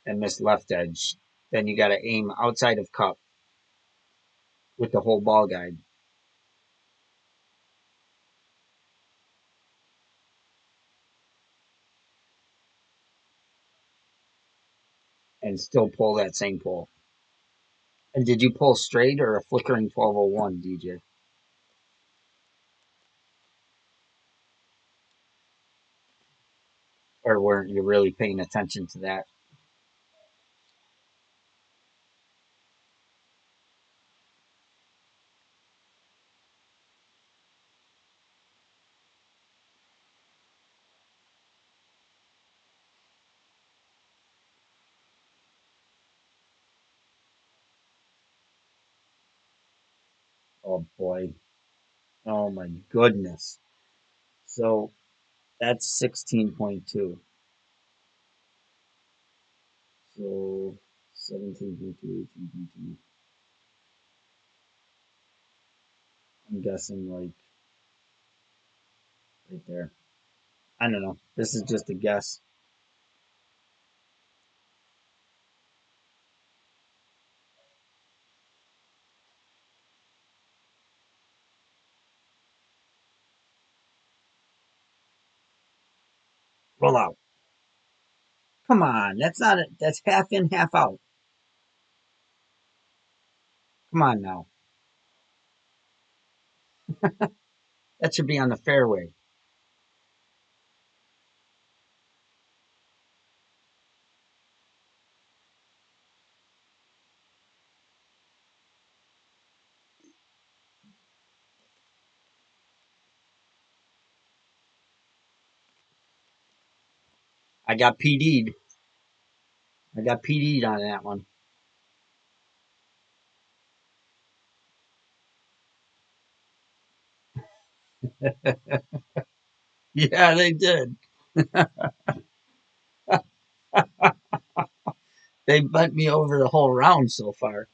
and missed left edge, then you gotta aim outside of cup with the whole ball guide and still pull that same pull. And did you pull straight or a flickering 1201, DJ? Or weren't you really paying attention to that? Oh boy. Oh my goodness. So that's 16.2. So 17.2, 18.2. I'm guessing like right there. I don't know. This is just a guess. Roll out. Come on. That's not it. That's half in, half out. Come on now. That should be on the fairway. I got PD'd. I got PD'd on that one. Yeah, they did. They bent me over the whole round so far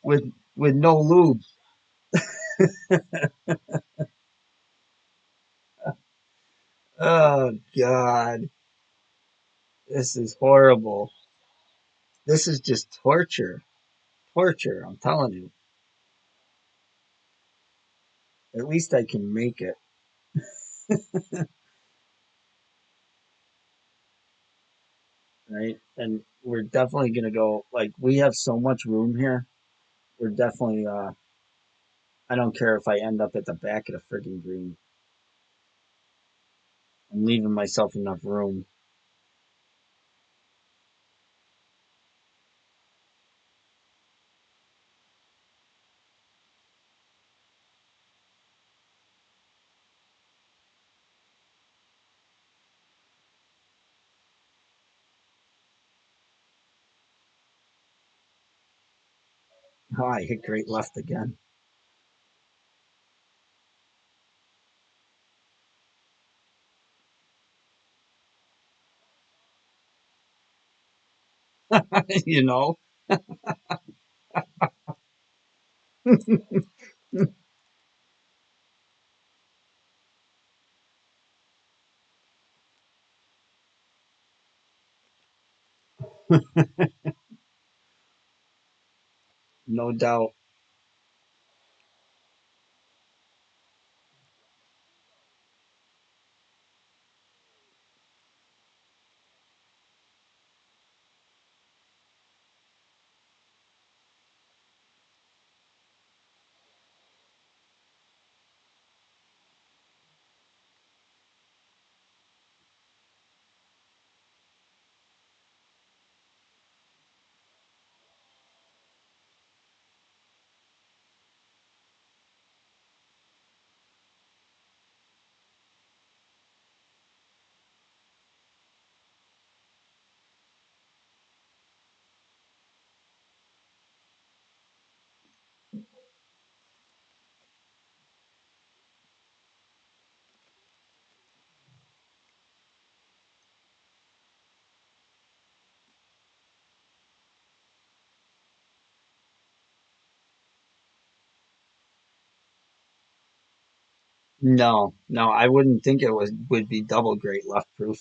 with with no lube. Oh God, this is horrible. This is just torture, torture. I'm telling you. At least I can make it, right? And we're definitely gonna go. Like we have so much room here. We're definitely. I don't care if I end up at the back of the frigging green. I'm leaving myself enough room. Oh, I hit great left again. you know? No doubt. No, no, I wouldn't think it would be double great left proof.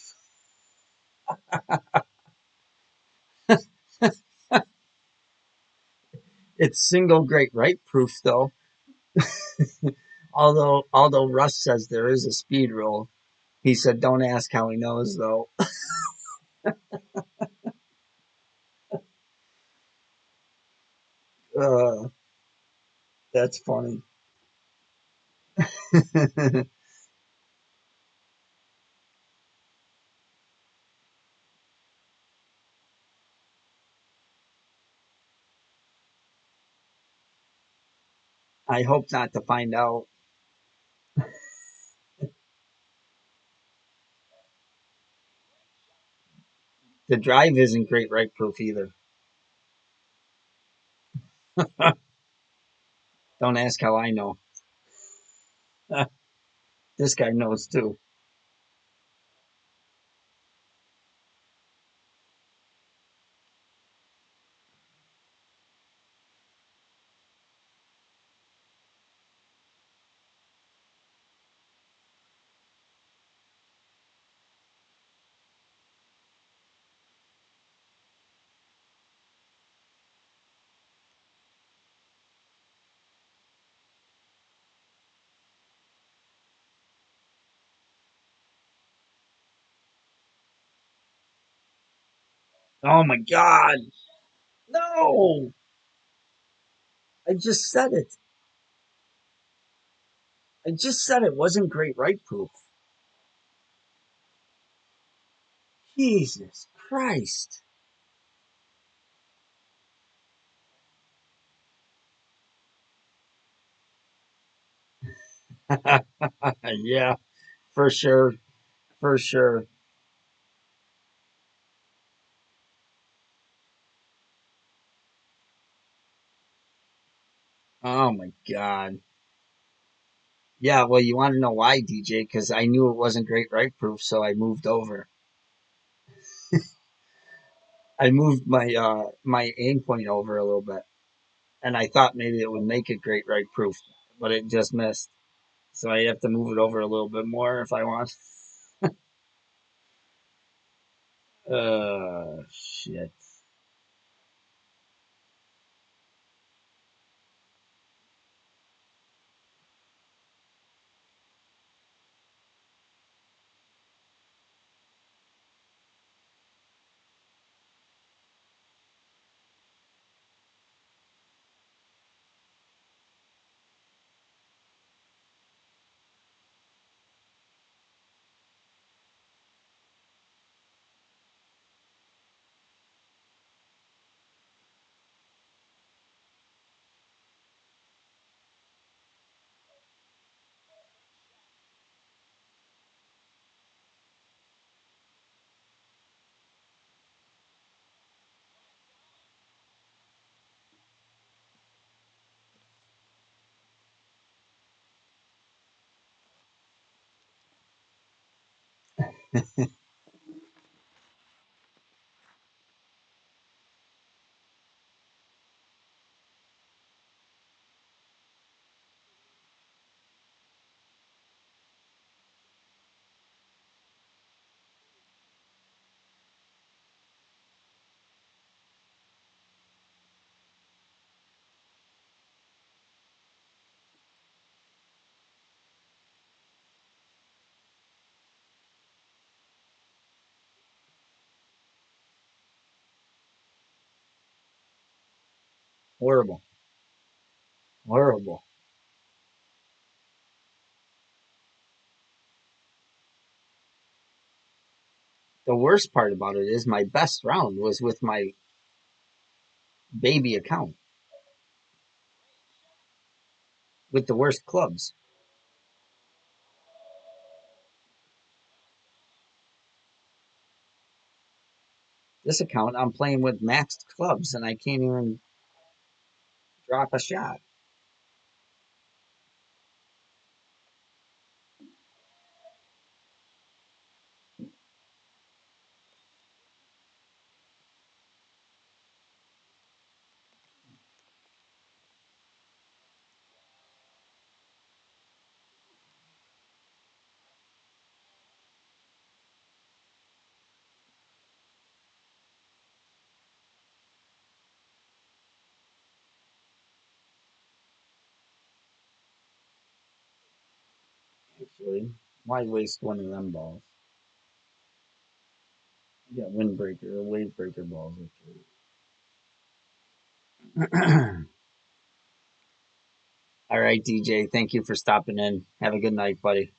It's single great right proof though. Although Russ says there is a speed rule. He said don't ask how he knows though. Uh, that's funny. I hope not to find out. The drive isn't great right proof either. Don't ask how I know. This guy knows too. Oh my god. No. I just said it. I just said it wasn't great right proof. Jesus Christ. Yeah, for sure. For sure. Oh my god. Yeah, well, you want to know why, DJ? Because I knew it wasn't great right proof, so I moved over. I moved my aim point over a little bit, and I thought maybe it would make it great right proof, but it just missed. So I have to move it over a little bit more if I want. Shit. Horrible. Horrible. The worst part about it is my best round was with my baby account with the worst clubs. This account, I'm playing with maxed clubs and I can't even drop a shot. Actually, why waste one of them balls? I got windbreaker or wave breaker balls. Actually. All right, DJ. Thank you for stopping in. Have a good night, buddy.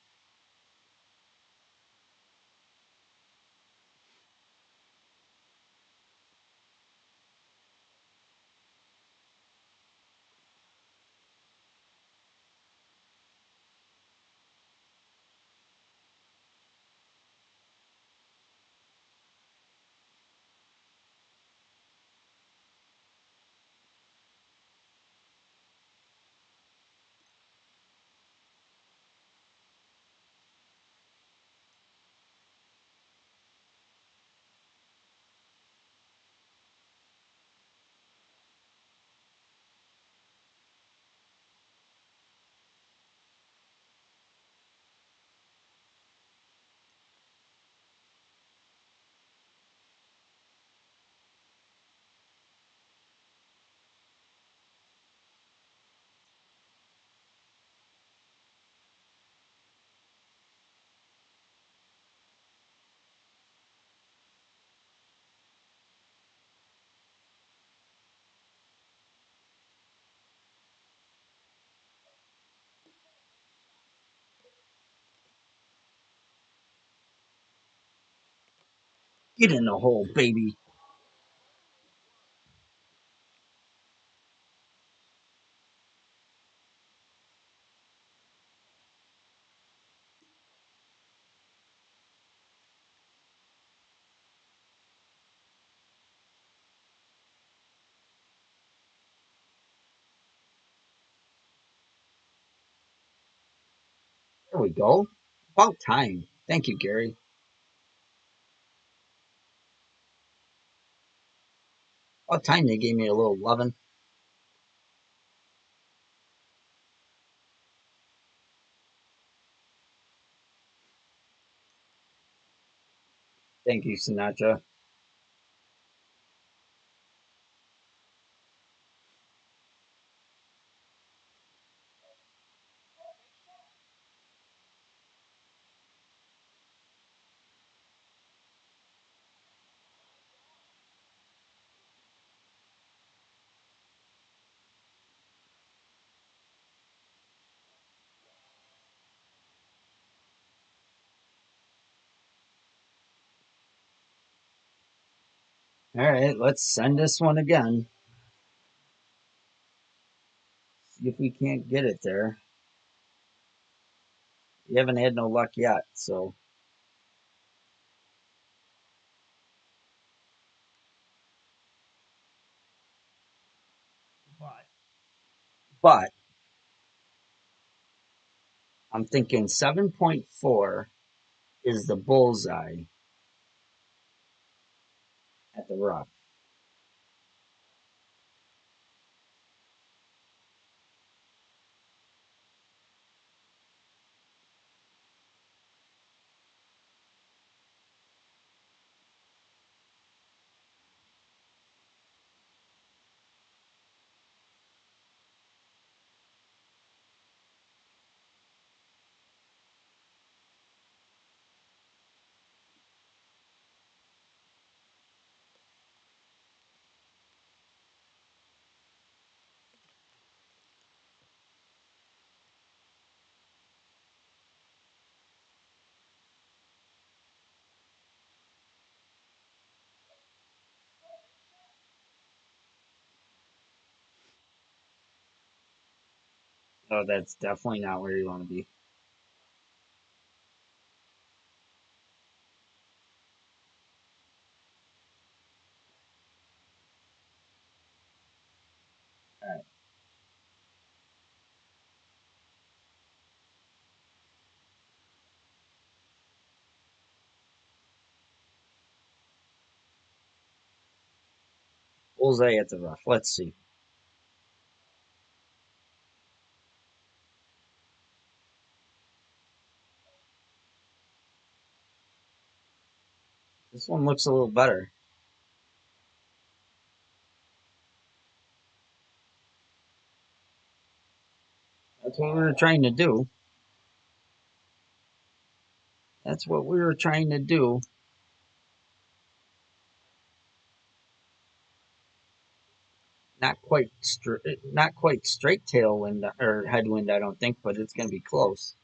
Get in the hole, baby. There we go. About time. Thank you, Gary. About time they gave me a little loving. Thank you, Sinatra. All right, let's send this one again. See if we can't get it there. We haven't had no luck yet, so. But I'm thinking 7.4 is the bullseye at the rough. Oh, that's definitely not where you want to be. All right. Bullseye at the rough. Let's see. This one looks a little better. That's what we were trying to do. That's what we were trying to do. Not quite straight tailwind or headwind, I don't think, but it's going to be close.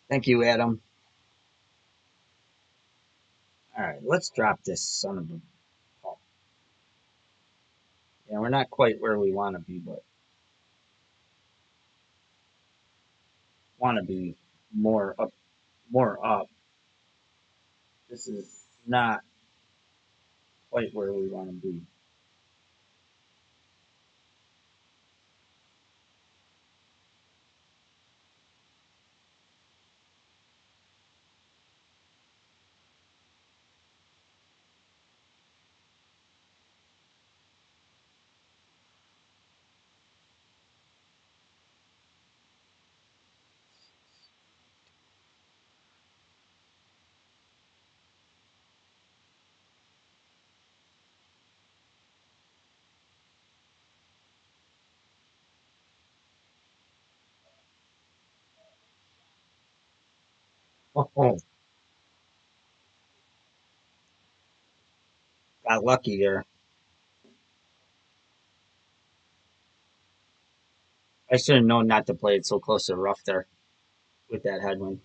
Thank you, Adam. All right, let's drop this son of a. Oh, yeah, we're not quite where we want to be, but want to be more up. More up. This is not quite where we want to be. Oh, got lucky there. I should have known not to play it so close to the rough there with that headwind.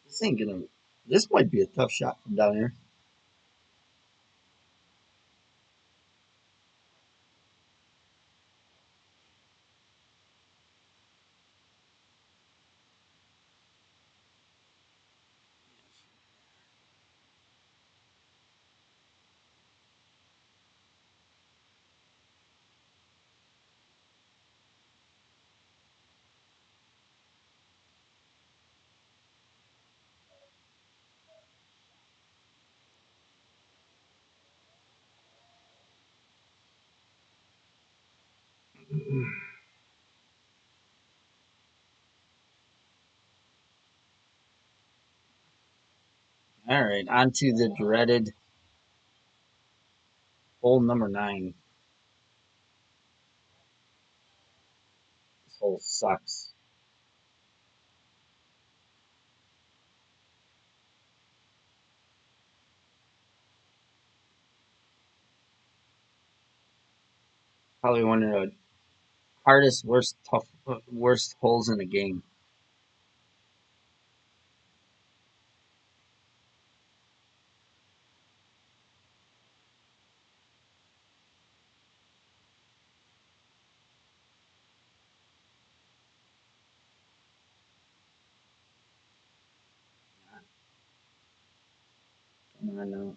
This ain't gonna. This might be a tough shot from down here. All right, on to the dreaded hole number 9. This hole sucks. Probably one of the hardest, worst holes in the game. Come on now.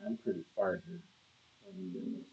I'm pretty far here. Let me get this.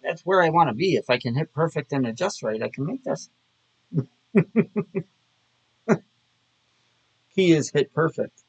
That's where I want to be. If I can hit perfect and adjust right, I can make this. Key is hit perfect.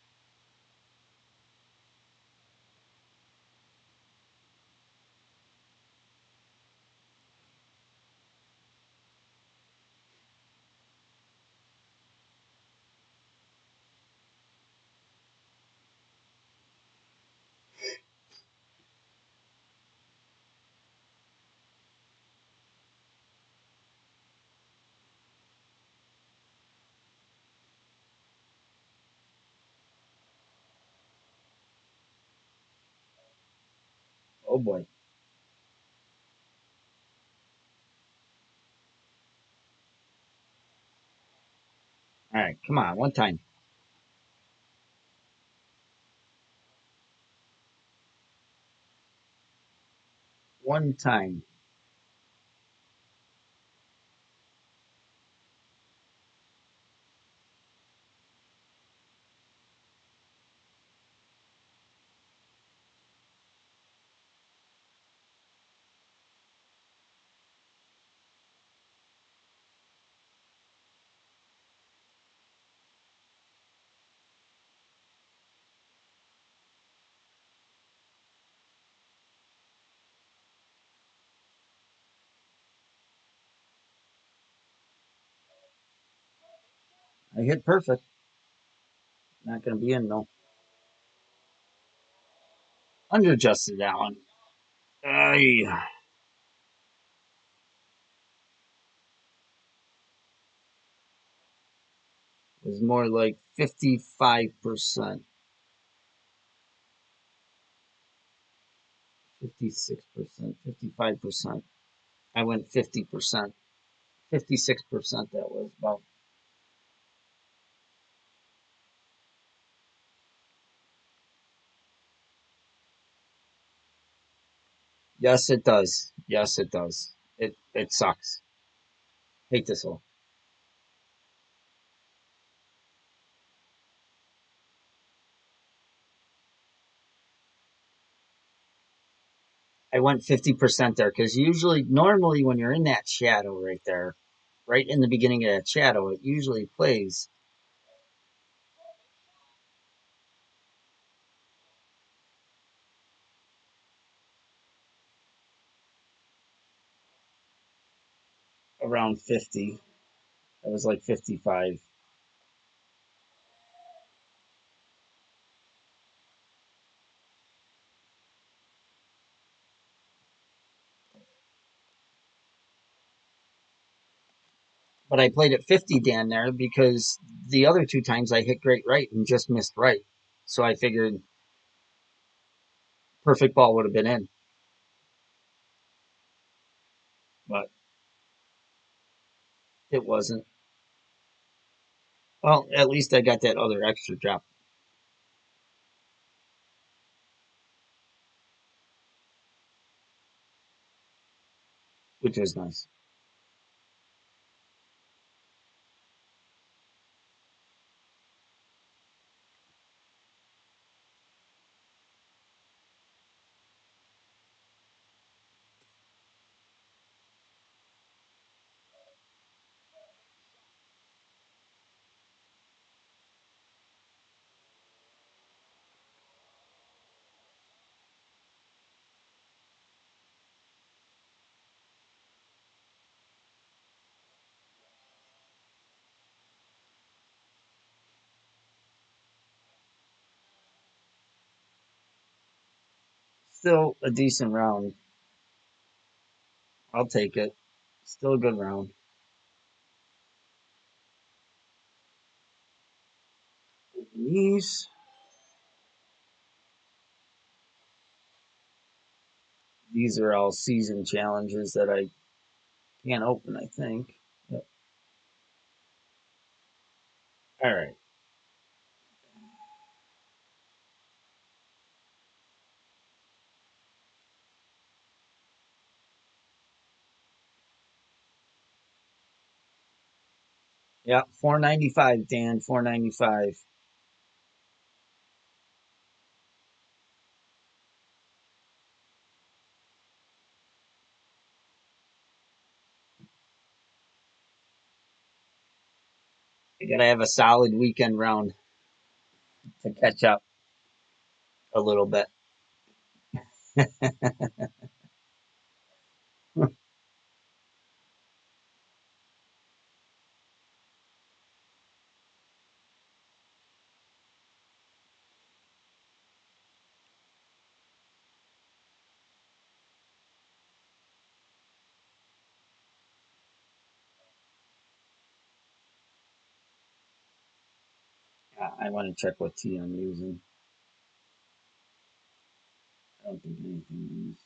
Oh boy. All right, come on, one time. One time. I hit perfect. Not going to be in though. Underadjusted that one. Ay, it was more like 55%. 56%, 55%. I went 50%, 56%. That was about. Yes, it does. Yes, it does. It sucks. Hate this whole. I went 50% there because normally, when you're in that shadow right there, right in the beginning of that shadow, it usually plays around 50. It was like 55. But I played at 50 down there because the other two times I hit great right and just missed right. So I figured perfect ball would have been in, but it wasn't. Well, at least I got that other extra drop, which was nice. Still a decent round. I'll take it. Still a good round. These these are all season challenges that I can't open, I think. Yep. All right. Yeah, 495, Dan, 495. I gotta have a solid weekend round to catch up a little bit. I want to check what tea I'm using. I don't think anything is.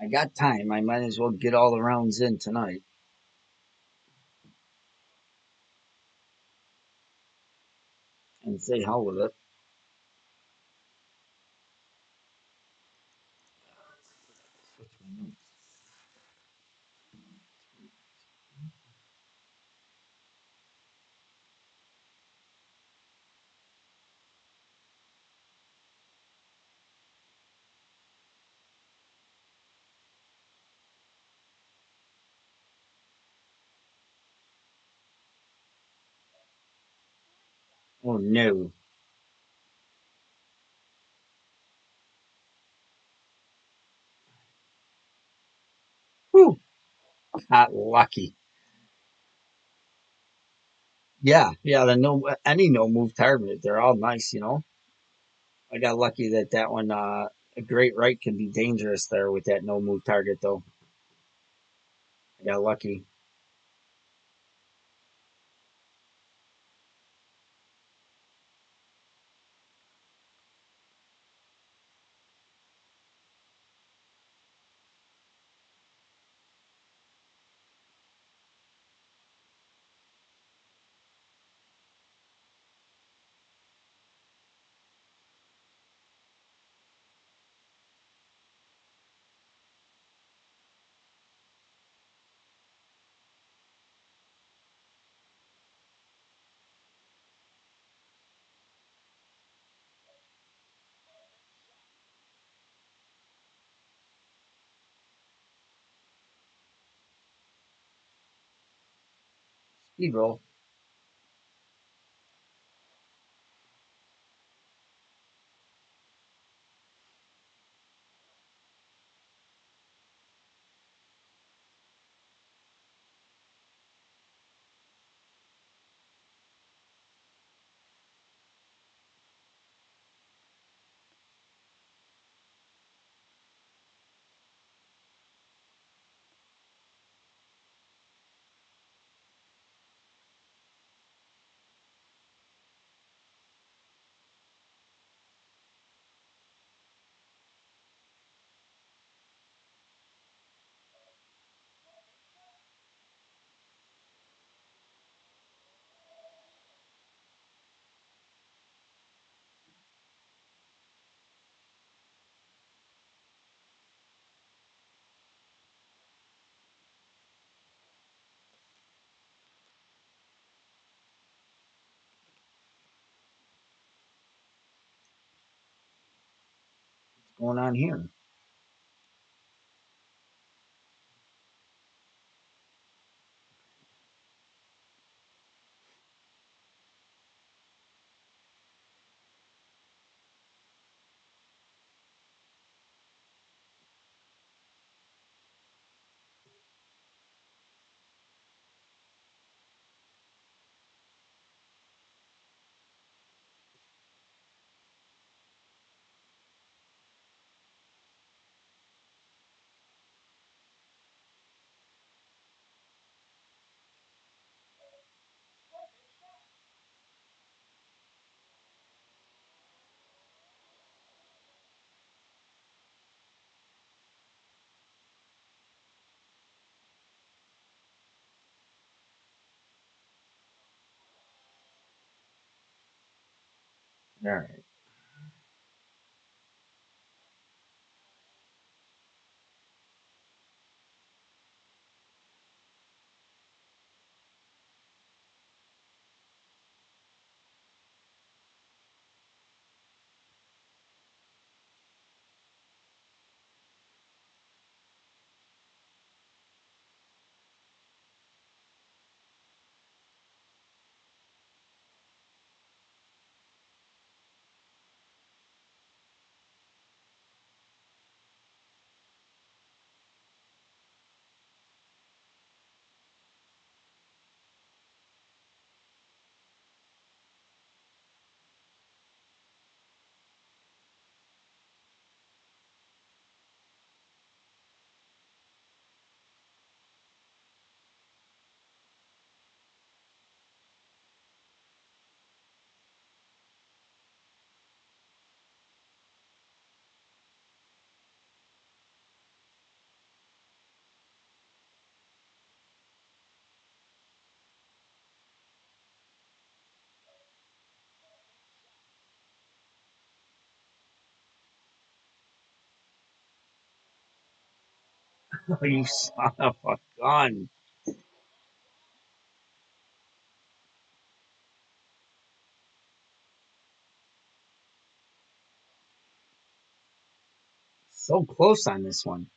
I got time. I might as well get all the rounds in tonight and say hell with it. Oh no. got lucky. Yeah, yeah. The no any no move target, they're all nice. I got lucky that that one. A great right can be dangerous there with that no move target though. I got lucky. Speed roll. What's going on here? All right. Oh, you son of a gun! So close on this one.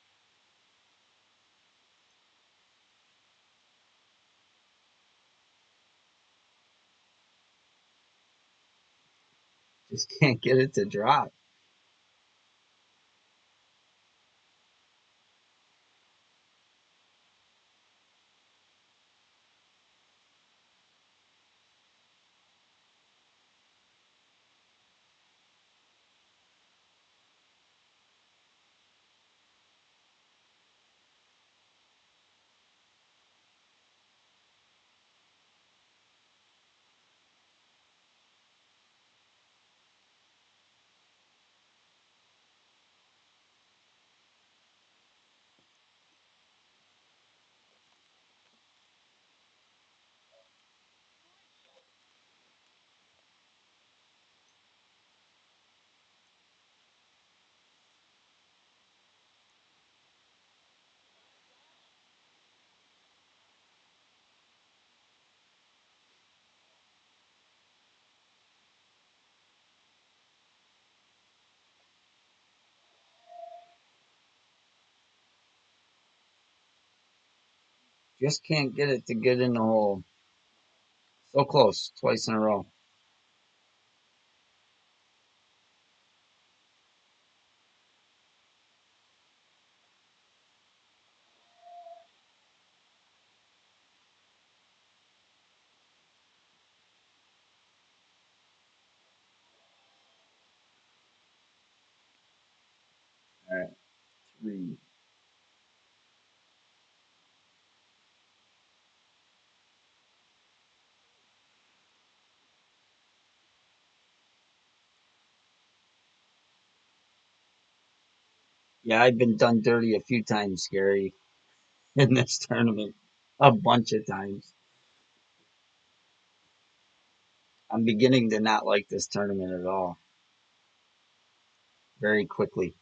Just can't get it to drop. Just can't get it to get in the hole. So close, twice in a row. All right, three. Yeah, I've been done dirty a few times, Gary, in this tournament. A bunch of times. I'm beginning to not like this tournament at all. Very quickly.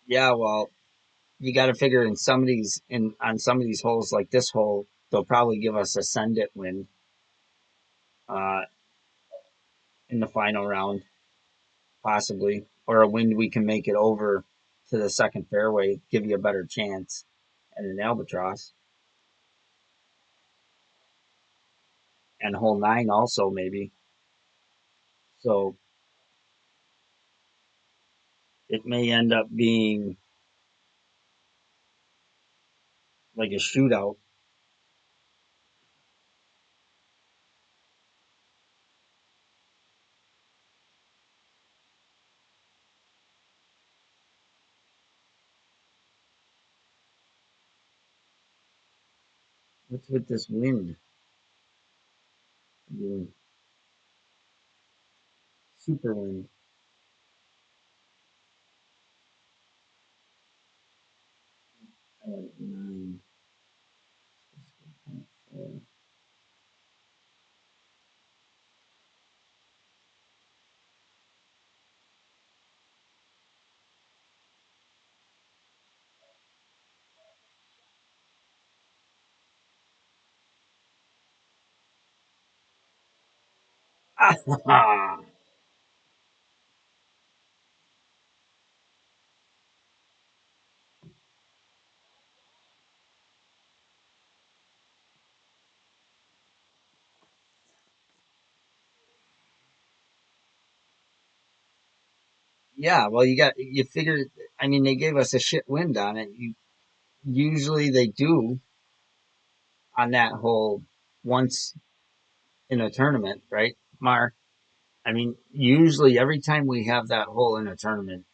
Yeah, well, you got to figure in some of these, in on some of these holes, like this hole, they'll probably give us a send it win uh, in the final round, possibly, or a wind we can make it over to the second fairway, give you a better chance at an albatross. And hole nine also maybe. So it may end up being like a shootout. What's with this wind? I mean, super wind. I like nine. Yeah, well, you figure. I mean, they gave us a shit wind on it. Usually they do on that hole once in a tournament, right, Mar? I mean, usually every time we have that hole in a tournament,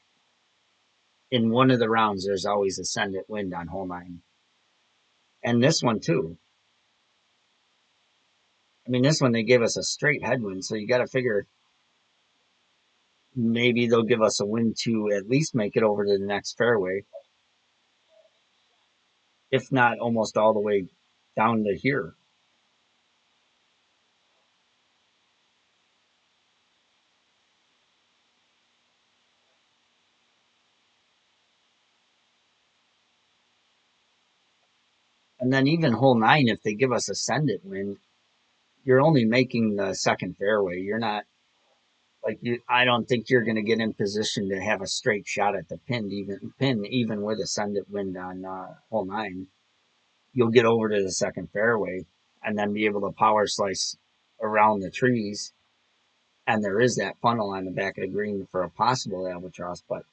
in one of the rounds, there's always ascendant wind on hole nine, and this one too. I mean, this one they gave us a straight headwind, so you got to figure maybe they'll give us a wind to at least make it over to the next fairway, if not almost all the way down to here. And then even hole nine, if they give us a send it wind, you're only making the second fairway. You're not like you. I don't think you're going to get in position to have a straight shot at the pin even with a send it wind on hole nine. You'll get over to the second fairway and then be able to power slice around the trees. And there is that funnel on the back of the green for a possible albatross, but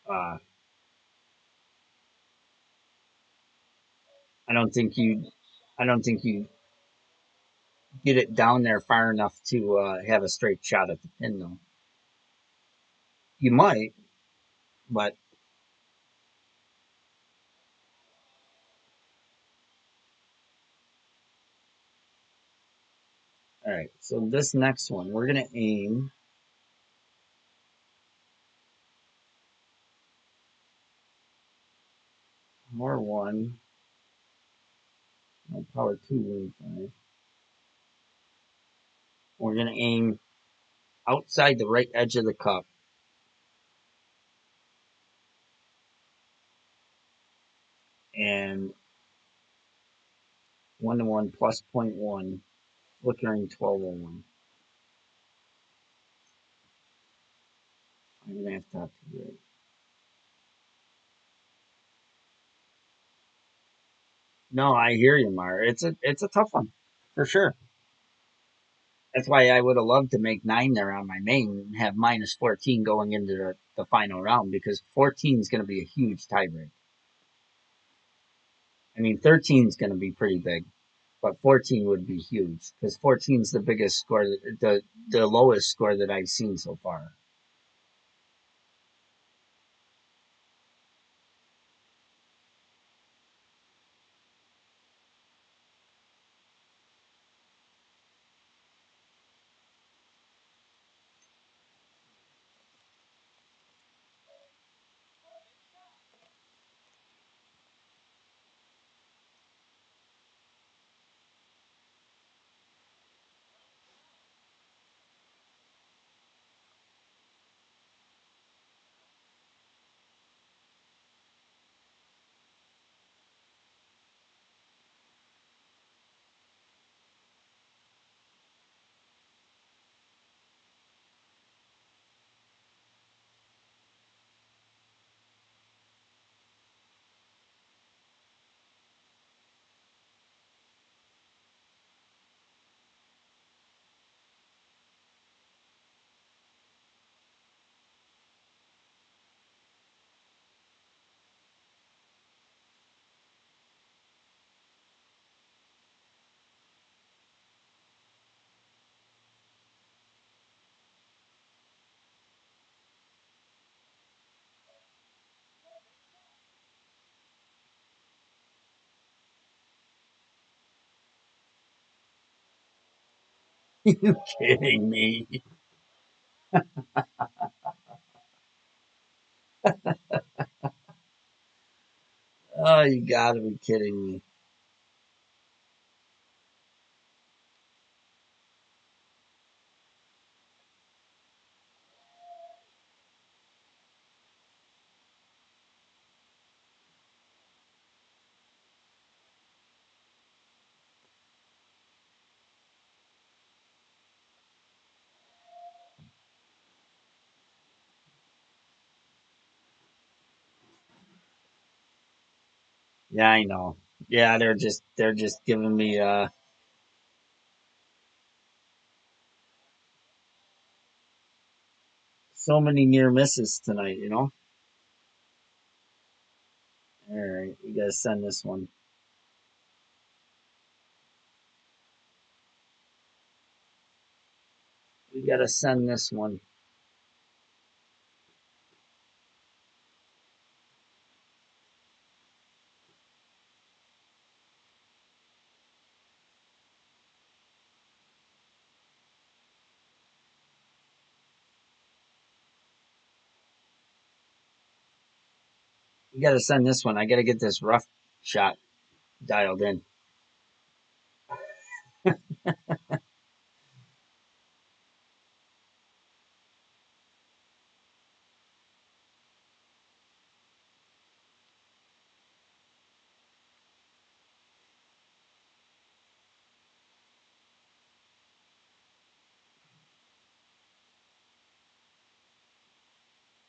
uh, I don't think you, I don't think you get it down there far enough to have a straight shot at the pin, though. You might, but all right. So this next one, we're gonna aim more one, power two, wing five. We're gonna aim outside the right edge of the cup and 1 to 1 plus point one, flickering 1201. I'm gonna have to have to do it. No, I hear you, Mar. It's a tough one for sure. That's why I would have loved to make nine there on my main and have minus 14 going into the final round because 14 is going to be a huge tiebreak. I mean, 13 is going to be pretty big, but 14 would be huge because 14 is the biggest score, the lowest score that I've seen so far. You kidding me? Oh, you gotta be kidding me. Yeah, I know. Yeah, they're just giving me so many near misses tonight. All right, we gotta send this one. We gotta send this one. We gotta send this one. I gotta get this rough shot dialed in.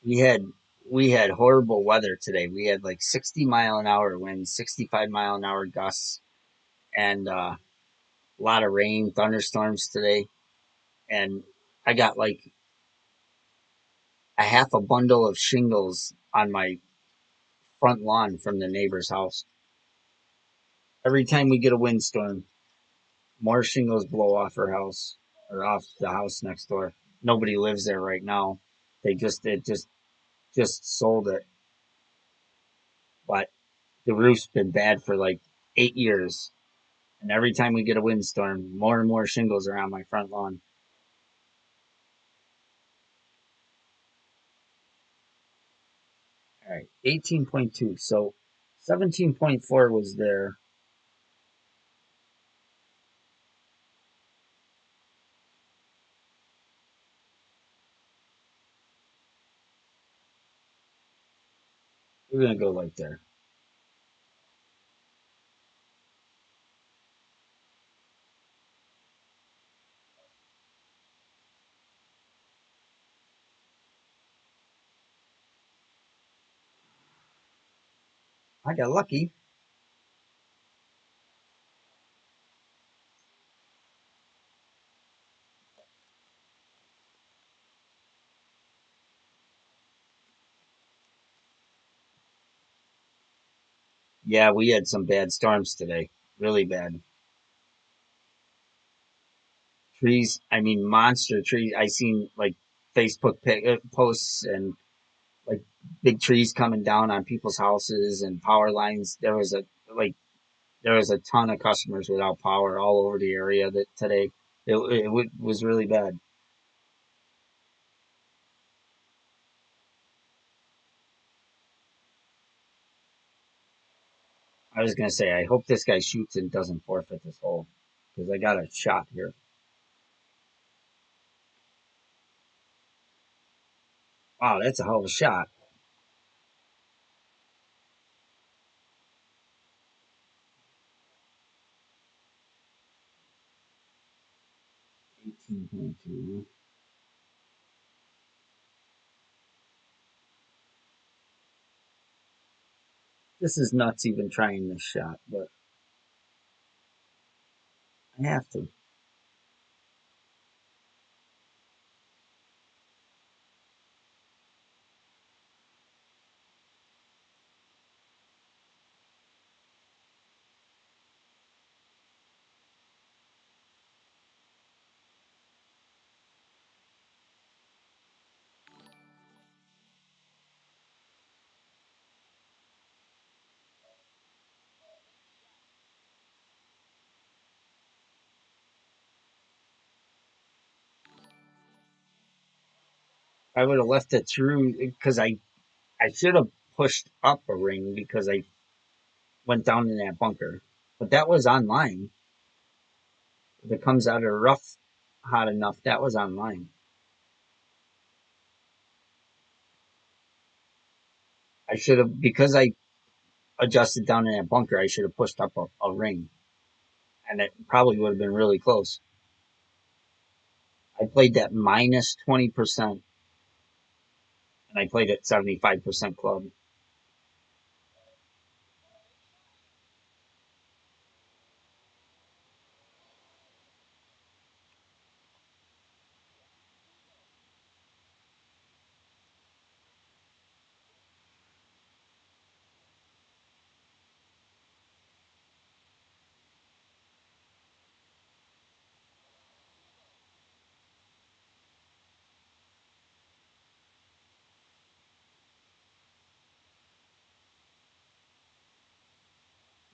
We had we had horrible weather today. We had like 60-mile-an-hour winds, 65-mile-an-hour gusts, and a lot of rain, thunderstorms today. And I got like a half a bundle of shingles on my front lawn from the neighbor's house. Every time we get a windstorm, more shingles blow off her house or off the house next door. Nobody lives there right now. They just sold it, but the roof's been bad for like 8 years. And every time we get a windstorm, more and more shingles are on my front lawn. All right, 18.2. So 17.4 was there. We're gonna go like there. I got lucky. Yeah, we had some bad storms today. Really bad. Trees, I mean, monster trees. I seen like Facebook posts and like big trees coming down on people's houses and power lines. Like there was a ton of customers without power all over the area that today. It was really bad. I was gonna say, I hope this guy shoots and doesn't forfeit this hole because I got a shot here. Wow, that's a hell of a shot. 18.2. This is nuts even trying this shot, but I have to. I would have left it through because I should have pushed up a ring because I went down in that bunker. But that was online. If it comes out of the rough hot enough, that was online. I should have because I adjusted down in that bunker. I should have pushed up a ring, and it probably would have been really close. I played that -20%, and I played at 75% club.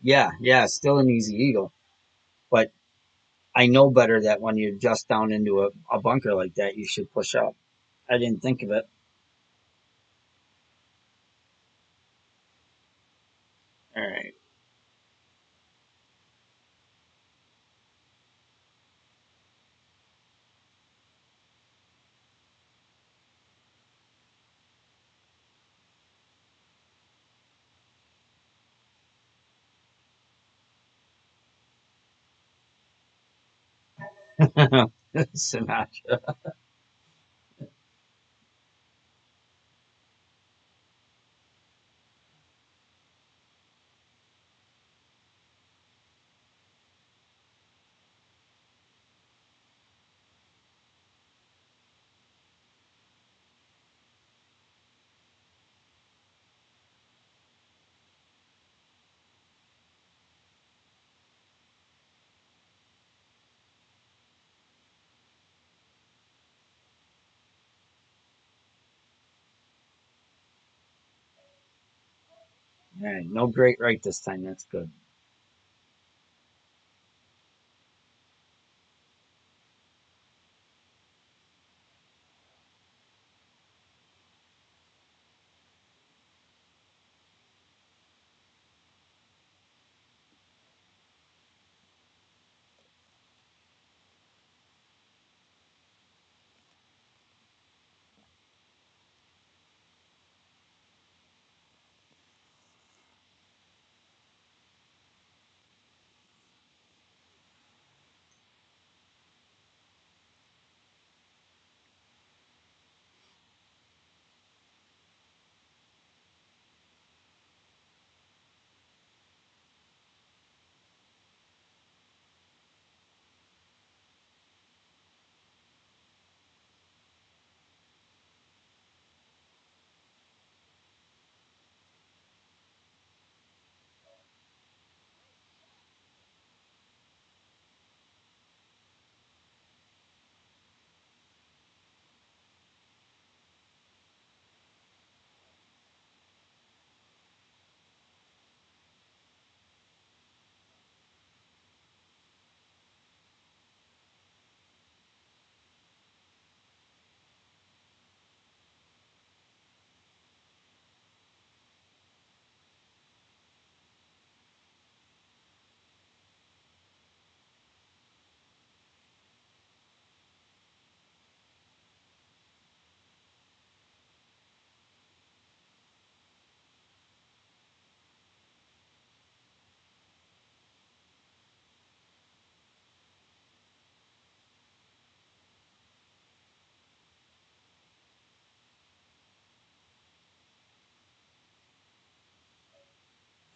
Yeah, yeah, still an easy eagle. But I know better that when you adjust down into a bunker like that, you should push up. I didn't think of it. All right. Sinatra. All right, no great right this time. That's good.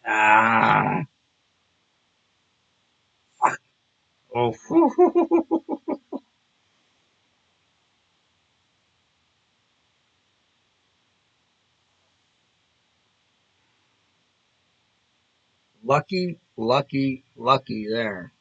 Ah, fuck. Oh, lucky, lucky, lucky there.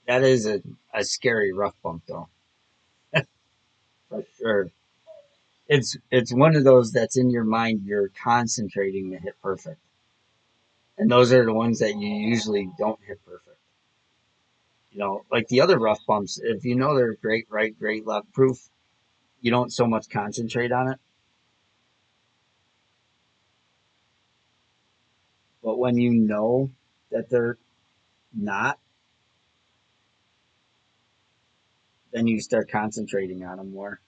That is a scary rough bump, though, for sure. It's one of those that's in your mind. You're concentrating to hit perfect, and those are the ones that you usually don't hit perfect. Like the other rough bumps, if you know they're great right, great left proof, you don't so much concentrate on it. But when you know that they're not, then you start concentrating on them more.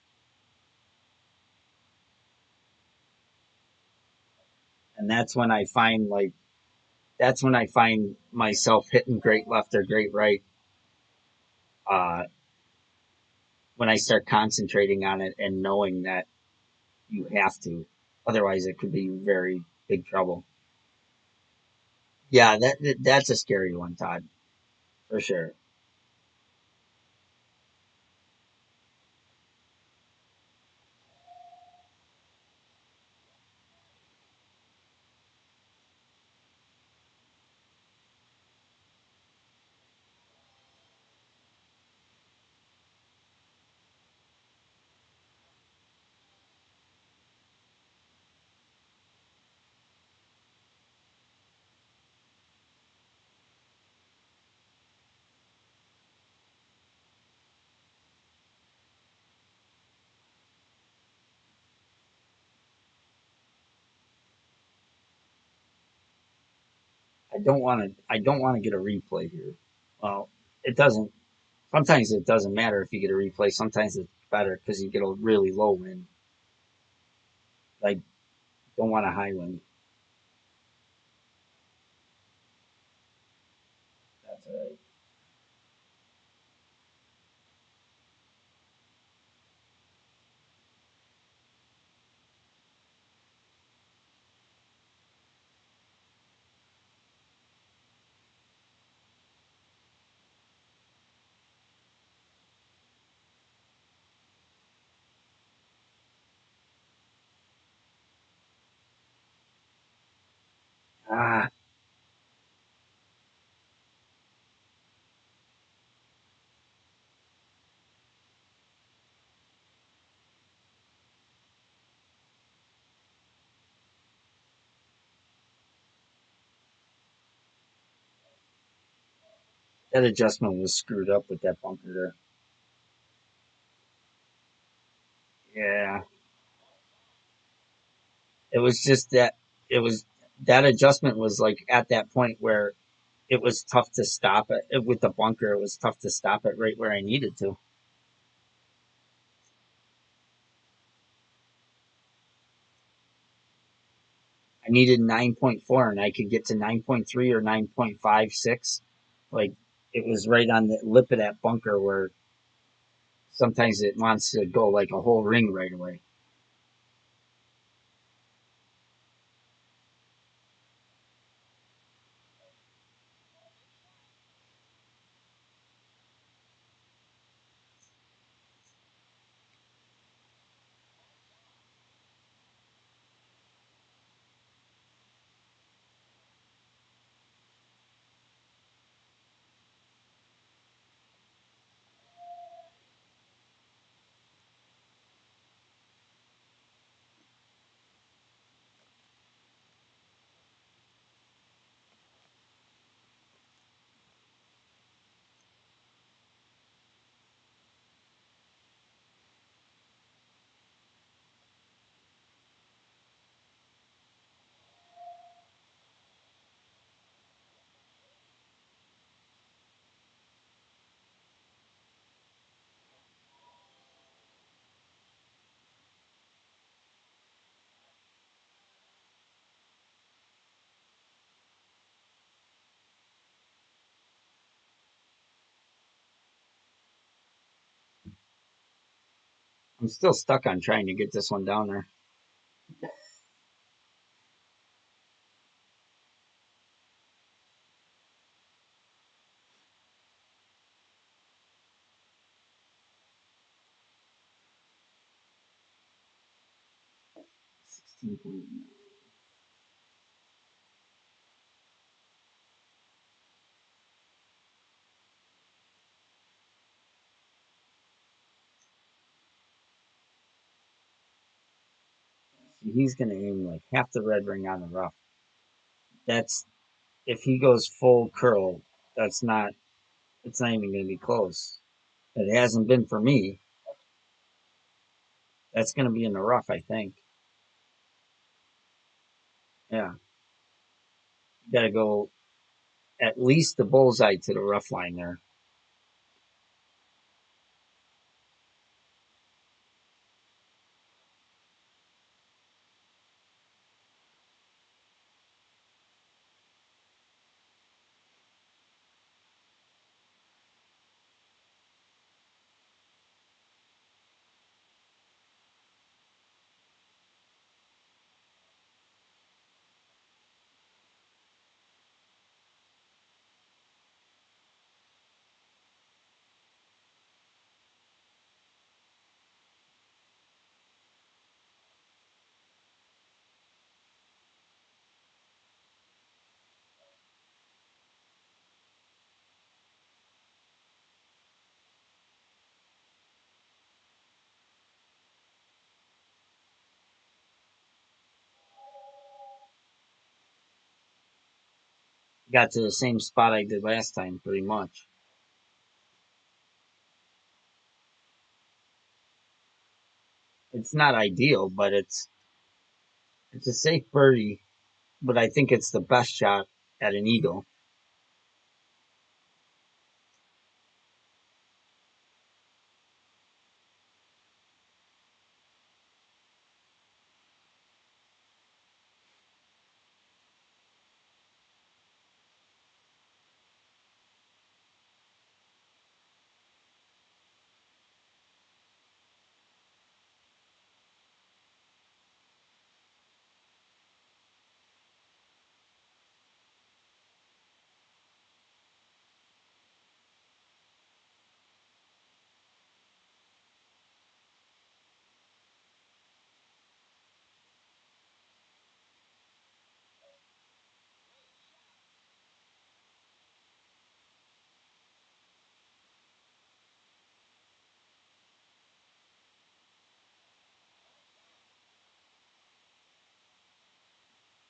And that's when I find myself hitting great left or great right. Uh, when I start concentrating on it and knowing that you have to, otherwise it could be very big trouble. Yeah, that's a scary one, Todd, for sure. I don't want to get a replay here. Well, it doesn't. Sometimes it doesn't matter if you get a replay. Sometimes it's better because you get a really low wind. Like, don't want a high wind. That's all right. Ah, that adjustment was screwed up with that bunker there. Yeah, it was just that it was that adjustment was like at that point where it was tough to stop it with the bunker. It was tough to stop it right where I needed to. I needed 9.4 and I could get to 9.3 or 9.56. Like it was right on the lip of that bunker where sometimes it wants to go like a whole ring right away. I'm still stuck on trying to get this one down there. 16. He's going to aim like half the red ring on the rough. That's if he goes full curl. That's not. It's not even going to be close. It hasn't been for me. That's going to be in the rough, I think. Yeah, you got to go at least the bullseye to the rough line there. Got to the same spot I did last time, pretty much. It's not ideal, but it's a safe birdie. But I think it's the best shot at an eagle.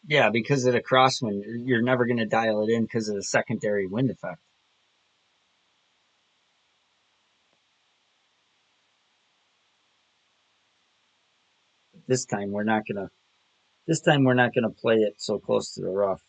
Yeah, because of the crosswind, you're never going to dial it in because of the secondary wind effect. This time we're not gonna. This time we're not gonna play it so close to the rough.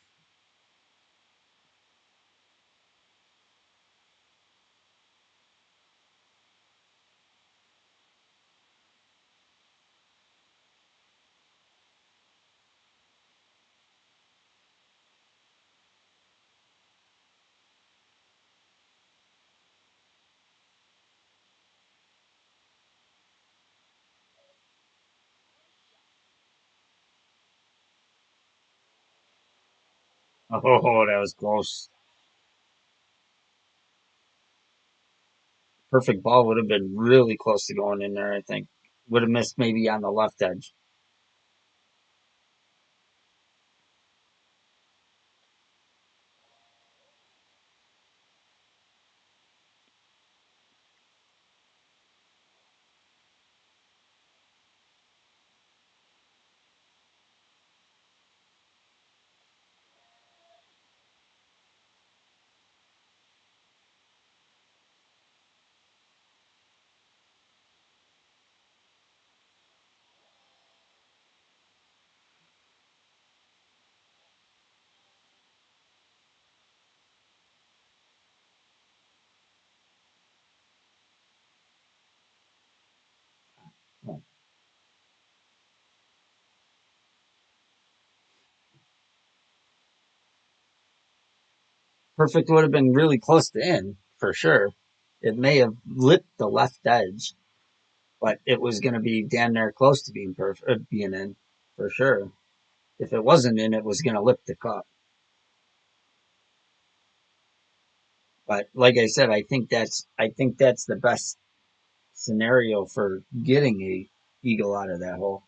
Oh, that was close. Perfect ball would have been really close to going in there. I think would have missed maybe on the left edge. Perfect would have been really close to in for sure. It may have lit the left edge, but it was going to be damn near close to being perfect, being in for sure. If it wasn't in, it was going to lip the cup. But like I said, I think that's the best scenario for getting a eagle out of that hole.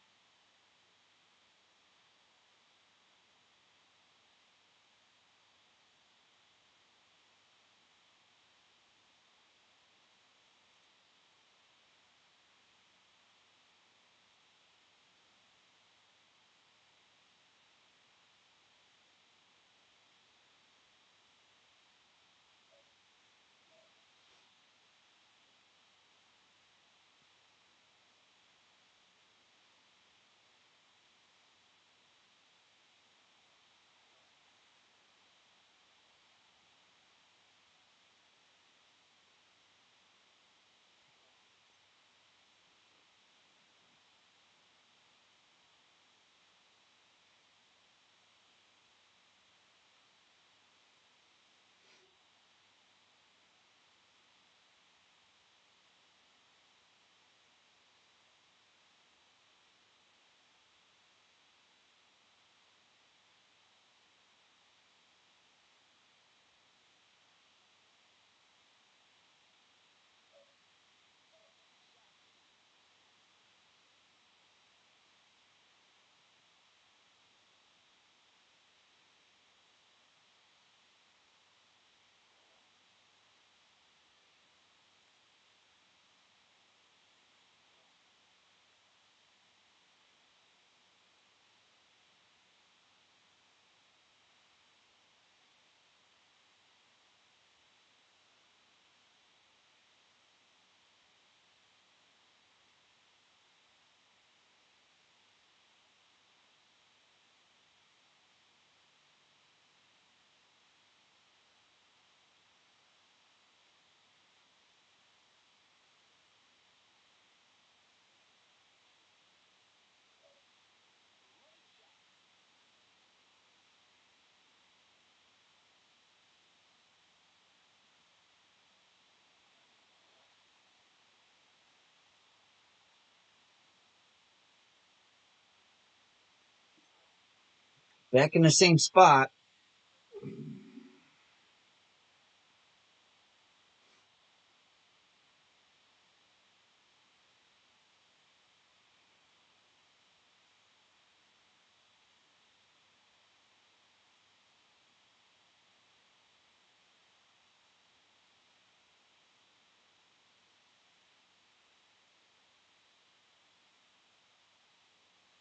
Back in the same spot.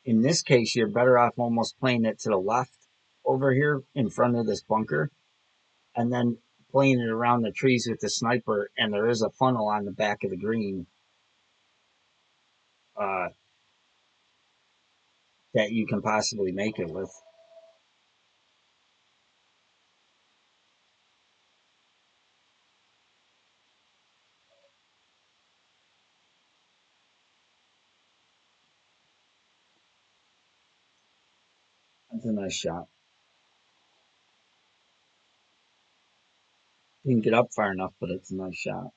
In this case, you're better off almost playing it to the left over here in front of this bunker, and then playing it around the trees with the sniper. And there is a funnel on the back of the green uh, that you can possibly make it with. That's a nice shot. Didn't get up far enough, but it's a nice shot.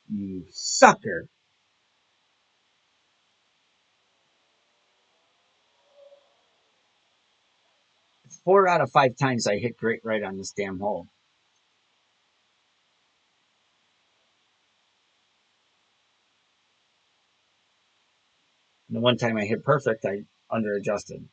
You sucker! It's 4 out of 5 times I hit great right on this damn hole. And the one time I hit perfect, I under adjusted.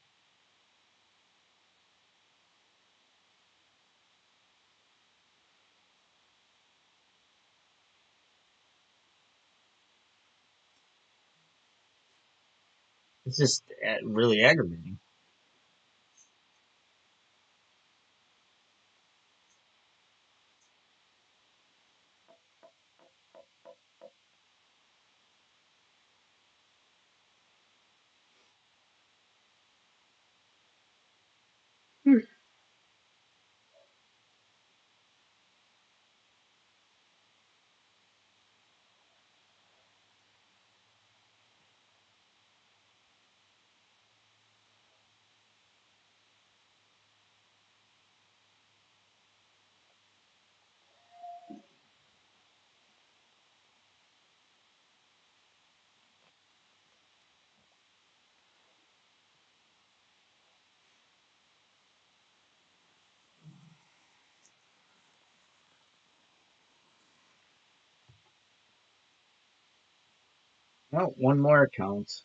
It's just really aggravating. Well, one more account.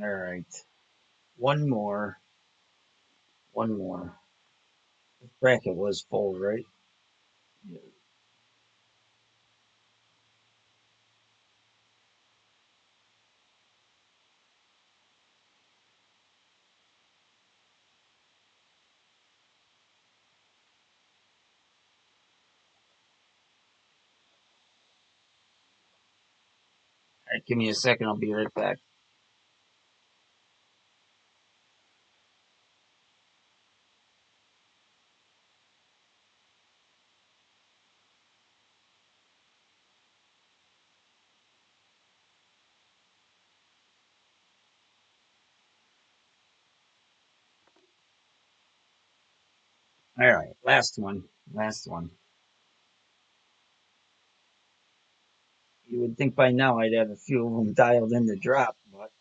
All right, one more. One more. The bracket was full, right? Yeah. All right, give me a second. I'll be right back. All right, last one. Last one. You would think by now I'd have a few of them dialed in to drop, but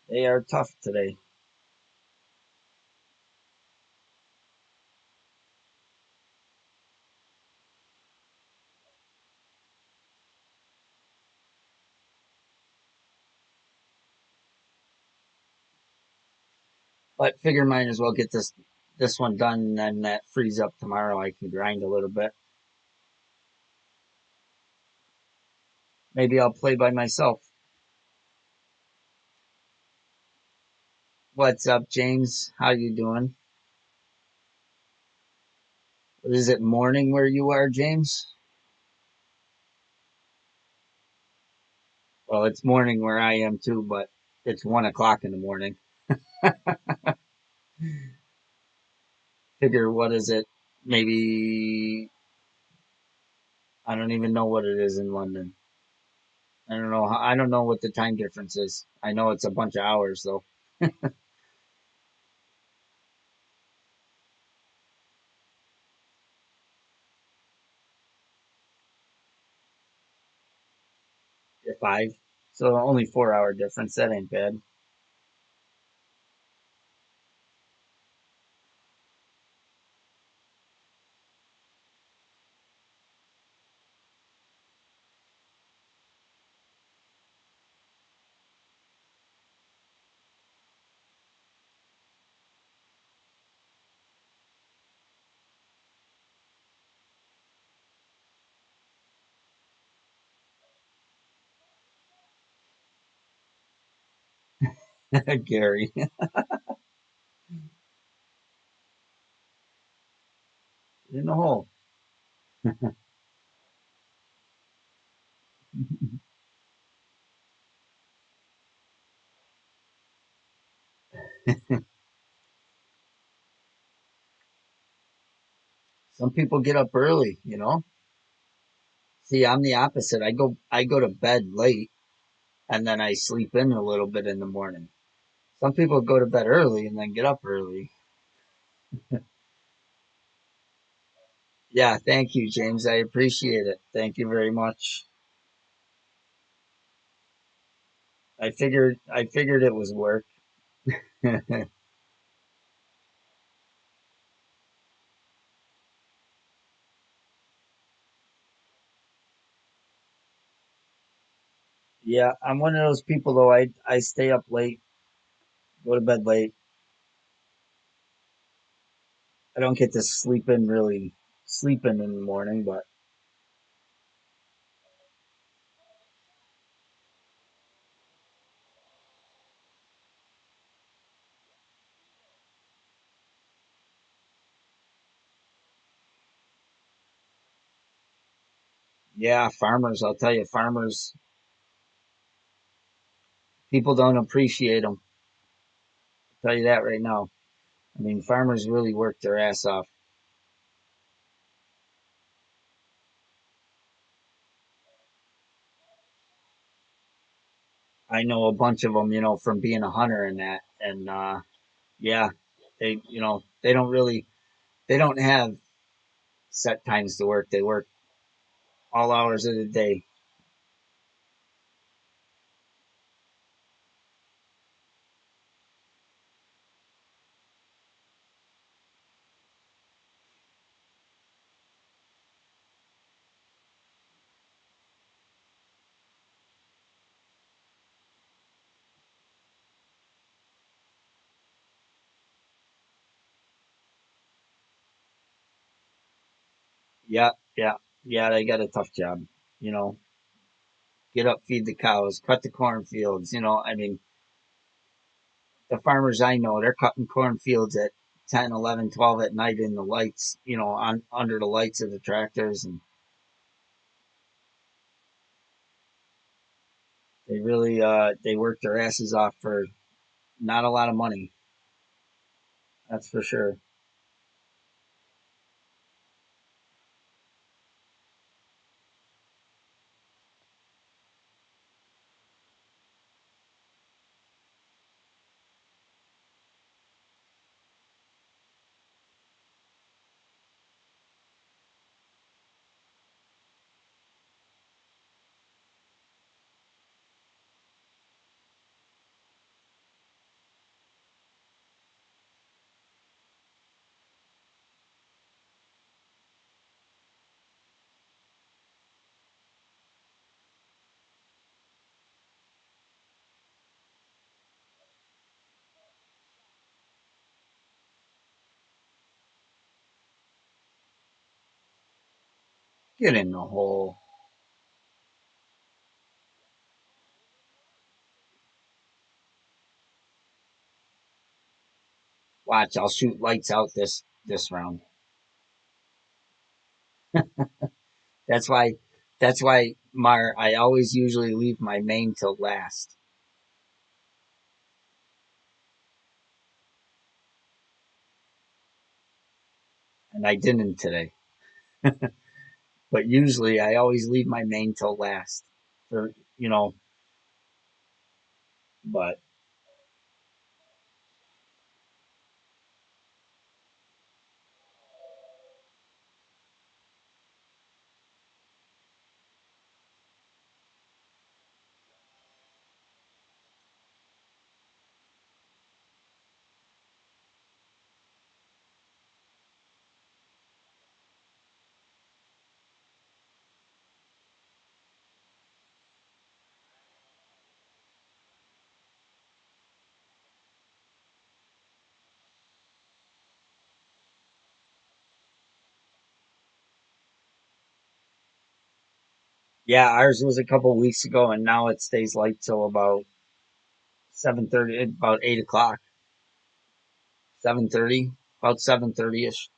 they are tough today. But figure might as well get this one done, and then that frees up tomorrow. I can grind a little bit. Maybe I'll play by myself. What's up, James? How you doing? Is it morning where you are, James? Well, it's morning where I am too, but it's 1 o'clock in the morning. Figure what is it? Maybe I don't even know what it is in London. I don't know. I don't know what the time difference is. I know it's a bunch of hours though. Five, so only 4 hour difference. That ain't bad. Gary in the hole. Some people get up early, you know. See, I'm the opposite. I go to bed late and then I sleep in a little bit in the morning. Some people go to bed early and then get up early. Yeah, thank you, James. I appreciate it. Thank you very much. I figured it was work. Yeah, I'm one of those people though. I stay up late, go to bed late. I don't get to sleep in the morning, but yeah, farmers. I'll tell you, farmers. People don't appreciate them. I'll tell you that right now. I mean, farmers really work their ass off. I know a bunch of them, from being a hunter and that, and yeah, they don't really, they don't have set times to work. They work all hours of the day. Yeah, yeah, yeah. They got a tough job. You know, get up, feed the cows, cut the cornfields. I mean, the farmers I know, they're cutting cornfields at 10, 11, 12 at night in the lights. On under the lights of the tractors, and they really they work their asses off for not a lot of money. That's for sure. Get in the hole. Watch, I'll shoot lights out this round. That's why that's why Mar I always usually leave my main till last. And I didn't today. But usually I always leave my main till last. For but yeah, ours was a couple weeks ago and now it stays light till about 7:30, about 8 o'clock. 7:30, about 7:30 ish.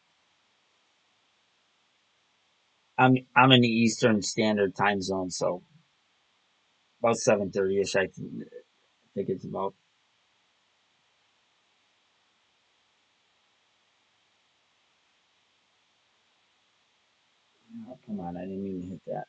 I'm in the Eastern Standard Time Zone, so about 7:30 ish. I think it's about. Oh, come on, I didn't mean to hit that.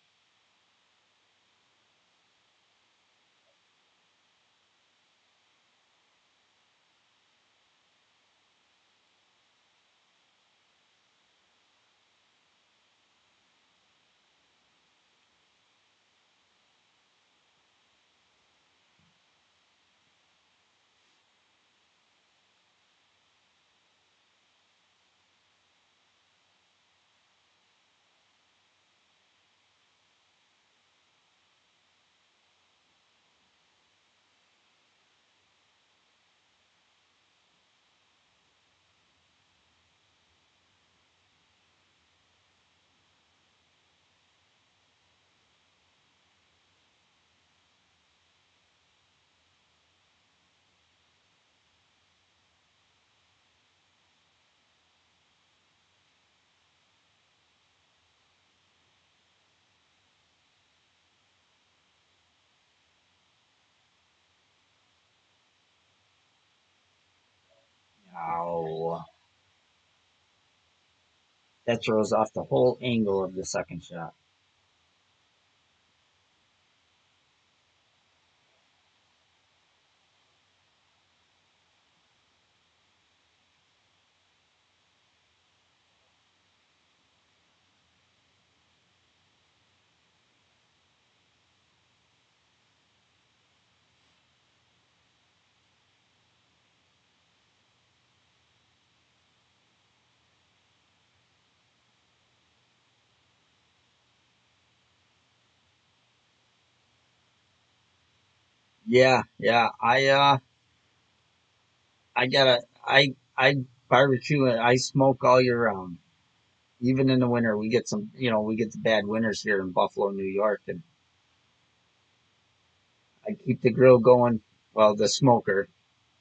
Oh, that throws off the whole angle of the second shot. Yeah, yeah. I barbecue and I smoke all year round. Even in the winter, we get we get the bad winters here in Buffalo, New York, and I keep the grill going. Well, the smoker.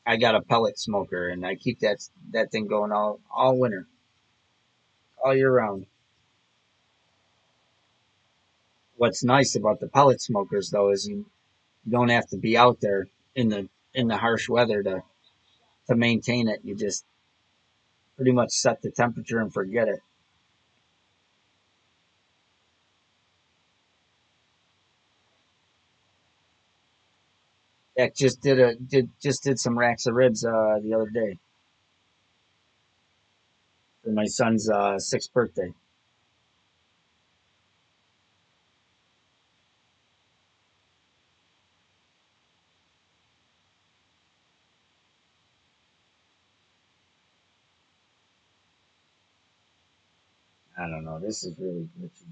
I got a pellet smoker, and I keep that thing going all winter, all year round. What's nice about the pellet smokers, though, is you don't have to be out there in the harsh weather to maintain it. You just pretty much set the temperature and forget it. Jack just did some racks of ribs the other day for my son's sixth birthday. I don't know. This is really glitchy.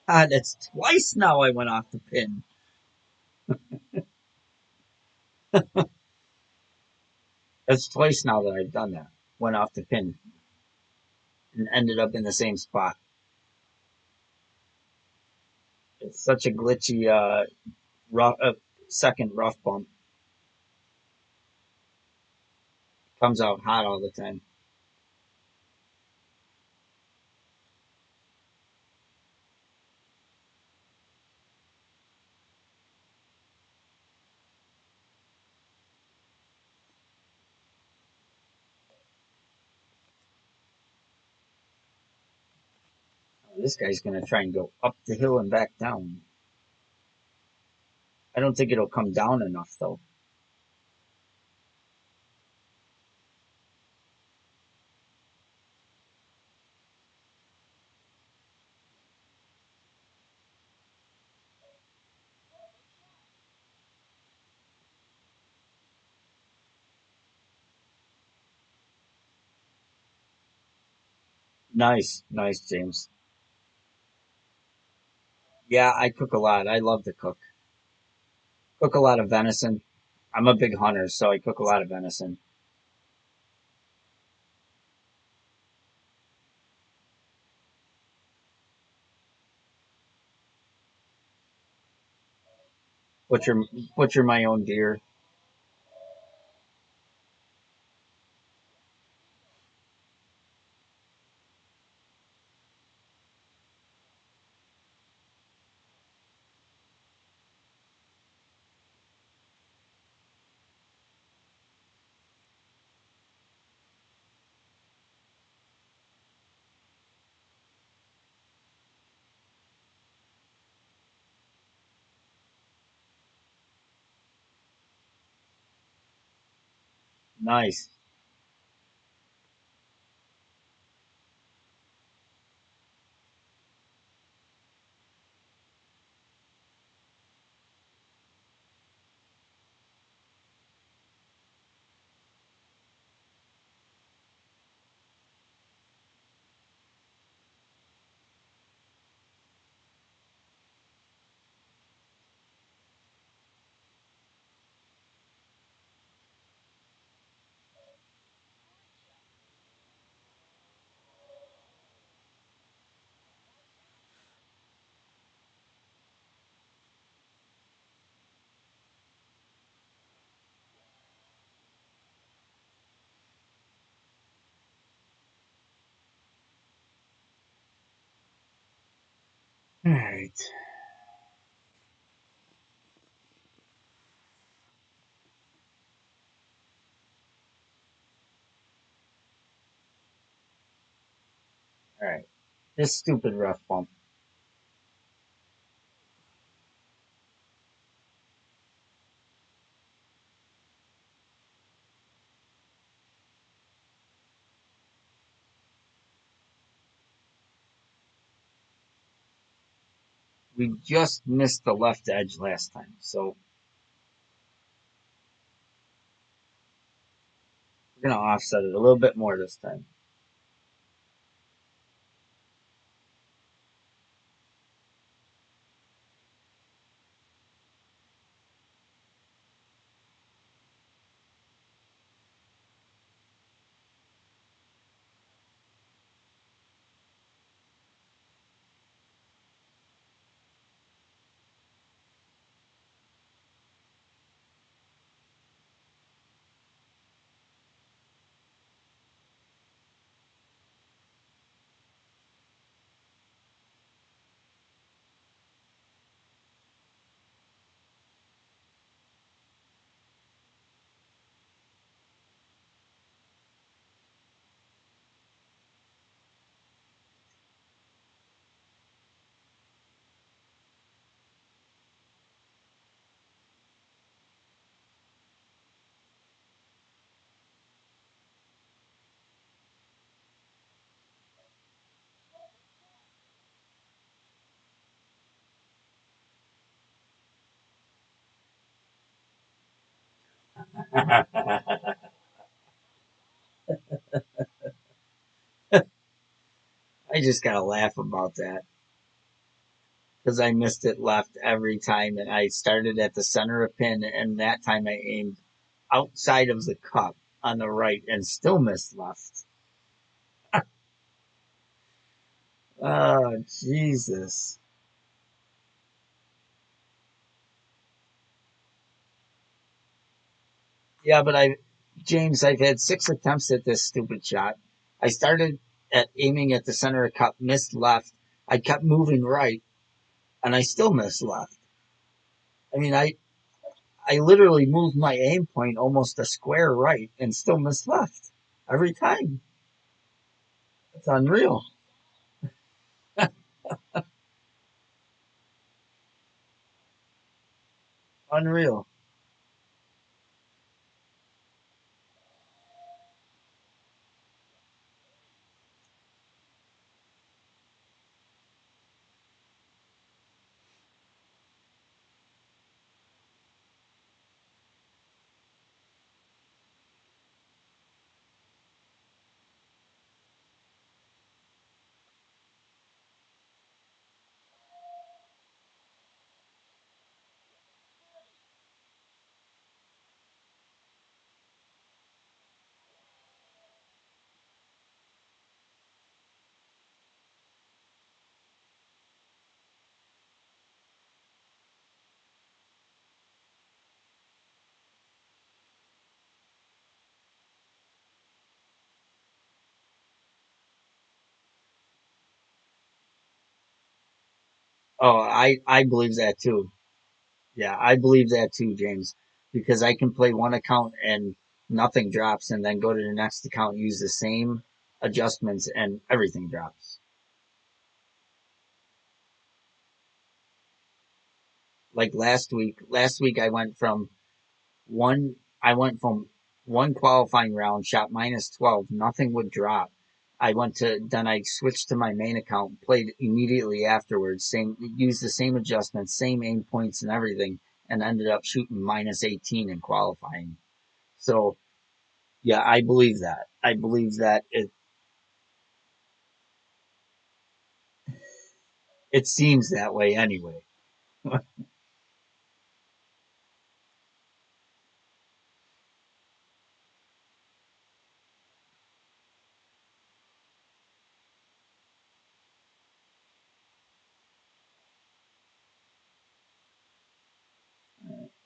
God, that's twice now I went off the pin. That's twice now that I've done that. Went off the pin and ended up in the same spot. It's such a glitchy rough second rough bump. Comes out hot all the time. This guy's gonna try and go up the hill and back down. I don't think it'll come down enough though. Nice, nice, James. Yeah, I cook a lot. I love to cook. Cook a lot of venison. I'm a big hunter, so I cook a lot of venison. Butcher, butcher my own deer. Nice. All right. All right. This stupid rough bump. We just missed the left edge last time, so we're gonna offset it a little bit more this time. I just gotta laugh about that. because I missed it left every time, and I started at the center of pin, and that time I aimed outside of the cup on the right and still missed left. Oh, Jesus. Yeah, but James, I've had 6 attempts at this stupid shot. I started at aiming at the center of the cup, missed left. I kept moving right, and I still missed left. I mean, I literally moved my aim point almost a square right and still missed left every time. It's unreal. Unreal. Oh, I believe that too. Yeah, I believe that too, James, because I can play one account and nothing drops, and then go to the next account, use the same adjustments, and everything drops. Like last week one, I went from one qualifying round, shot -12, nothing would drop. Then I switched to my main account, played immediately afterwards, used the same adjustments, same aim points and everything, and ended up shooting -18 in qualifying. So yeah, I believe that. I believe that it seems that way anyway.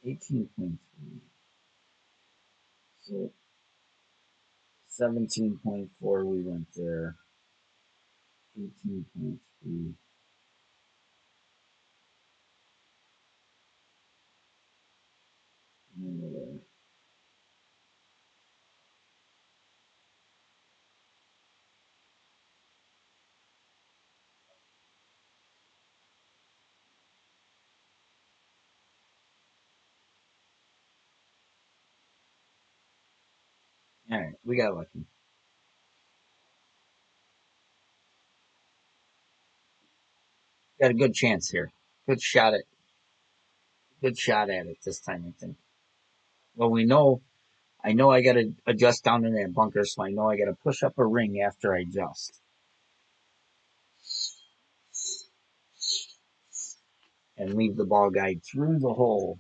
18.3. So 17.4 we went there. 18.3. All right, we got lucky. Got a good chance here. Good shot at good shot at it this time, I think. Well, I know I got to adjust down in that bunker, so I know I got to push up a ring after I adjust and leave the ball guide through the hole.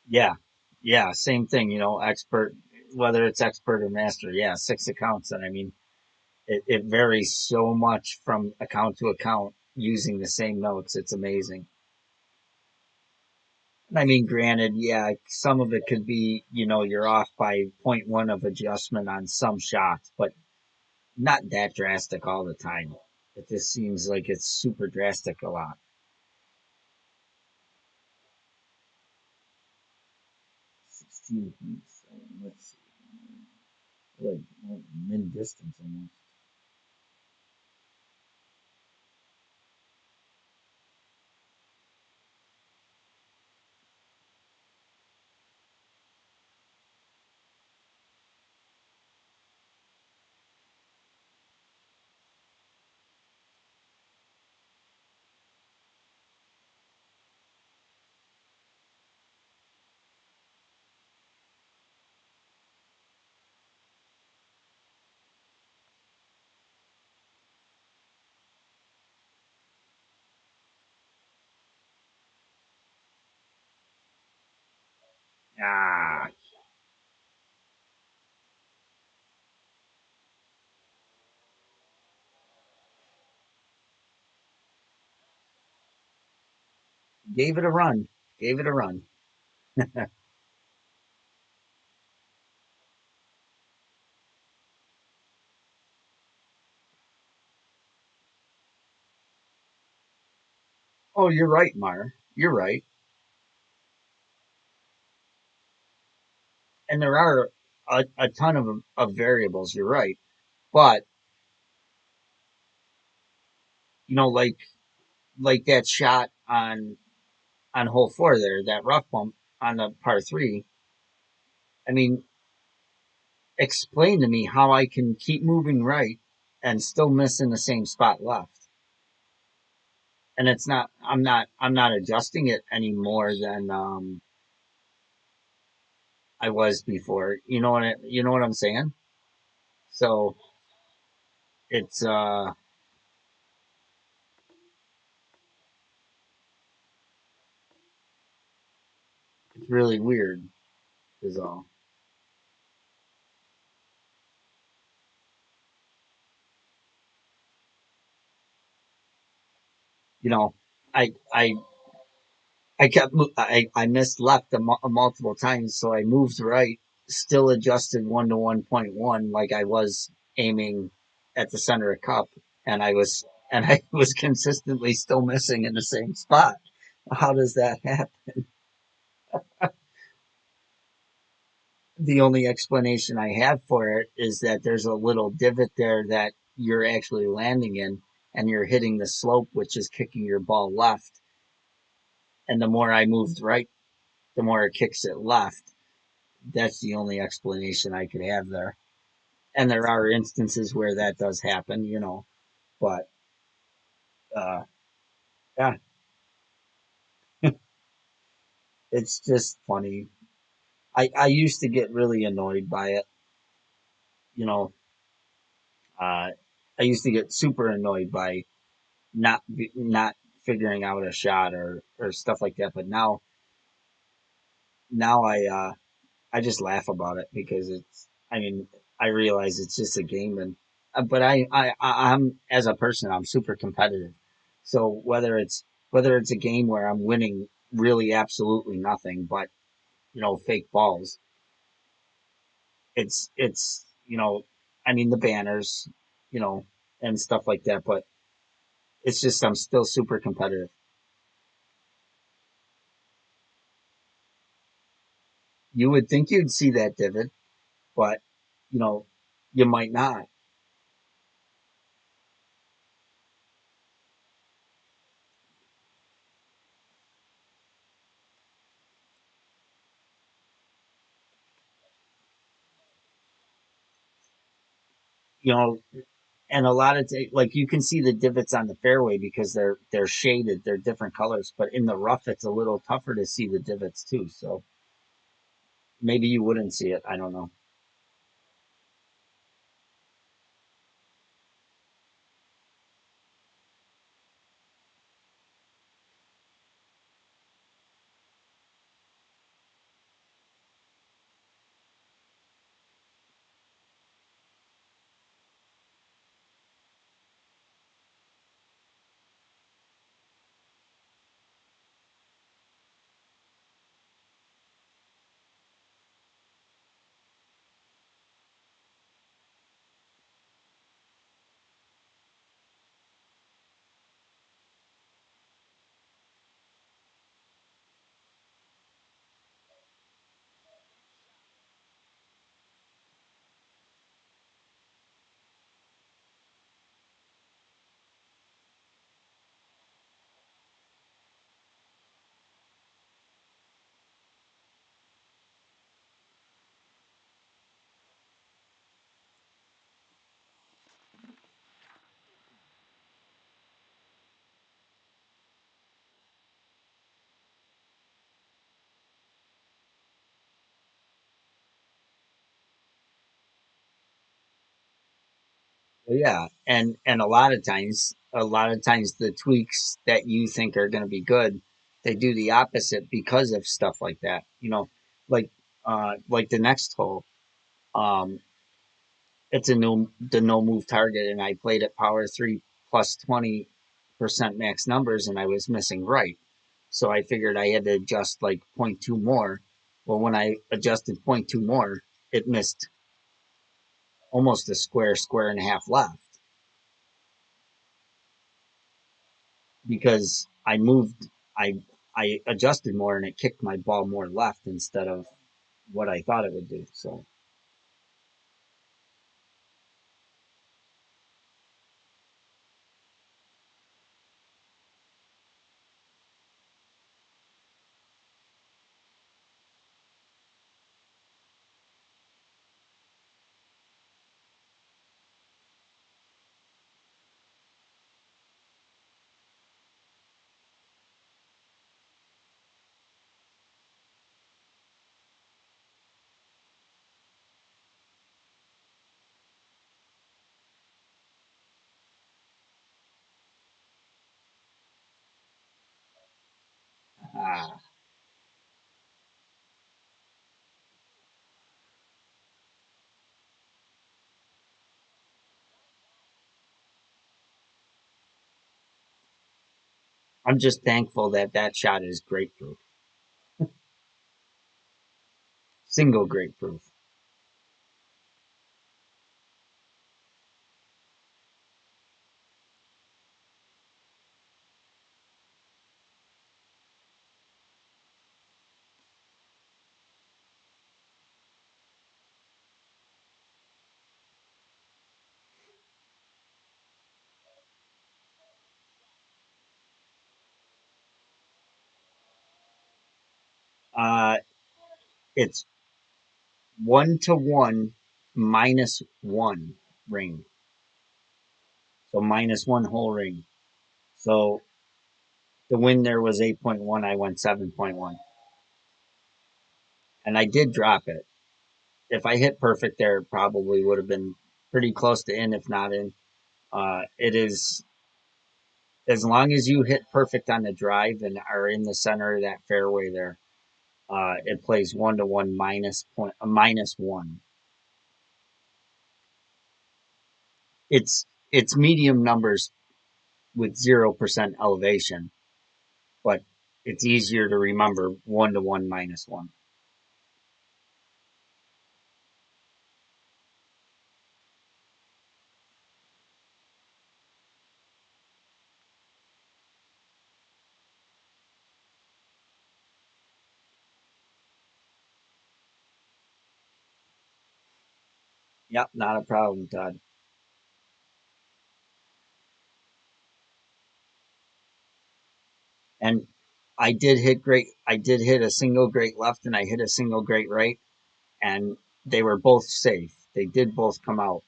Yeah, yeah, same thing. Expert, whether it's expert or master. Yeah, 6 accounts, and I mean, it varies so much from account to account using the same notes. It's amazing. I mean, granted, yeah, some of it could be, you're off by point one of adjustment on some shots, but not that drastic all the time. It just seems like it's super drastic a lot. 16.7. Let's see. Like mid distance almost. Ah, gave it a run. Gave it a run. Oh, you're right, Mar. You're right. And there are a ton of variables. You're right. But, like that shot on hole four there, that rough bump on the par three. I mean, explain to me how I can keep moving right and still miss in the same spot left. And it's not, I'm not adjusting it any more than, I was before. You know what I'm saying? So it's, it's really weird is all. You know, I I missed left multiple times, so I moved right, still adjusted 1 to 1.1, like I was aiming at the center of cup, and I was consistently still missing in the same spot. How does that happen? The only explanation I have for it is that there's a little divot there that you're actually landing in, and you're hitting the slope, which is kicking your ball left. And the more I moved right, the more it kicks it left. That's the only explanation I could have there. And there are instances where that does happen, but uh, yeah, it's just funny. I used to get really annoyed by it, you know. Uh, I used to get super annoyed by not figuring out a shot or stuff like that. But now I just laugh about it because it's. I mean, I realize it's just a game, and but I'm as a person, I'm super competitive. So whether it's a game where I'm winning really absolutely nothing, but fake balls, it's I mean the banners, you know, and stuff like that. But it's just I'm still super competitive. You would think you'd see that divot, but you know you might not. You know, and a lot of like you can see the divots on the fairway because they're shaded, they're different colors, but in the rough it's a little tougher to see the divots too, so maybe you wouldn't see it, I don't know. Well, yeah, and a lot of times the tweaks that you think are going to be good, they do the opposite because of stuff like that. like like the next hole. Um, it's a no move target, and I played at power three plus 20% max numbers, and I was missing right. So I figured I had to adjust like point 0.2 more. Well, when I adjusted point 0.2 more, it missed almost a square and a half left because I moved, I I adjusted more and it kicked my ball more left instead of what I thought it would do. So ah, I'm just thankful that that shot is grapefruit, single grapefruit. Uh, it's 1 to 1 -1 ring, so -1 whole ring. So the win there was 8.1. I went 7.1, and I did drop it. If I hit perfect there, it probably would have been pretty close to in, if not in. It is as long as you hit perfect on the drive and are in the center of that fairway there. It plays 1 to 1 -1. It's medium numbers with 0% elevation, but it's easier to remember 1 to 1 -1. Yep, not a problem, Todd. And I did hit a single great left and I hit a single great right, and they were both safe. They did both come out.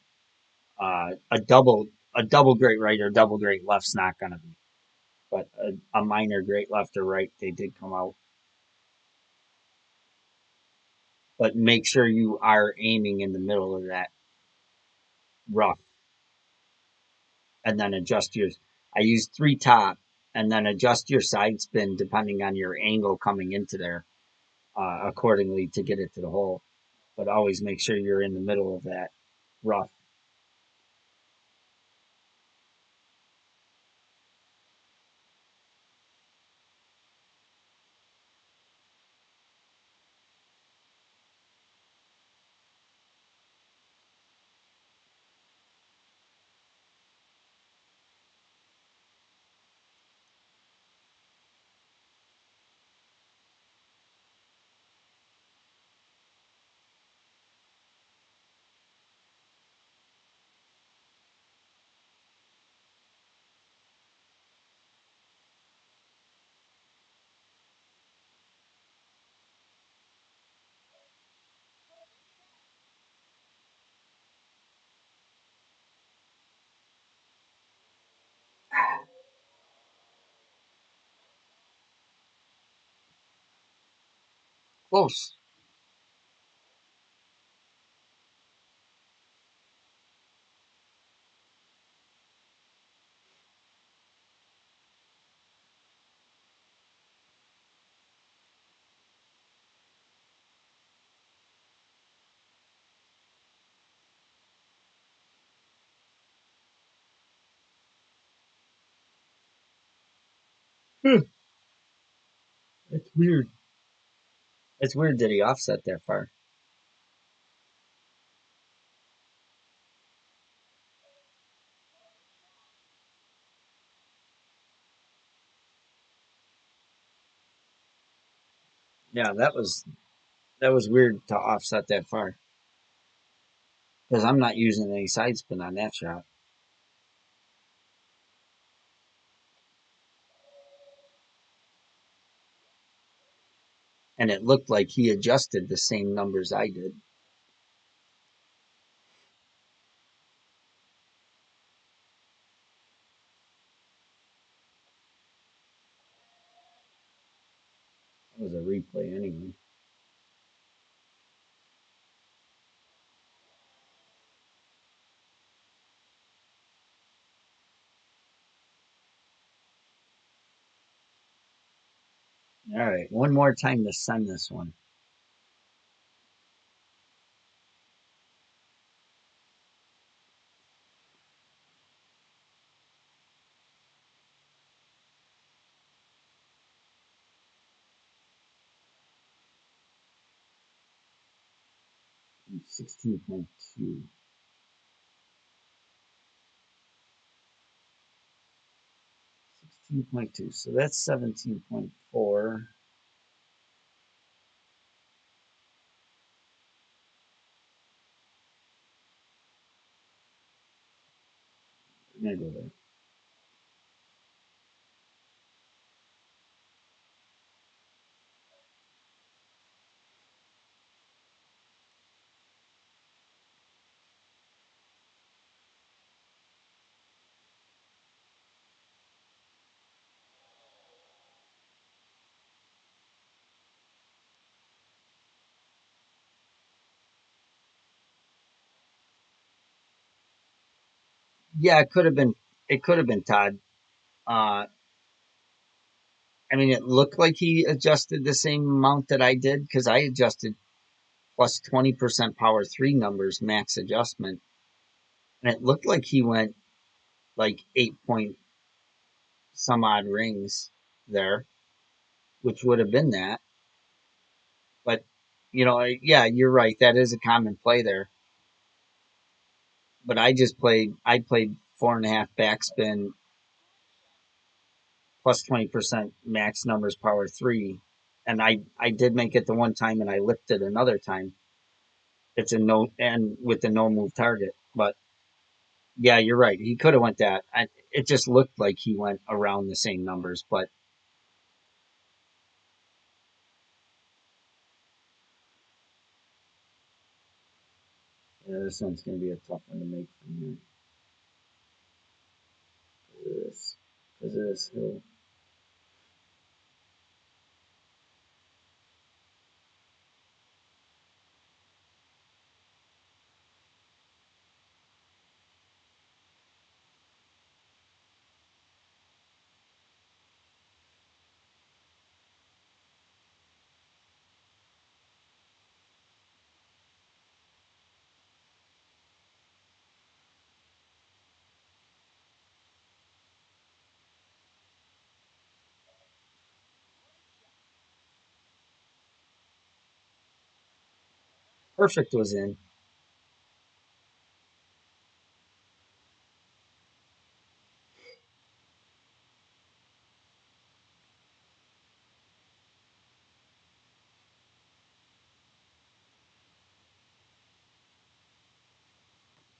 A double great right or double great left's not going to be, but a minor great left or right, they did come out. But make sure you are aiming in the middle of that rough, and then adjust your. I used three top, and then adjust your side spin depending on your angle coming into there accordingly to get it to the hole. But always make sure you're in the middle of that rough. Close. It's weird. It's weird that he offset that far. Yeah, that was weird to offset that far because I'm not using any side spin on that shot, and it looked like he adjusted the same numbers I did. It was a replay anyway. All right, one more time to send this one. 16.2. 16.2. So that's 17.4. I'm gonna go there. Yeah, it could have been. It could have been Todd. Uh, I mean, it looked like he adjusted the same amount that I did because I adjusted plus 20% power three numbers max adjustment, and it looked like he went like 8 point some odd rings there, which would have been that. But yeah, you're right. That is a common play there. But I played 4.5 backspin plus 20% max numbers power three, and I did make it the one time, and I lifted another time. It's a no and with the no move target, but yeah, you're right. He could have went that. It just looked like he went around the same numbers, but yeah, this one's going to be a tough one to make from here. This because of this hill. Perfect was in.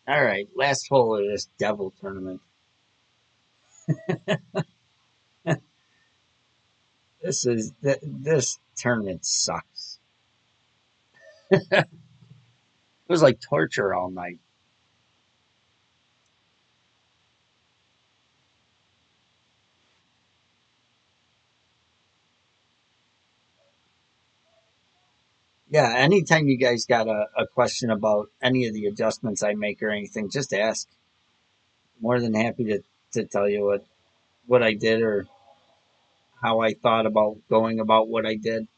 All right, last hole of this devil tournament. This tournament sucks. It was like torture all night. Yeah, anytime you guys got a question about any of the adjustments I make or anything, just ask. More than happy to tell you what I did or how I thought about going about what I did.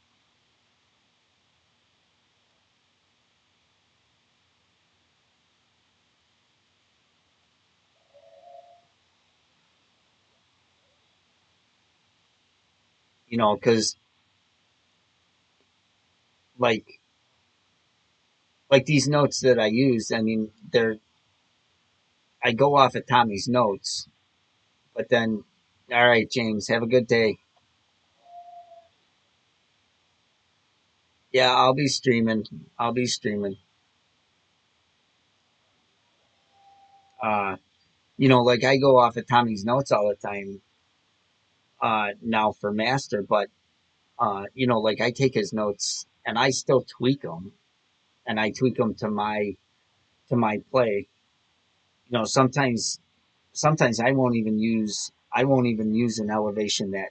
because like these notes that I use, I mean, I go off of Tommy's notes, but then, all right, James, have a good day. Yeah, I'll be streaming. I'll be streaming. Uh, like I go off of Tommy's notes all the time now for master, but like I take his notes and I still tweak them, and I tweak them to my play. Sometimes I won't even use an elevation that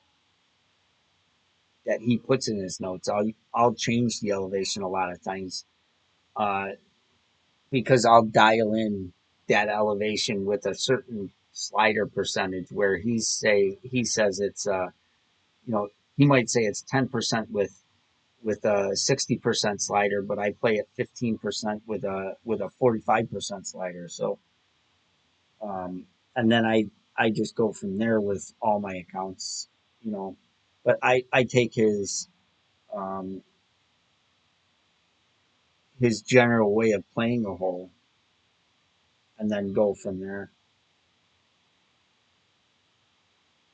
he puts in his notes. I'll change the elevation a lot of times uh, because I'll dial in that elevation with a certain slider percentage where he says it's you know he might say it's 10% with a 60% slider, but I play at 15% with a 45% slider. So and then I just go from there with all my accounts, you know. But I take um, his general way of playing a hole and then go from there,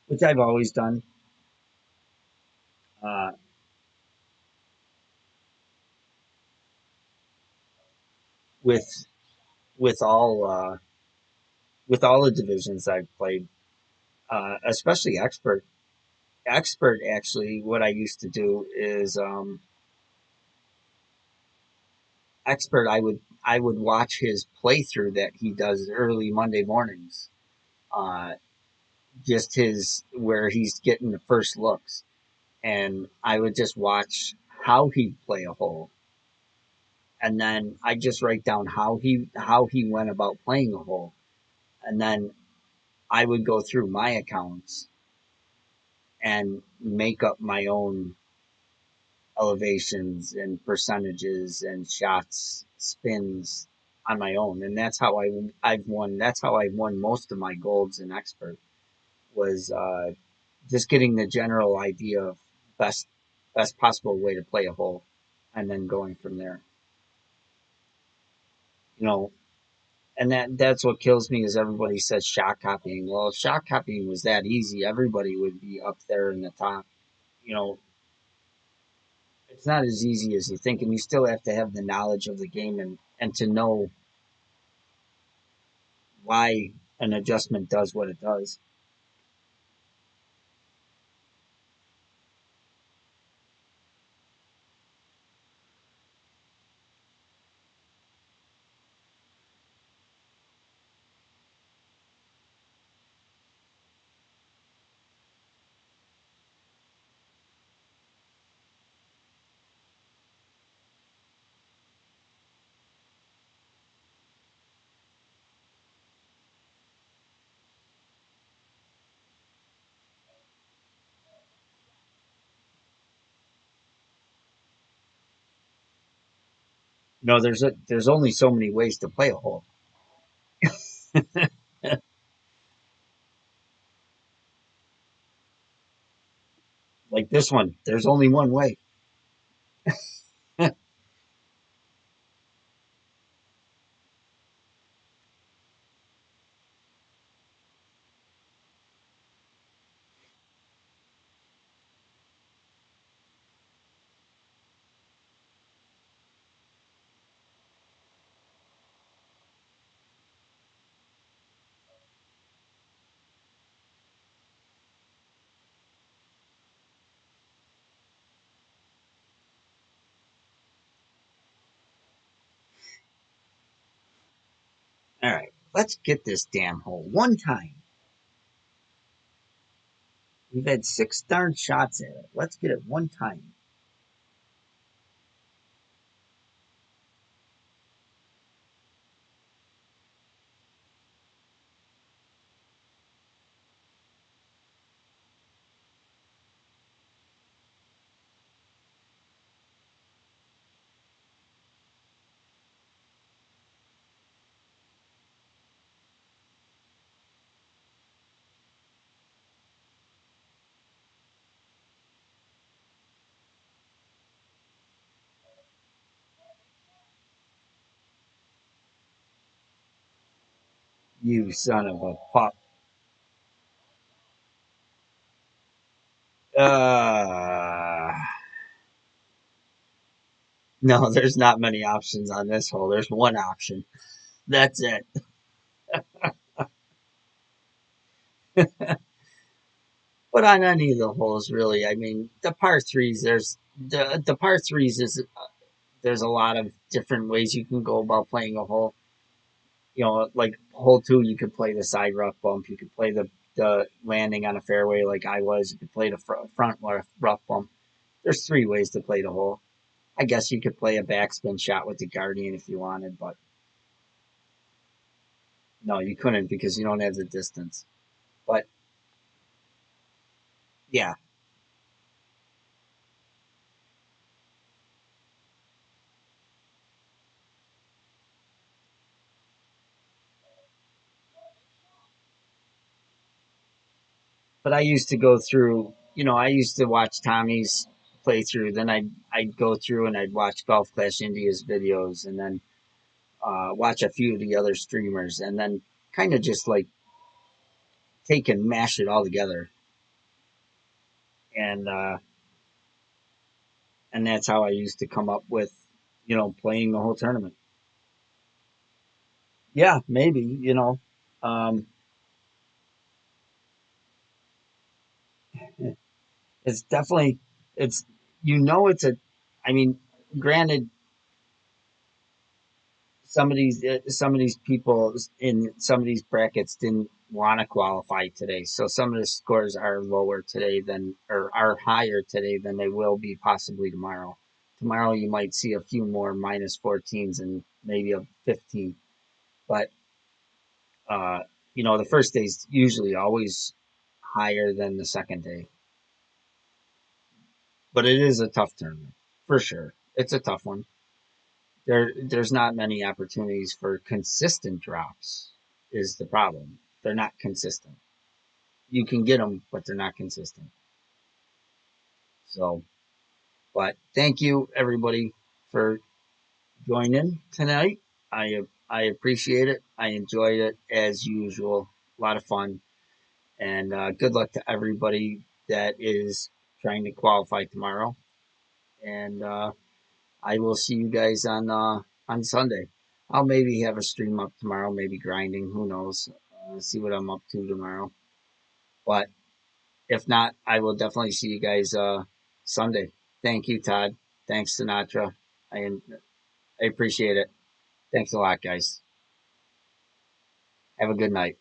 which I've always done uh, with with all uh, with all the divisions I've played, especially expert. Expert, actually, what I used to do is expert. I would watch his playthrough that he does early Monday mornings. Uh, just his where he's getting the first looks, and I would just watch how he'd play a hole, and then I just write down how he went about playing a hole, and then I would go through my accounts and make up my own elevations and percentages and shots, spins on my own, and that's how I've won. That's how I won most of my golds in expert was just getting the general idea of best best possible way to play a hole, and then going from there. You know, and that's what kills me is everybody says shot copying. Well, if shot copying was that easy, everybody would be up there in the top. You know, it's not as easy as you think, and you still have to have the knowledge of the game and to know why an adjustment does what it does. There's only so many ways to play a hole. Like this one, there's only one way. All right, let's get this damn hole one time. We've had six darn shots at it. Let's get it one time. You son of a pup. Uh, no, there's not many options on this hole. There's one option. That's it. But on any of the holes, really, I mean, the par threes. The par threes is there's a lot of different ways you can go about playing a hole. Like hole two, you could play the side rough bump. You could play the landing on a fairway like I was. You could play the front rough bump. There's three ways to play the hole. I guess you could play a backspin shot with the Guardian if you wanted, but no, you couldn't because you don't have the distance. But yeah, but I used to go through. I used to watch Tommy's playthrough. Then I'd go through and I'd watch Golf Clash India's videos, and then watch a few of the other streamers, and then kind of just like take and mash it all together, and that's how I used to come up with playing the whole tournament. Yeah, maybe um, it's definitely it's it's a. I mean, granted, some of these people in some of these brackets didn't want to qualify today, so some of the scores are lower today than or are higher today than they will be possibly tomorrow. Tomorrow you might see a few more minus 14s and maybe a 15, but uh, the first day's usually always higher than the second day. But it is a tough tournament for sure. It's a tough one. There's not many opportunities for consistent drops is the problem. They're not consistent. You can get them, but they're not consistent. So, but thank you everybody for joining tonight. I appreciate it. I enjoyed it as usual. A lot of fun, and good luck to everybody that is trying to qualify tomorrow. And I will see you guys on Sunday. I'll maybe have a stream up tomorrow, maybe grinding. Who knows? See what I'm up to tomorrow. But if not, I will definitely see you guys Sunday. Thank you, Todd. Thanks, Sinatra. I I appreciate it. Thanks a lot, guys. Have a good night.